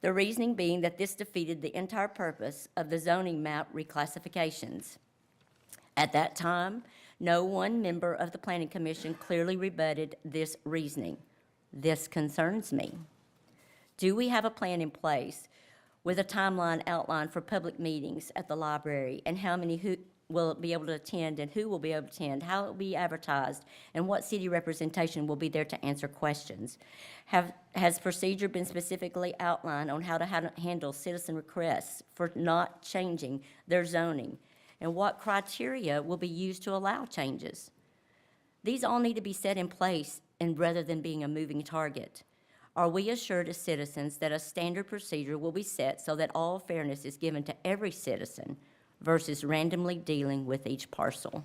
The reasoning being that this defeated the entire purpose of the zoning map reclassifications. At that time, no one member of the Planning Commission clearly rebutted this reasoning. This concerns me. Do we have a plan in place with a timeline outlined for public meetings at the library, and how many who will be able to attend and who will be able to attend, how it will be advertised, and what city representation will be there to answer questions? Has procedure been specifically outlined on how to handle citizen requests for not changing their zoning, and what criteria will be used to allow changes? These all need to be set in place, and rather than being a moving target. Are we assured as citizens that a standard procedure will be set so that all fairness is given to every citizen versus randomly dealing with each parcel?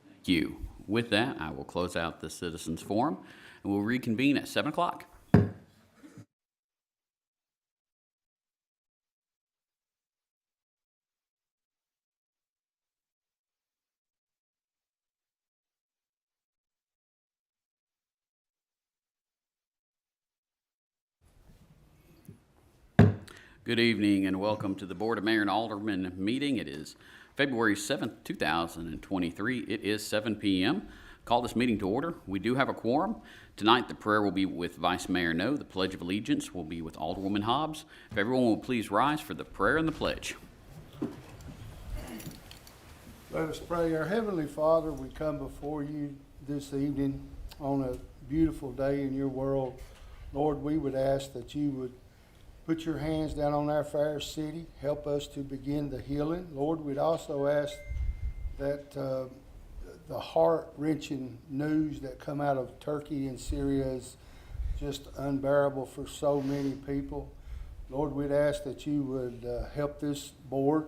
Thank you. With that, I will close out the citizens forum, and we'll reconvene at 7 o'clock. Good evening and welcome to the Board of Mayor and Alderman meeting. It is February 7th, 2023. It is 7 p.m. Call this meeting to order. We do have a quorum. Tonight the prayer will be with Vice Mayor No. The Pledge of Allegiance will be with Alderwoman Hobbs. If everyone will please rise for the prayer and the pledge. Let us pray. Our Heavenly Father, we come before you this evening on a beautiful day in your world. Lord, we would ask that you would put your hands down on our fair city. Help us to begin the healing. Lord, we'd also ask that the heart-wrenching news that come out of Turkey and Syria is just unbearable for so many people. Lord, we'd ask that you would help this board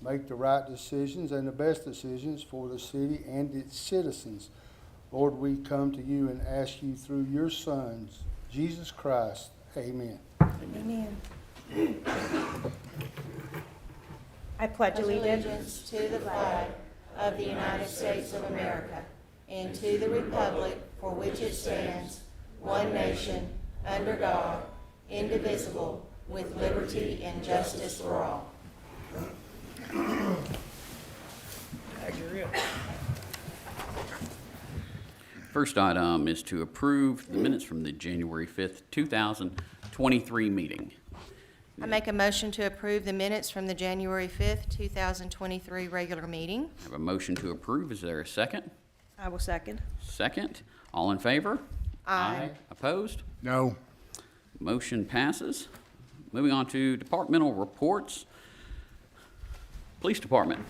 make the right decisions and the best decisions for the city and its citizens. Lord, we come to you and ask you through your Son, Jesus Christ. Amen. Amen. I pledge allegiance to the flag of the United States of America and to the republic for which it stands, one nation, under God, indivisible, with liberty and justice for all. First item is to approve the minutes from the January 5th, 2023 meeting. I make a motion to approve the minutes from the January 5th, 2023 regular meeting. I have a motion to approve. Is there a second? I will second. Second. All in favor? Aye. Opposed? No. Motion passes. Moving on to departmental reports. Police Department.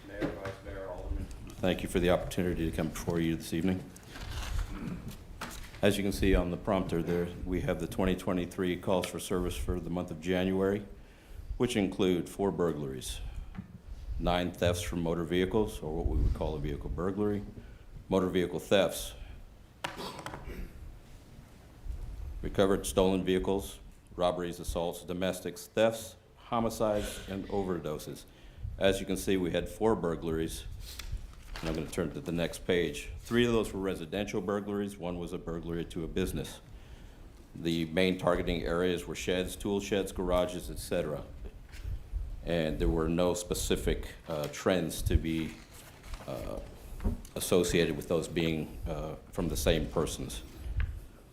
Mayor, Vice Mayor, Alderman. Thank you for the opportunity to come before you this evening. As you can see on the prompter there, we have the 2023 calls for service for the month of January, which include 4 burglaries, 9 thefts from motor vehicles, or what we would call a vehicle burglary, motor vehicle thefts, recovered stolen vehicles, robberies, assaults, domestics, thefts, homicides, and overdoses. As you can see, we had 4 burglaries. And I'm going to turn to the next page. 3 of those were residential burglaries. 1 was a burglary to a business. The main targeting areas were sheds, tool sheds, garages, etc. And there were no specific trends to be associated with those being from the same persons.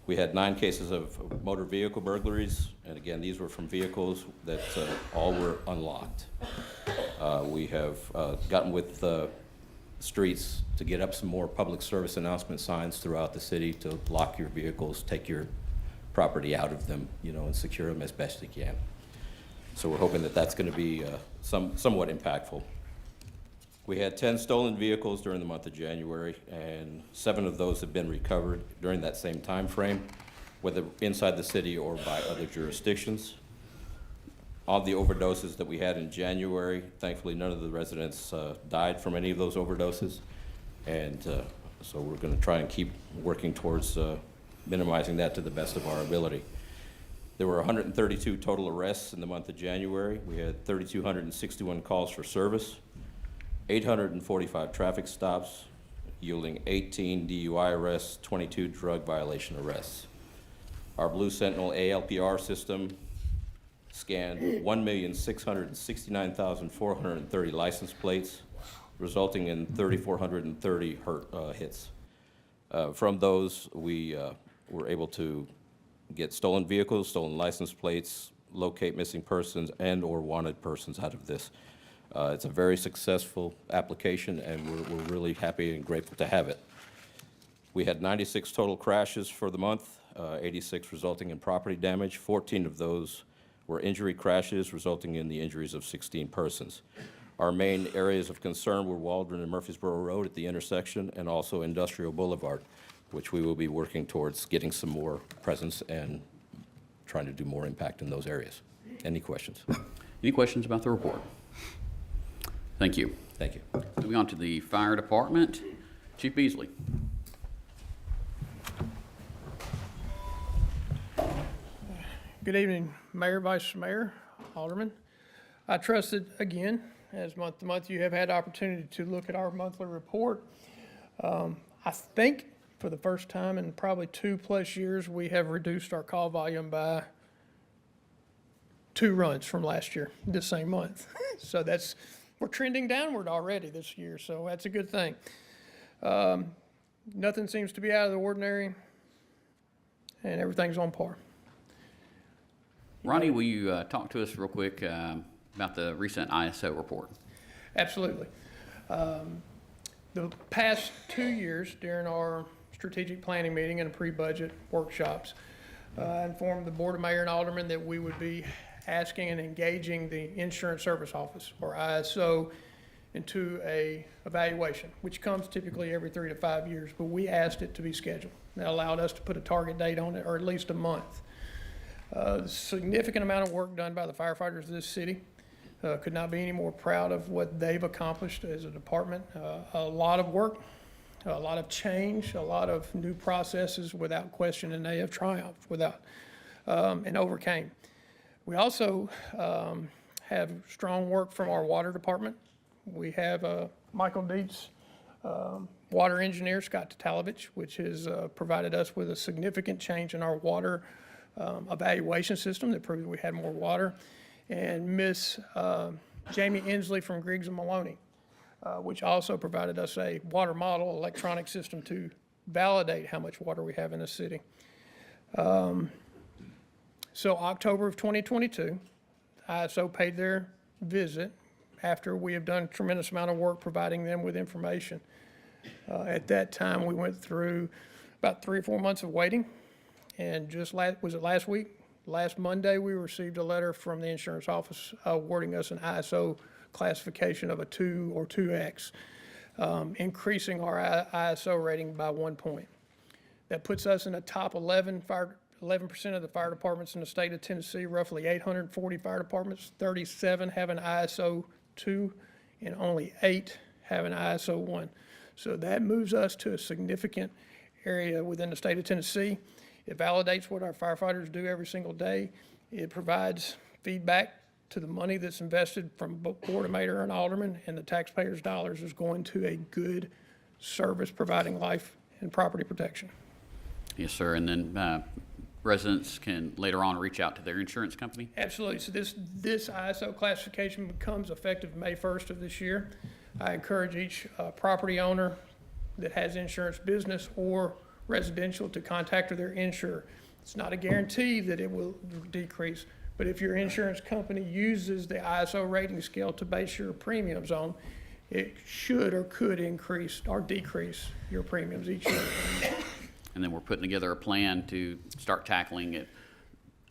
We had 9 cases of motor vehicle burglaries, and again, these were from vehicles that all were unlocked. We have gotten with streets to get up some more public service announcement signs throughout the city to lock your vehicles, take your property out of them, and secure them as best you can. So we're hoping that that's going to be somewhat impactful. We had 10 stolen vehicles during the month of January, and 7 of those have been recovered during that same time frame, whether inside the city or by other jurisdictions. On the overdoses that we had in January, thankfully none of the residents died from any of those overdoses. And so we're going to try and keep working towards minimizing that to the best of our ability. There were 132 total arrests in the month of January. We had 3,261 calls for service, 845 traffic stops, yielding 18 DUI arrests, 22 drug violation arrests. Our Blue Sentinel ALPR system scanned 1,669,430 license plates, resulting in 3,430 hits. From those, we were able to get stolen vehicles, stolen license plates, locate missing persons and/or wanted persons out of this. It's a very successful application, and we're really happy and grateful to have it. We had 96 total crashes for the month, 86 resulting in property damage. 14 of those were injury crashes, resulting in the injuries of 16 persons. Our main areas of concern were Waldron and Murfreesboro Road at the intersection, and also Industrial Boulevard, which we will be working towards getting some more presence and trying to do more impact in those areas. Any questions? Any questions about the report? Thank you. Thank you. Moving on to the Fire Department, Chief Beasley. Good evening, Mayor, Vice Mayor, Alderman. I trust that, again, as month to month, you have had opportunity to look at our monthly report. I think for the first time in probably 2+ years, we have reduced our call volume by 2 runs from last year, this same month. So we're trending downward already this year, so that's a good thing. Nothing seems to be out of the ordinary, and everything's on par. Ronnie, will you talk to us real quick about the recent ISO report? Absolutely. The past 2 years during our strategic planning meeting and pre-budget workshops, I informed the Board of Mayor and Aldermen that we would be asking and engaging the Insurance Service Office, or ISO, into a evaluation, which comes typically every 3 to 5 years, but we asked it to be scheduled. That allowed us to put a target date on it, or at least a month. Significant amount of work done by the firefighters of this city. Could not be any more proud of what they've accomplished as a department. A lot of work, a lot of change, a lot of new processes without question, and they have triumphed without and overcame. We also have strong work from our water department. We have Michael Dietz, water engineer, Scott Tatalevich, which has provided us with a significant change in our water evaluation system that proved we had more water. And Miss Jamie Inslee from Griggs and Maloney, which also provided us a water model electronic system to validate how much water we have in the city. So October of 2022, ISO paid their visit after we have done a tremendous amount of work providing them with information. At that time, we went through about 3 or 4 months of waiting, and just last week? Last Monday, we received a letter from the insurance office awarding us an ISO classification of a 2 or 2X, increasing our ISO rating by 1 point. That puts us in the top 11% of the fire departments in the state of Tennessee, roughly 840 fire departments, 37 have an ISO 2, and only 8 have an ISO 1. So that moves us to a significant area within the state of Tennessee. It validates what our firefighters do every single day. It provides feedback to the money that's invested from Board of Mayor and Aldermen, and the taxpayers' dollars is going to a good service providing life and property protection. Yes, sir. And then residents can later on reach out to their insurance company? Absolutely. So this ISO classification becomes effective May 1st of this year. I encourage each property owner that has insurance business or residential to contact their insurer. It's not a guarantee that it will decrease, but if your insurance company uses the ISO rating scale to base your premiums on, it should or could increase or decrease your premiums each year. And then we're putting together a plan to start tackling it,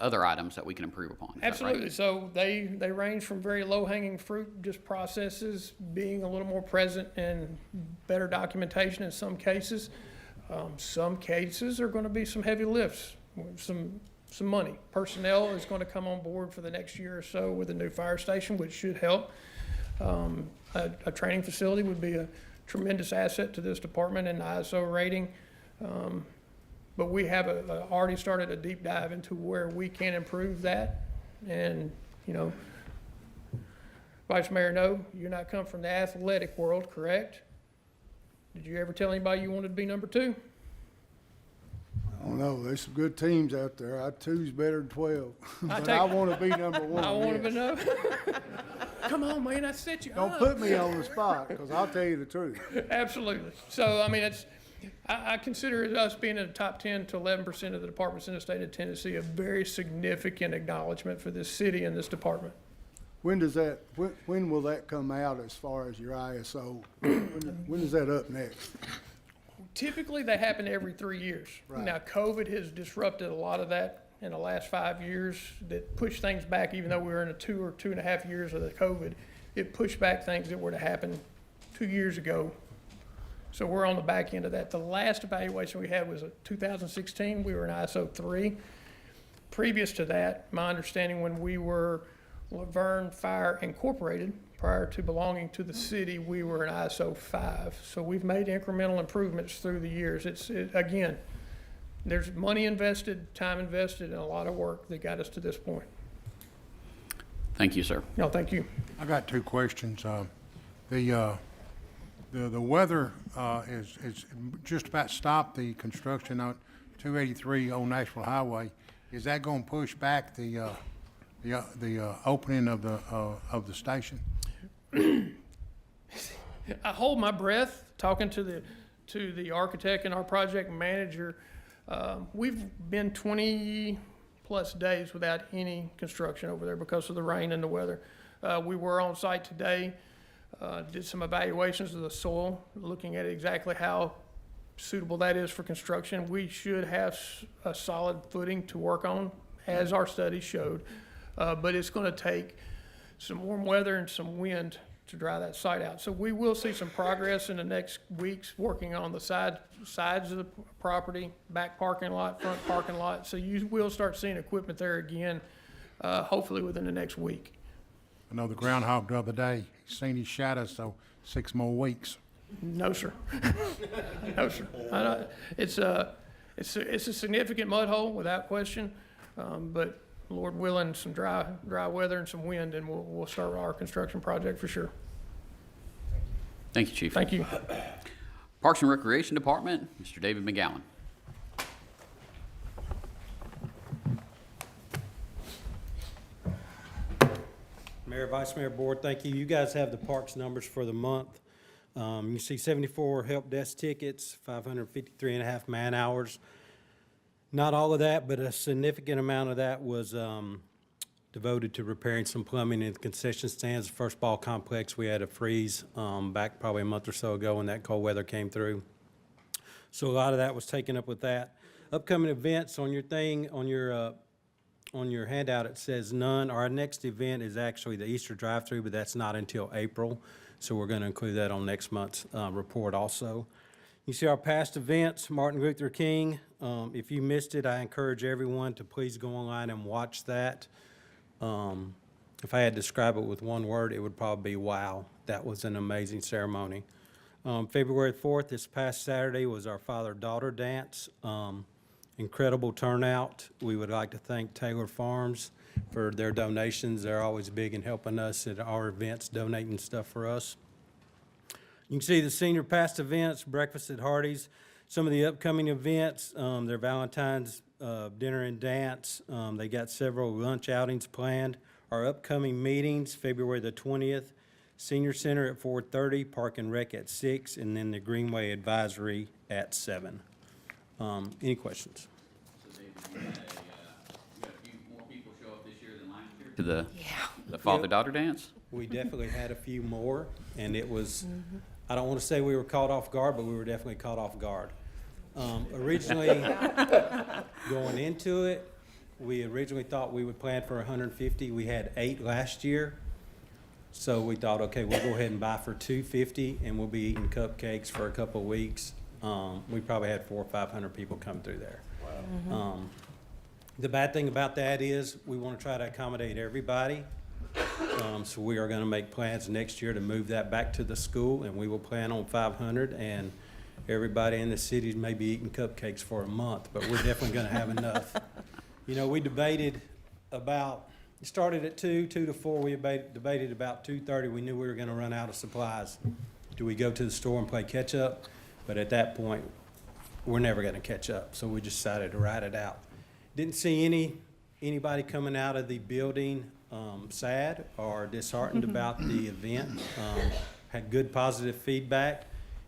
other items that we can improve upon. Absolutely. Right? So they range from very low-hanging fruit, just processes, being a little more present and better documentation in some cases. Some cases are going to be some heavy lifts, some some money. Personnel is going to come on board for the next year or so with a new fire station, which should help. A training facility would be a tremendous asset to this department and the ISO rating. But we have already started a deep dive into where we can improve that. And, you know, Vice Mayor, no, you're not come from the athletic world, correct? Did you ever tell anybody you wanted to be number 2? I don't know. There's some good teams out there. 2's better than 12. But take- I want to be number 1. I want to yes. know. Come on, man, I set you Don't up. put me on the spot, because I'll tell you the truth. Absolutely. So, I mean, I consider us being in the top 10 to 11% of the departments in the state of Tennessee a very significant acknowledgement for this city and this department. When will that come out as far as your ISO? When is that up next? Typically, they happen every 3 years. Right. Now, COVID has disrupted a lot of that in the last 5 years, that pushed things back, even though we were in 2 or 2.5 years of the COVID. It pushed back things that were to happen 2 years ago. So we're on the back end of that. The last evaluation we had was 2016. We were in ISO 3. Previous to that, my understanding, when we were LaVergne Fire Incorporated, prior to belonging to the city, we were in ISO 5. So we've made incremental improvements through the years. Again, there's money invested, time invested, and a lot of work that got us to this point. Thank you, sir. No, thank you. I got 2 questions. The weather is just about stopped the construction on 283 Old Nashville Highway. Is that going to push back the opening of the station? I hold my breath talking to the architect and our project manager. We've been 20 plus days without any construction over there because of the rain and the weather. We were on site today, did some evaluations of the soil, looking at exactly how suitable that is for construction. We should have a solid footing to work on, as our study showed. But it's going to take some warm weather and some wind to dry that site out. So we will see some progress in the next weeks working on the sides of the property, back parking lot, front parking lot. So you will start seeing equipment there again, hopefully within the next week. I know the groundhog the other day, he seen his shadow, so 6 more weeks. No, sir. No, sir. It's a significant mud hole without question, but Lord willing, some dry weather and some wind, and we'll start our construction project for sure. Thank you, Chief. Thank you. Parks and Recreation Department, Mr. David McGowan. Mayor, Vice Mayor, Board, thank you. You guys have the parks numbers for the month. You see 74 help desk tickets, 553 and a half man hours. Not all of that, but a significant amount of that was devoted to repairing some plumbing in the concession stands. The First Ball Complex, we had a freeze back probably a month or so ago when that cold weather came through. So a lot of that was taken up with that. Upcoming events on your thing, on your handout, it says none. Our next event is actually the Easter drive-through, but that's not until April. So we're going to include that on next month's report also. You see our past events, Martin Luther King. If you missed it, I encourage everyone to please go online and watch that. If I had to describe it with one word, it would probably be wow. That was an amazing ceremony. February 4th, this past Saturday, was our father-daughter dance. Incredible turnout. We would like to thank Taylor Farms for their donations. They're always big in helping us at our events, donating stuff for us. You can see the senior past events, breakfast at Hardee's. Some of the upcoming events, their Valentine's dinner and dance. They got several lunch outings planned. Our upcoming meetings, February the 20th, Senior Center at 4:30, Park and Rec at 6, and then the Greenway Advisory at 7. Any questions? So David, you got a few more people show up this year than last year to the father-daughter dance? We definitely had a few more, and it was, I don't want to say we were caught off guard, but we were definitely caught off guard. Originally, going into it, we originally thought we would plan for 150. We had 8 last year. So we thought, okay, we'll go ahead and buy for 250, and we'll be eating cupcakes for a couple of weeks. We probably had 400 or 500 people come through there. Wow. The bad thing about that is we want to try to accommodate everybody. So we are going to make plans next year to move that back to the school, and we will plan on 500, and everybody in the city may be eating cupcakes for a month, but we're definitely going to have enough. You know, we debated about, it started at 2 to 4, we debated about 2:30. We knew we were going to run out of supplies. Do we go to the store and play catch up? But at that point, we're never going to catch up, so we decided to ride it out. Didn't see anybody coming out of the building sad or disheartened about the event. Had good positive feedback.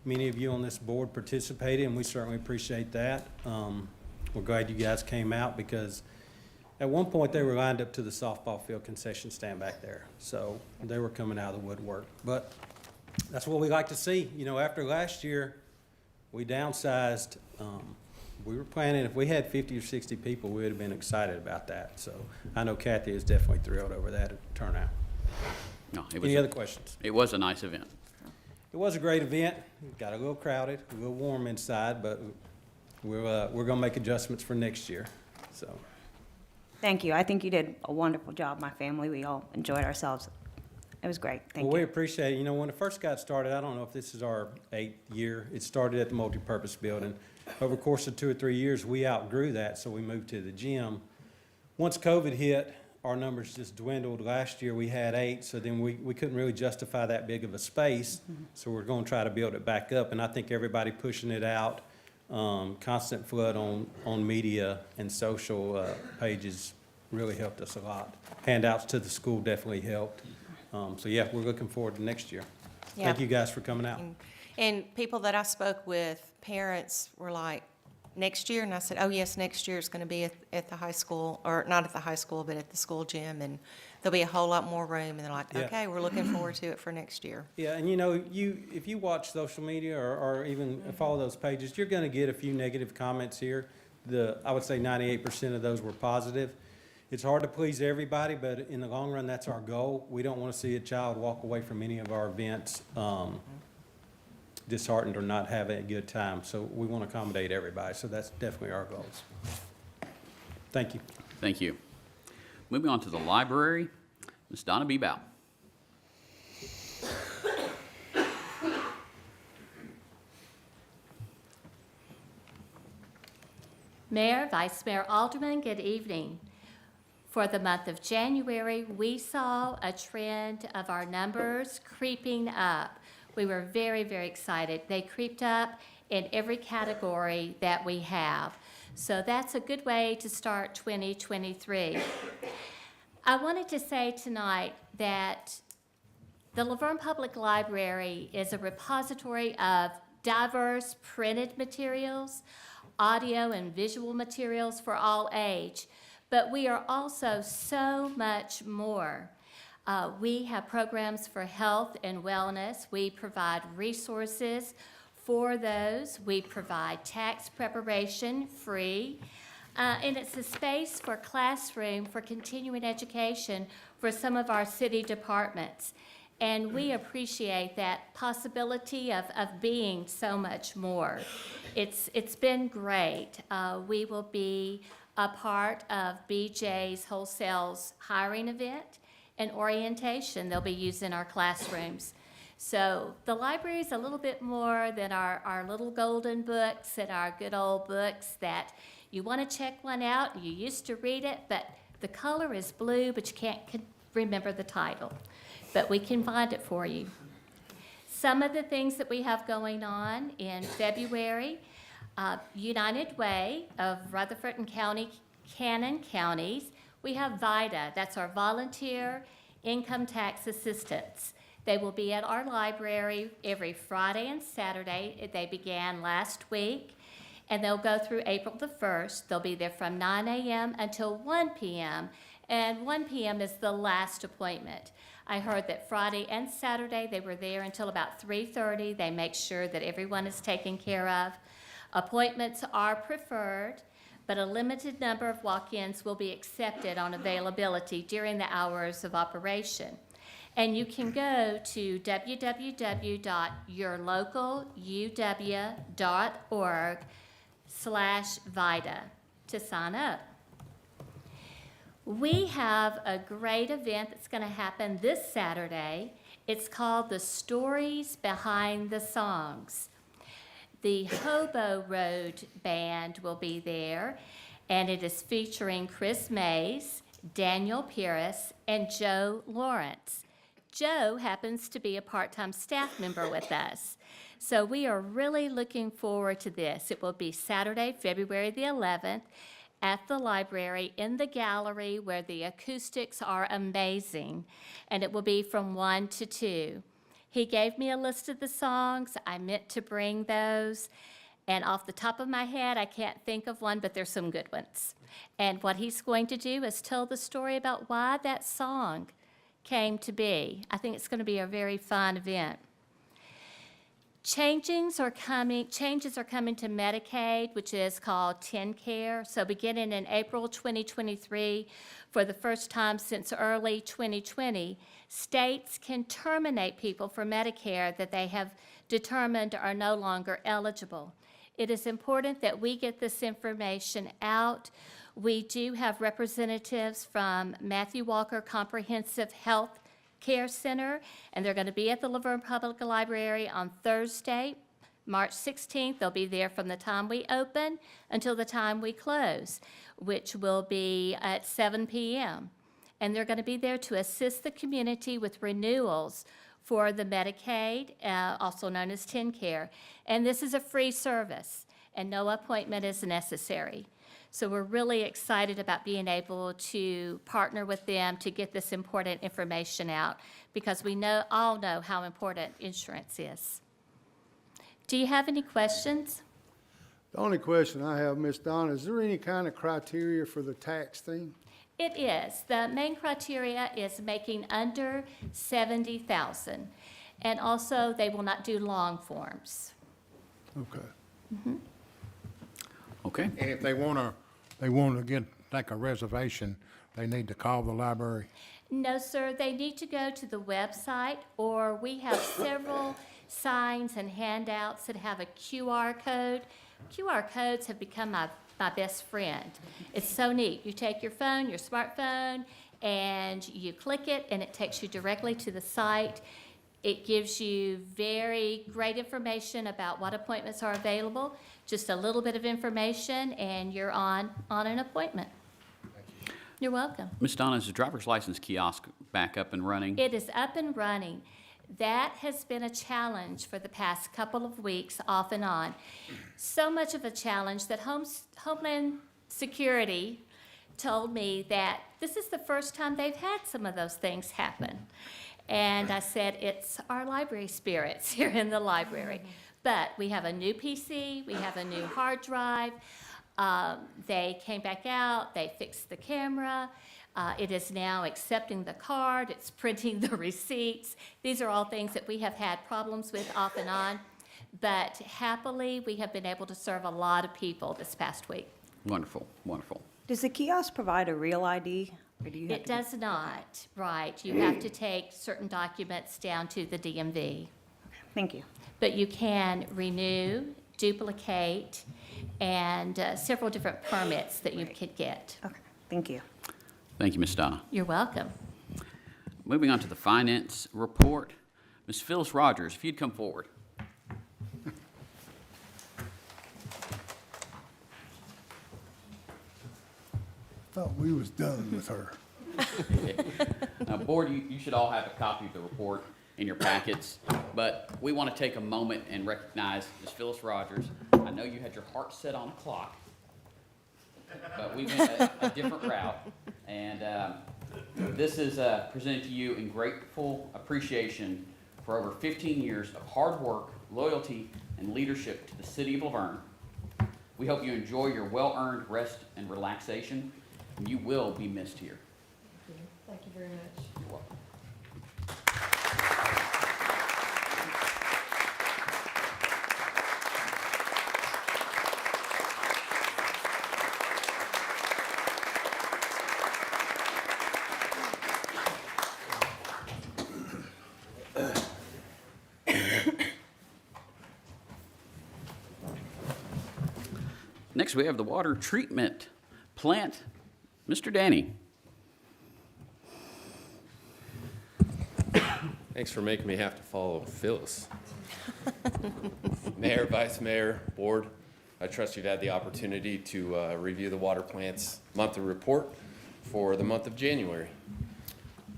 Many of you on this board participated, and we certainly appreciate that. We're glad you guys came out because at one point they were lined up to the softball field concession stand back there. So they were coming out of the woodwork. But that's what we like to see. You know, after last year, we downsized. We were planning, if we had 50 or 60 people, we would have been excited about that. So I know Kathy is definitely thrilled over that turnout. No, Any other questions? It was a nice event. It was a great event. It got a little crowded, a little warm inside, but we're going to make adjustments for next year. So. Thank you. I think you did a wonderful job. My family, we all enjoyed ourselves. It was great. Thank Well, you. we appreciate it. You know, when it first got started, I don't know if this is our 8th year. It started at the multipurpose building. Over the course of 2 or 3 years, we outgrew that, so we moved to the gym. Once COVID hit, our numbers just dwindled. Last year, we had 8, so then we couldn't really justify that big of a space. So we're going to try to build it back up, and I think everybody pushing it out, constant flood on media and social pages really helped us a lot. Handouts to the school definitely helped. So yeah, we're looking forward to next year. Yeah. Thank you guys for coming out. And people that I spoke with, parents were like, next year? And I said, oh, yes, next year is going to be at the high school, or not at the high school, but at the school gym, and there'll be a whole lot more room. And they're like, Yeah. okay, we're looking forward to it for next year. Yeah, and you know, if you watch social media or even follow those pages, you're going to get a few negative comments here. I would say 98% of those were positive. It's hard to please everybody, but in the long run, that's our goal. We don't want to see a child walk away from any of our events disheartened or not having a good time. So we want to accommodate everybody. So that's definitely our goals. Thank you. Thank you. Moving on to the library, Ms. Donna B. Bow. Mayor, Vice Mayor Alderman, good evening. For the month of January, we saw a trend of our numbers creeping up. We were very, very excited. They creeped up in every category that we have. So that's a good way to start 2023. I wanted to say tonight that the LaVergne Public Library is a repository of diverse printed materials, audio and visual materials for all age. But we are also so much more. We have programs for health and wellness. We provide resources for those. We provide tax preparation free. And it's a space for classroom for continuing education for some of our city departments. And we appreciate that possibility of being so much more. It's been great. We will be a part of BJ's Wholesale's hiring event and orientation they'll be using in our classrooms. So the library is a little bit more than our little golden books and our good old books that you want to check one out, you used to read it, but the color is blue, but you can't remember the title. But we can find it for you. Some of the things that we have going on in February, United Way of Rutherford and Cannon counties, we have VITA, that's our Volunteer Income Tax Assistance. They will be at our library every Friday and Saturday. They began last week, and they'll go through April the 1st. They'll be there from 9 a.m. until 1 p.m., and 1 p.m. is the last appointment. I heard that Friday and Saturday they were there until about 3:30. They make sure that everyone is taken care of. Appointments are preferred, but a limited number of walk-ins will be accepted on availability during the hours of operation. And you can go to www.yourlocaluw.org/VITA to sign up. We have a great event that's going to happen this Saturday. It's called The Stories Behind the Songs. The Hobo Road Band will be there, and it is featuring Chris Mays, Daniel Pierce, and Joe Lawrence. Joe happens to be a part-time staff member with us. So we are really looking forward to this. It will be Saturday, February the 11th, at the library in the gallery where the acoustics are amazing, and it will be from 1 to 2. He gave me a list of the songs. I meant to bring those, and off the top of my head, I can't think of one, but there's some good ones. And what he's going to do is tell the story about why that song came to be. I think it's going to be a very fun event. Changes are coming to Medicaid, which is called TennCare. So beginning in April 2023, for the first time since early 2020, states can terminate people for Medicare that they have determined are no longer eligible. It is important that we get this information out. We do have representatives from Matthew Walker Comprehensive Health Care Center, and they're going to be at the LaVergne Public Library on Thursday, March 16th. They'll be there from the time we open until the time we close, which will be at 7 p.m. And they're going to be there to assist the community with renewals for the Medicaid, also known as TennCare. And this is a free service, and no appointment is necessary. So we're really excited about being able to partner with them to get this important information out, because we all know how important insurance is. Do you have any questions? The only question I have, Ms. Donna, is there any kind of criteria for the tax thing? It is. The main criteria is making under $70,000, and also they will not do long forms. Okay. Mm-hmm. Okay. And if they want to get like a reservation, they need to call the library. No, sir, they need to go to the website, or we have several signs and handouts that have a QR code. QR codes have become my best friend. It's so neat. You take your phone, your smartphone, and you click it, and it takes you directly to the site. It gives you very great information about what appointments are available, just a little bit of information, and you're on an appointment. You're welcome. Ms. Donna, is the driver's license kiosk back up and running? It is up and running. That has been a challenge for the past couple of weeks, off and on. So much of a challenge that Homeland Security told me that this is the first time they've had some of those things happen. And I said, it's our library spirits here in the library. But we have a new PC, we have a new hard drive. They came back out, they fixed the camera. It is now accepting the card, it's printing the receipts. These are all things that we have had problems with off and on. But happily, we have been able to serve a lot of people this past week. Wonderful, wonderful. Does the kiosk provide a real ID? Or do you have It does not, right. You have to take certain documents down to the DMV. Thank you. But you can renew, duplicate, and several different permits that you could get. Okay, thank you. Thank you, Ms. Donna. You're welcome. Moving on to the finance report. Ms. Phyllis Rogers, if you'd come forward. Thought we was done with her. Now, Board, you should all have a copy of the report in your packets, but we want to take a moment and recognize Ms. Phyllis Rogers. I know you had your heart set on a clock, but we went a different route, and this is presented to you in grateful appreciation for over 15 years of hard work, loyalty, and leadership to the city of LaVergne. We hope you enjoy your well-earned rest and relaxation, and you will be missed here. Thank you very much. You're welcome. Next, we have the water treatment plant. Mr. Danny. Thanks for making me have to follow Phyllis. Mayor, Vice Mayor, Board, I trust you've had the opportunity to review the water plant's monthly report for the month of January.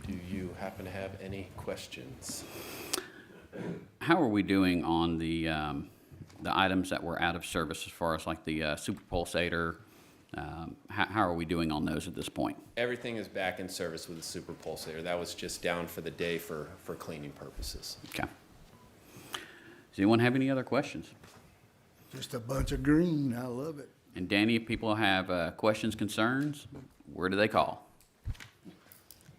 Do you happen to have any questions? How are we doing on the items that were out of service as far as like the super pulsator? How are we doing on those at this point? Everything is back in service with the super pulsator. That was just down for the day for cleaning purposes. Okay. Does anyone have any other questions? Just a bunch of green. I love it. And Danny, if people have questions, concerns, where do they call?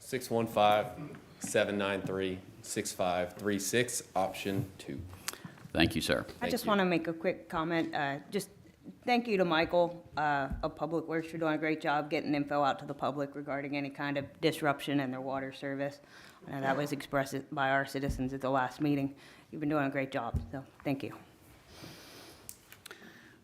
615-793-6536, option 2. Thank you, sir. I just want to make a quick comment. Just thank you to Michael of Public Works for doing a great job getting info out to the public regarding any kind of disruption in their water service. That was expressed by our citizens at the last meeting. You've been doing a great job, so thank you.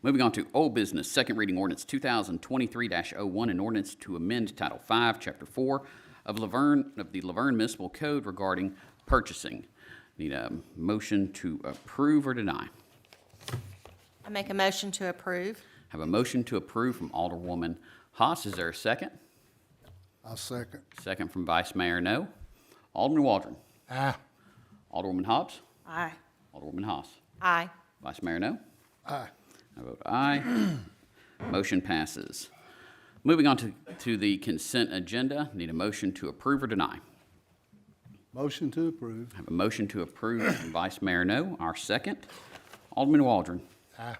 Moving on to old business, second reading ordinance 2023-01, an ordinance to amend Title 5, Chapter 4 of the LaVergne Municipal Code regarding purchasing. Need a motion to approve or deny. I make a motion to approve. Have a motion to approve from Alderwoman Haas. Is there a second? I'll second. Second from Vice Mayor No. Alderman Waldron. Aye. Alderwoman Hobbs. Aye. Alderwoman Haas. Aye. Vice Mayor No. Aye. I vote aye. Motion passes. Moving on to the consent agenda. Need a motion to approve or deny. Motion to approve. Have a motion to approve from Vice Mayor No. Our second. Alderman Waldron. Aye.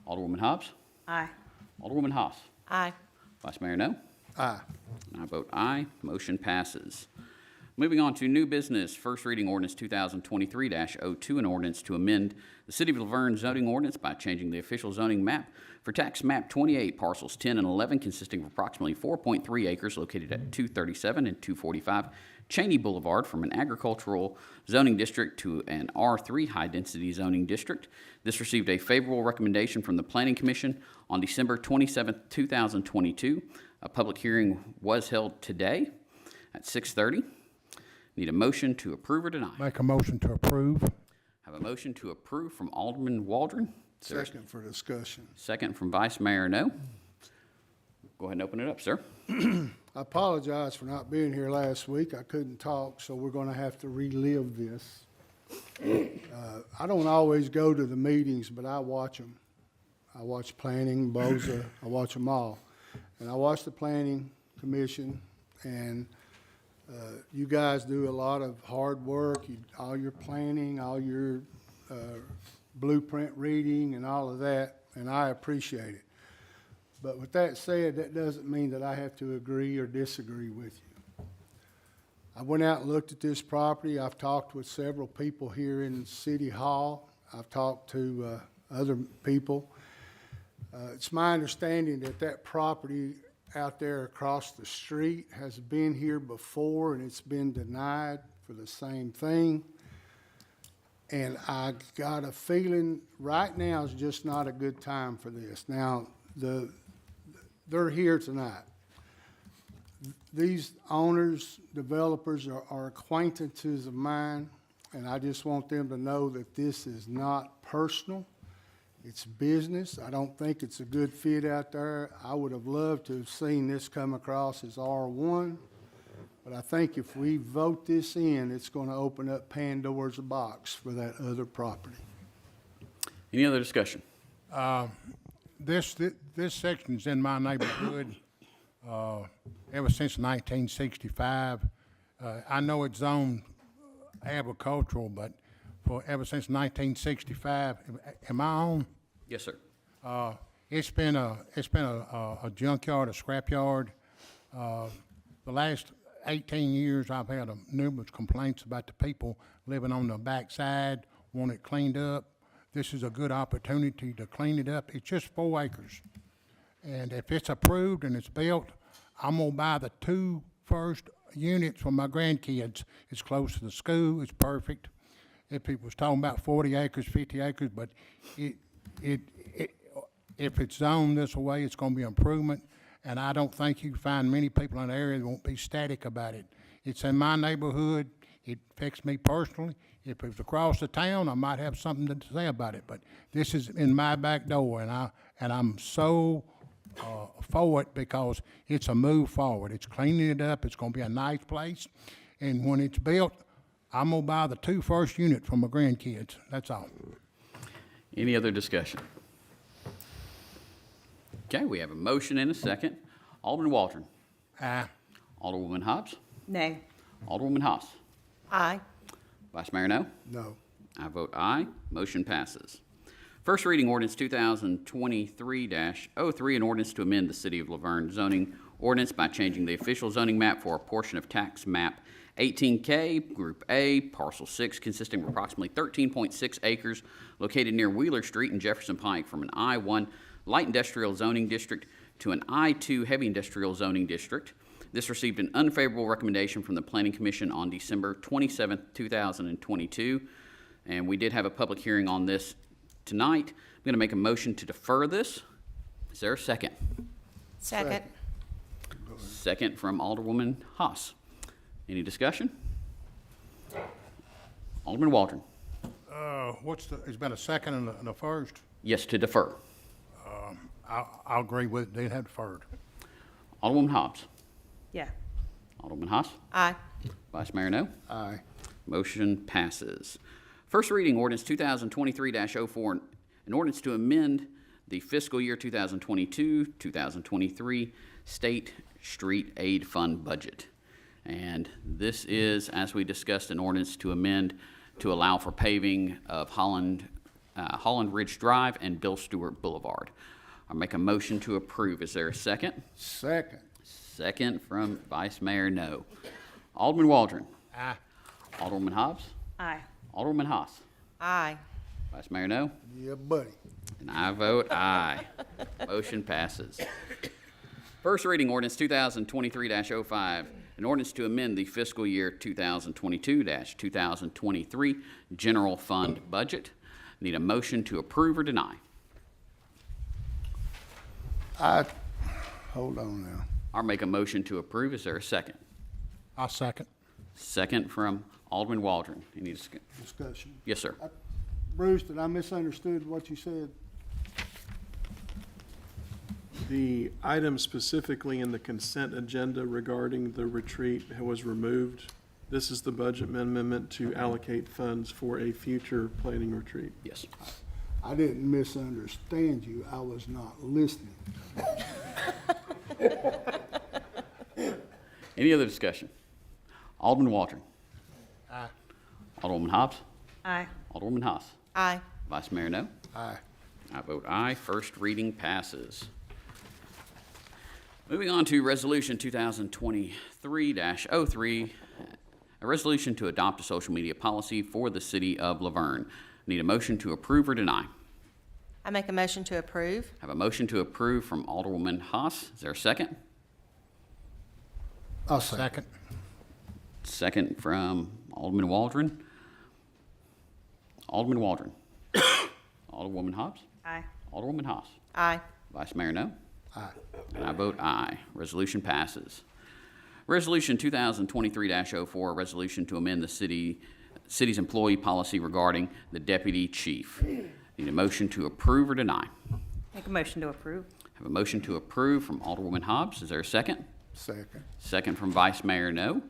Alderwoman Hobbs. Aye. Alderwoman Haas. Aye. Vice Mayor No. Aye. And I vote aye. Motion passes. Moving on to new business, first reading ordinance 2023-02, an ordinance to amend the City of LaVergne zoning ordinance by changing the official zoning map for tax map 28, parcels 10 and 11, consisting of approximately 4.3 acres located at 237 and 245 Cheney Boulevard from an agricultural zoning district to an R3 high-density zoning district. This received a favorable recommendation from the Planning Commission on December 27, 2022. A public hearing was held today at 6:30. Need a motion to approve or deny. Make a motion to approve. Have a motion to approve from Alderman Waldron. Is there a Second for discussion. second from Vice Mayor No. Go ahead and open it up, sir. I apologize for not being here last week. I couldn't talk, so we're going to have to relive this. I don't always go to the meetings, but I watch them. I watch planning, BOZA, I watch them all. And I watch the Planning Commission, and you guys do a lot of hard work, all your planning, all your blueprint reading and all of that, and I appreciate it. But with that said, that doesn't mean that I have to agree or disagree with you. I went out and looked at this property. I've talked with several people here in City Hall. I've talked to other people. It's my understanding that that property out there across the street has been here before, and it's been denied for the same thing. And I got a feeling right now is just not a good time for this. Now, they're here tonight. These owners, developers are acquaintances of mine, and I just want them to know that this is not personal. It's business. I don't think it's a good fit out there. I would have loved to have seen this come across as R1, but I think if we vote this in, it's going to open up Pandora's box for that other property. Any other discussion? This section's in my neighborhood ever since 1965. I know it's zoned agricultural, but ever since 1965. Am I on? Yes, sir. It's been a junkyard, a scrapyard. The last 18 years, I've had numerous complaints about the people living on the backside, want it cleaned up. This is a good opportunity to clean it up. It's just 4 acres. And if it's approved and it's built, I'm gonna buy the 2 first units for my grandkids. It's close to the school, it's perfect. If people was talking about 40 acres, 50 acres, but if it's zoned this way, it's gonna be an improvement. And I don't think you can find many people in the area that won't be static about it. It's in my neighborhood. It affects me personally. If it was across the town, I might have something to say about it, but this is in my back door, and I'm so for it because it's a move forward. It's cleaning it up. It's gonna be a nice place. And when it's built, I'm gonna buy the 2 first unit for my grandkids. That's all. Any other discussion? Okay, we have a motion and a second. Alderman Waldron. Aye. Alderwoman Hobbs. Nay. Alderwoman Haas. Aye. Vice Mayor No. No. I vote aye. Motion passes. First reading ordinance 2023-03, an ordinance to amend the City of LaVergne zoning ordinance by changing the official zoning map for a portion of tax map 18K, Group A, Parcel 6, consisting of approximately 13.6 acres located near Wheeler Street and Jefferson Pike from an I-1 light industrial zoning district to an I-2 heavy industrial zoning district. This received an unfavorable recommendation from the Planning Commission on December 27, 2022, and we did have a public hearing on this tonight. I'm going to make a motion to defer this. Is there a second? Second. Second from Alderwoman Haas. Any discussion? Alderman Waldron. It's been a second and a first. Yes, to defer. I'll agree with it. They'd have deferred. Alderwoman Hobbs. Yeah. Alderman Haas. Aye. Vice Mayor No. Aye. Motion passes. First reading ordinance 2023-04, an ordinance to amend the fiscal year 2022-2023 State Street Aid Fund budget. And this is, as we discussed, an ordinance to amend to allow for paving of Holland Ridge Drive and Bill Stewart Boulevard. I'll make a motion to approve. Is there a second? Second. Second from Vice Mayor No. Alderman Waldron. Aye. Alderwoman Hobbs. Aye. Alderwoman Haas. Aye. Vice Mayor No. Yeah, buddy. And I vote aye. Motion passes. First reading ordinance 2023-05, an ordinance to amend the fiscal year 2022-2023 general fund budget. Need a motion to approve or deny. Hold on now. I'll make a motion to approve. Is there a second? I'll second. Second from Alderman Waldron. Any Discussion. Yes, sir. Bruce, did I misunderstood what you said? The item specifically in the consent agenda regarding the retreat was removed. This is the budget amendment to allocate funds for a future planning retreat. Yes. I didn't misunderstand you. I was not listening. Any other discussion? Alderman Waldron. Aye. Alderwoman Hobbs. Aye. Alderwoman Haas. Aye. Vice Mayor No. Aye. I vote aye. First reading passes. Moving on to Resolution 2023-03, a resolution to adopt a social media policy for the City of LaVergne. Need a motion to approve or deny. I make a motion to approve. Have a motion to approve from Alderwoman Haas. Is there a second? I'll second. Second from Alderman Waldron. Alderman Waldron. Alderwoman Hobbs. Aye. Alderwoman Haas. Aye. Vice Mayor No. Aye. And I vote aye. Resolution passes. Resolution 2023-04, a resolution to amend the city's employee policy regarding the deputy chief. Need a motion to approve or deny. Make a motion to approve. Have a motion to approve from Alderwoman Hobbs. Is there a second? Second. Second from Vice Mayor No.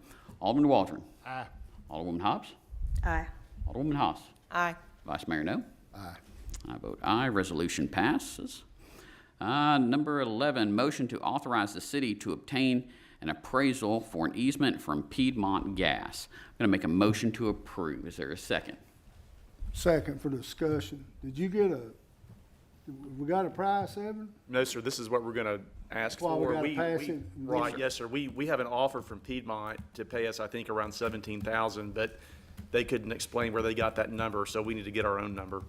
Alderman Waldron. Aye. Alderwoman Hobbs. Aye. Alderwoman Haas. Aye. Vice Mayor No. Aye. I vote aye. Resolution passes. Number 11, motion to authorize the city to obtain an appraisal for an easement from Piedmont Gas. I'm going to make a motion to approve. Is there a second? Second for discussion. Did you get we got a price, Evan? No, sir, this is what we're gonna ask Well, we for. gotta pass it. Right, yes, sir. We have an offer from Piedmont to pay us, I think, around 17,000, but they couldn't explain where they got that number, so we need to get our own number.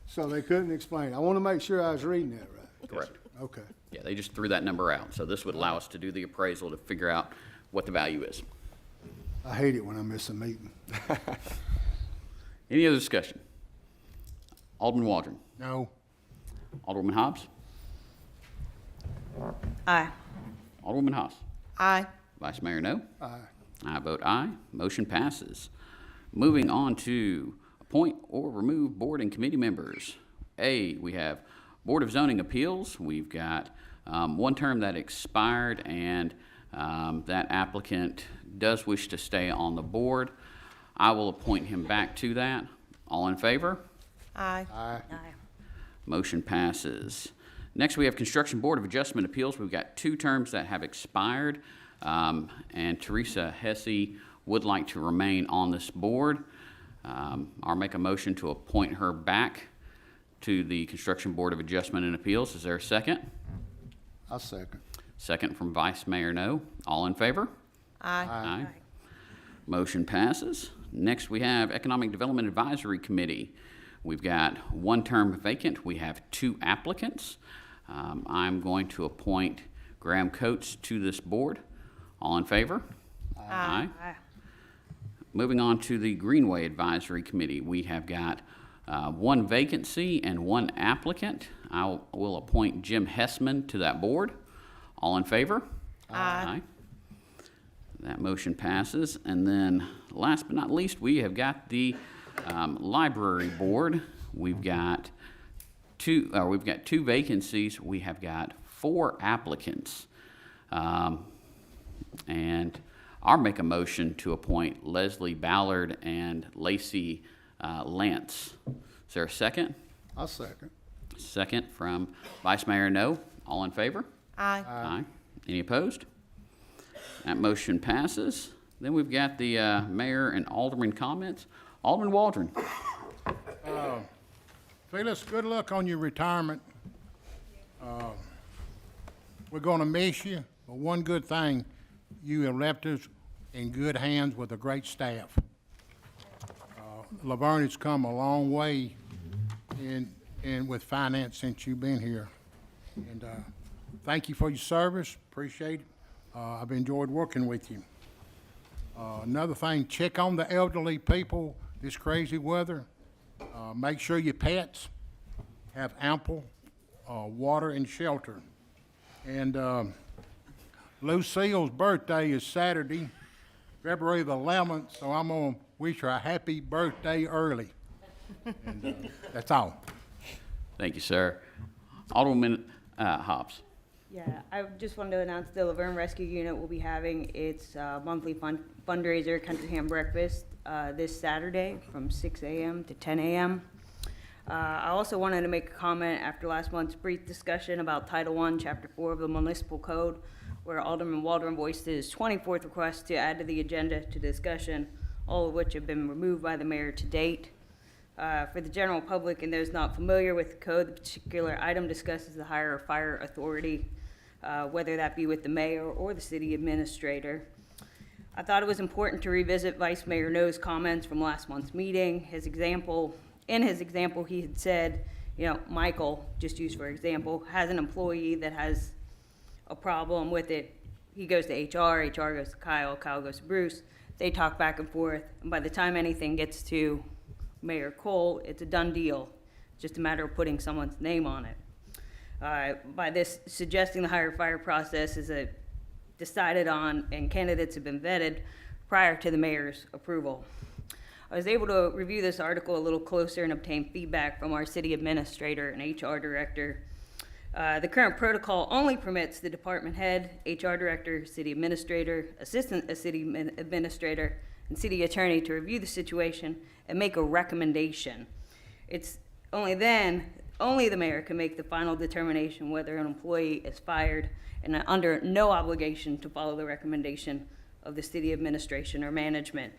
So they couldn't explain. I want to make sure I was reading that right. Correct. Okay. Yeah, they just threw that number out. So this would allow us to do the appraisal to figure out what the value is. I hate it when I miss a meeting. Any other discussion? Alderman Waldron. No. Alderwoman Hobbs. Aye. Alderwoman Haas. Aye. Vice Mayor No. Aye. I vote aye. Motion passes. Moving on to appoint or remove board and committee members. A, we have Board of Zoning Appeals. We've got one term that expired, and that applicant does wish to stay on the board. I will appoint him back to that. All in favor? Aye. Aye. Motion passes. Next, we have Construction Board of Adjustment Appeals. We've got two terms that have expired, and Teresa Hesse would like to remain on this board. I'll make a motion to appoint her back to the Construction Board of Adjustment and Appeals. Is there a second? I'll second. Second from Vice Mayor No. All in favor? Aye. Aye. Motion passes. Next, we have Economic Development Advisory Committee. We've got one term vacant. We have two applicants. I'm going to appoint Graham Coates to this board. All in favor? Aye. Moving on to the Greenway Advisory Committee, we have got one vacancy and one applicant. I will appoint Jim Hessman to that board. All in favor? Aye. That motion passes. And then, last but not least, we have got the Library Board. We've got two vacancies. We have got 4 applicants. And I'll make a motion to appoint Leslie Ballard and Lacey Lance. Is there a second? I'll second. Second from Vice Mayor No. All in favor? Aye. Aye. Any opposed? That motion passes. Then we've got the mayor and alderman comments. Alderman Waldron. Phyllis, good luck on your retirement. We're gonna miss you, but one good thing, you have left us in good hands with a great staff. LaVergne has come a long way in with finance since you've been here. And thank you for your service, appreciate it. I've enjoyed working with you. Another thing, check on the elderly people this crazy weather. Make sure your pets have ample water and shelter. And Lucille's birthday is Saturday, February the 11th, so I'm going to wish her a happy birthday early. And that's all. Thank you, sir. Alderman Hobbs. Yeah, I just wanted to announce the LaVergne Rescue Unit will be having its monthly fundraiser, Country Ham Breakfast, this Saturday from 6 a.m. to 10 a.m. I also wanted to make a comment after last month's brief discussion about Title I, Chapter 4 of the Municipal Code, where Alderman Waldron voiced his 24th request to add to the agenda to discussion, all of which have been removed by the mayor to date. For the general public and those not familiar with the code, the particular item discusses the hire of fire authority, whether that be with the mayor or the city administrator. I thought it was important to revisit Vice Mayor No's comments from last month's meeting. In his example, he had said, Michael, just used for example, has an employee that has a problem with it. He goes to HR goes to Kyle goes to Bruce. They talk back and forth, and by the time anything gets to Mayor Cole, it's a done deal. It's just a matter of putting someone's name on it. By this, suggesting the hire fire process is decided on and candidates have been vetted prior to the mayor's approval. I was able to review this article a little closer and obtain feedback from our city administrator and HR director. The current protocol only permits the department head, HR director, city administrator, assistant city administrator, and city attorney to review the situation and make a recommendation. It's only then, only the mayor can make the final determination whether an employee is fired, and under no obligation to follow the recommendation of the city administration or management.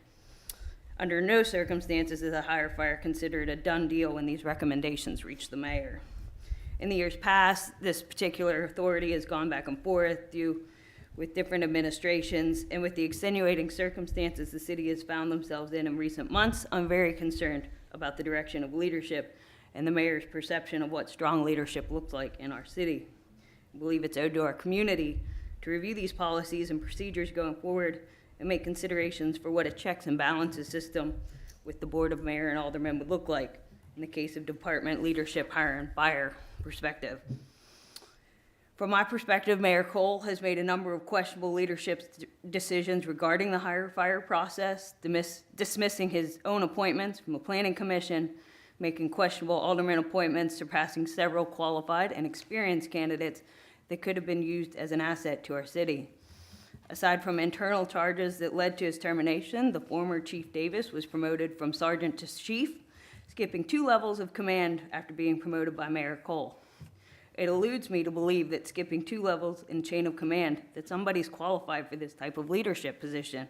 Under no circumstances is a hire fire considered a done deal when these recommendations reach the mayor. In the years past, this particular authority has gone back and forth with different administrations, and with the extenuating circumstances the city has found themselves in recent months, I'm very concerned about the direction of leadership and the mayor's perception of what strong leadership looks like in our city. I believe it's owed to our community to review these policies and procedures going forward and make considerations for what a checks and balances system with the Board of Mayor and Aldermen would look like in the case of department leadership, hire and fire perspective. From my perspective, Mayor Cole has made a number of questionable leadership decisions regarding the hire-fire process, dismissing his own appointments from the Planning Commission, making questionable alderman appointments, surpassing several qualified and experienced candidates that could have been used as an asset to our city. Aside from internal charges that led to his termination, the former Chief Davis was promoted from sergeant to chief, skipping 2 levels of command after being promoted by Mayor Cole. It eludes me to believe that skipping 2 levels in chain of command, that somebody's qualified for this type of leadership position.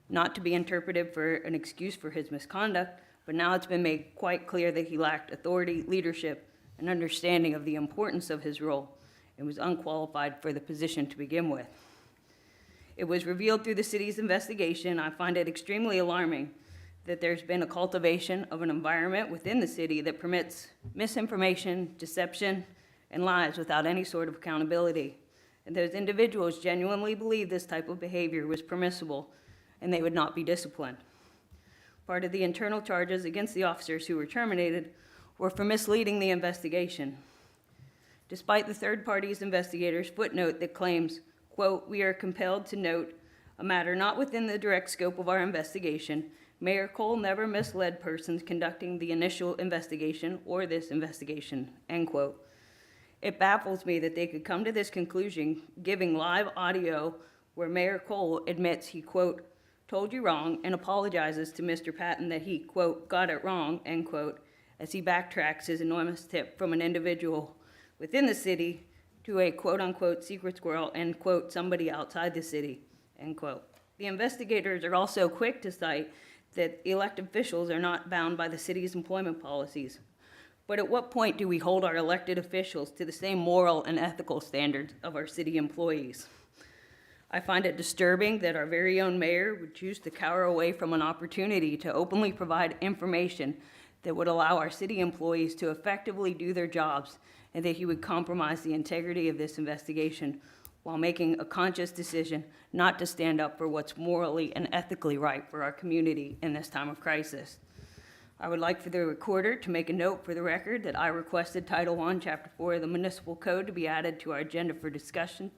Not to be interpreted for an excuse for his misconduct, but now it's been made quite clear that he lacked authority, leadership, and understanding of the importance of his role, and was unqualified for the position to begin with. It was revealed through the city's investigation. I find it extremely alarming that there's been a cultivation of an environment within the city that permits misinformation, deception, and lies without any sort of accountability. And those individuals genuinely believe this type of behavior was permissible and they would not be disciplined. Part of the internal charges against the officers who were terminated were for misleading the investigation. Despite the third party's investigators' footnote that claims, quote, "We are compelled to note a matter not within the direct scope of our investigation, Mayor Cole never misled persons conducting the initial investigation or this investigation," end quote. It baffles me that they could come to this conclusion, giving live audio where Mayor Cole admits he, quote, "told you wrong," and apologizes to Mr. Patton that he, quote, "got it wrong," end quote, as he backtracks his enormous tip from an individual within the city to a quote-unquote secret squirrel and, quote, "somebody outside the city," end quote. The investigators are also quick to cite that elected officials are not bound by the city's employment policies. But at what point do we hold our elected officials to the same moral and ethical standards of our city employees? I find it disturbing that our very own mayor would choose to cower away from an opportunity to openly provide information that would allow our city employees to effectively do their jobs, and that he would compromise the integrity of this investigation while making a conscious decision not to stand up for what's morally and ethically right for our community in this time of crisis. I would like for the recorder to make a note for the record that I requested Title I, Chapter 4 of the Municipal Code to be added to our agenda for discussion,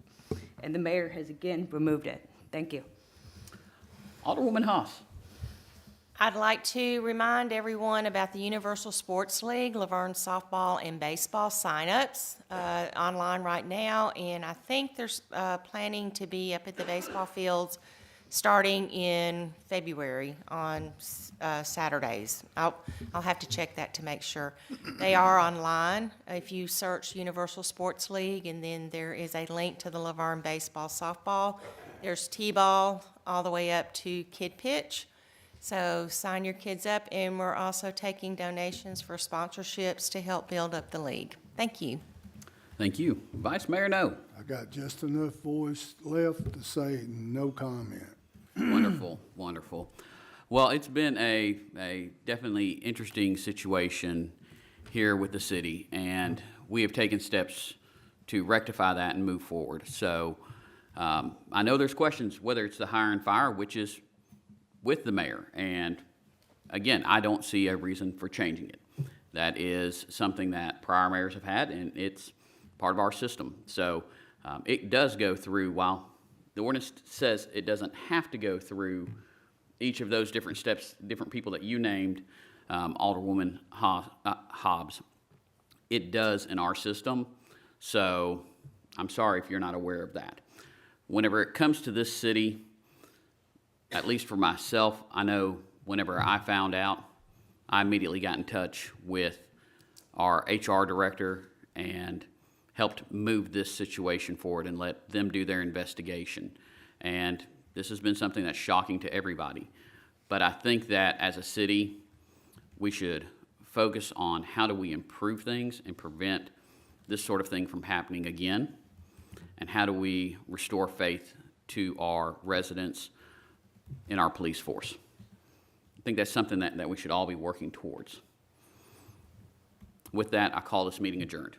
and the mayor has again removed it. Thank you. Alderwoman Haas. I'd like to remind everyone about the Universal Sports League, LaVergne softball and baseball signups online right now, and I think there's planning to be up at the baseball fields starting in February on Saturdays. I'll have to check that to make sure. They are online. If you search Universal Sports League, and then there is a link to the LaVergne baseball, softball. There's t-ball all the way up to kid pitch. So sign your kids up, and we're also taking donations for sponsorships to help build up the league. Thank you. Thank you. Vice Mayor No. I got just enough voice left to say no comment. Wonderful, wonderful. Well, it's been a definitely interesting situation here with the city, and we have taken steps to rectify that and move forward. So I know there's questions whether it's the hire and fire, which is with the mayor, and again, I don't see a reason for changing it. That is something that prior mayors have had, and it's part of our system. So it does go through, while the ordinance says it doesn't have to go through each of those different steps, different people that you named, Alderwoman Hobbs. It does in our system, so I'm sorry if you're not aware of that. Whenever it comes to this city, at least for myself, I know whenever I found out, I immediately got in touch with our HR director and helped move this situation forward and let them do their investigation. And this has been something that's shocking to everybody. But I think that as a city, we should focus on how do we improve things and prevent this sort of thing from happening again, and how do we restore faith to our residents in our police force. I think that's something that we should all be working towards. With that, I call this meeting adjourned.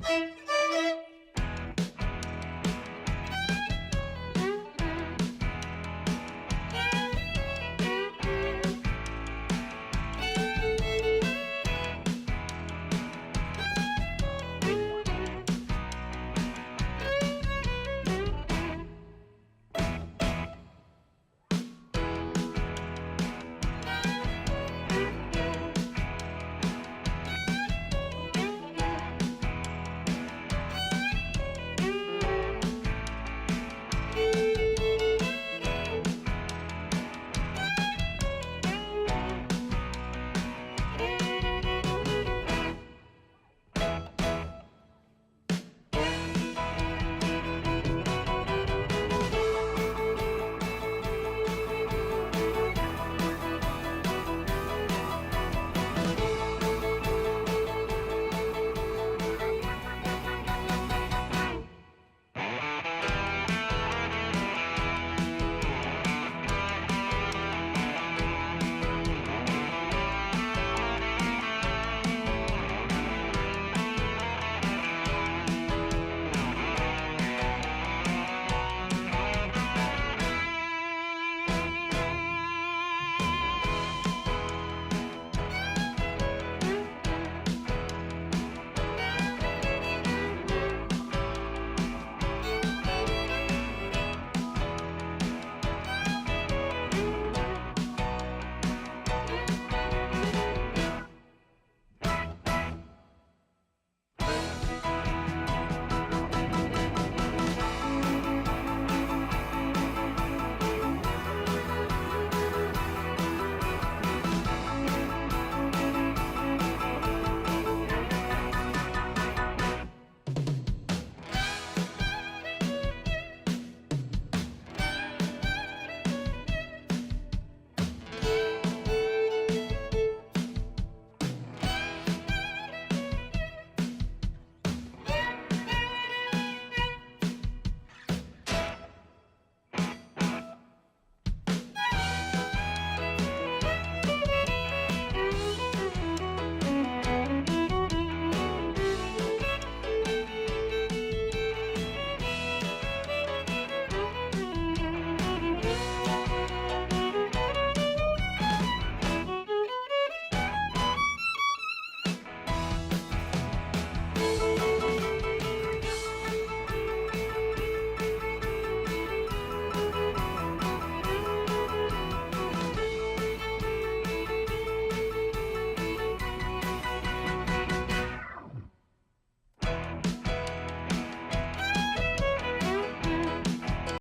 Aye.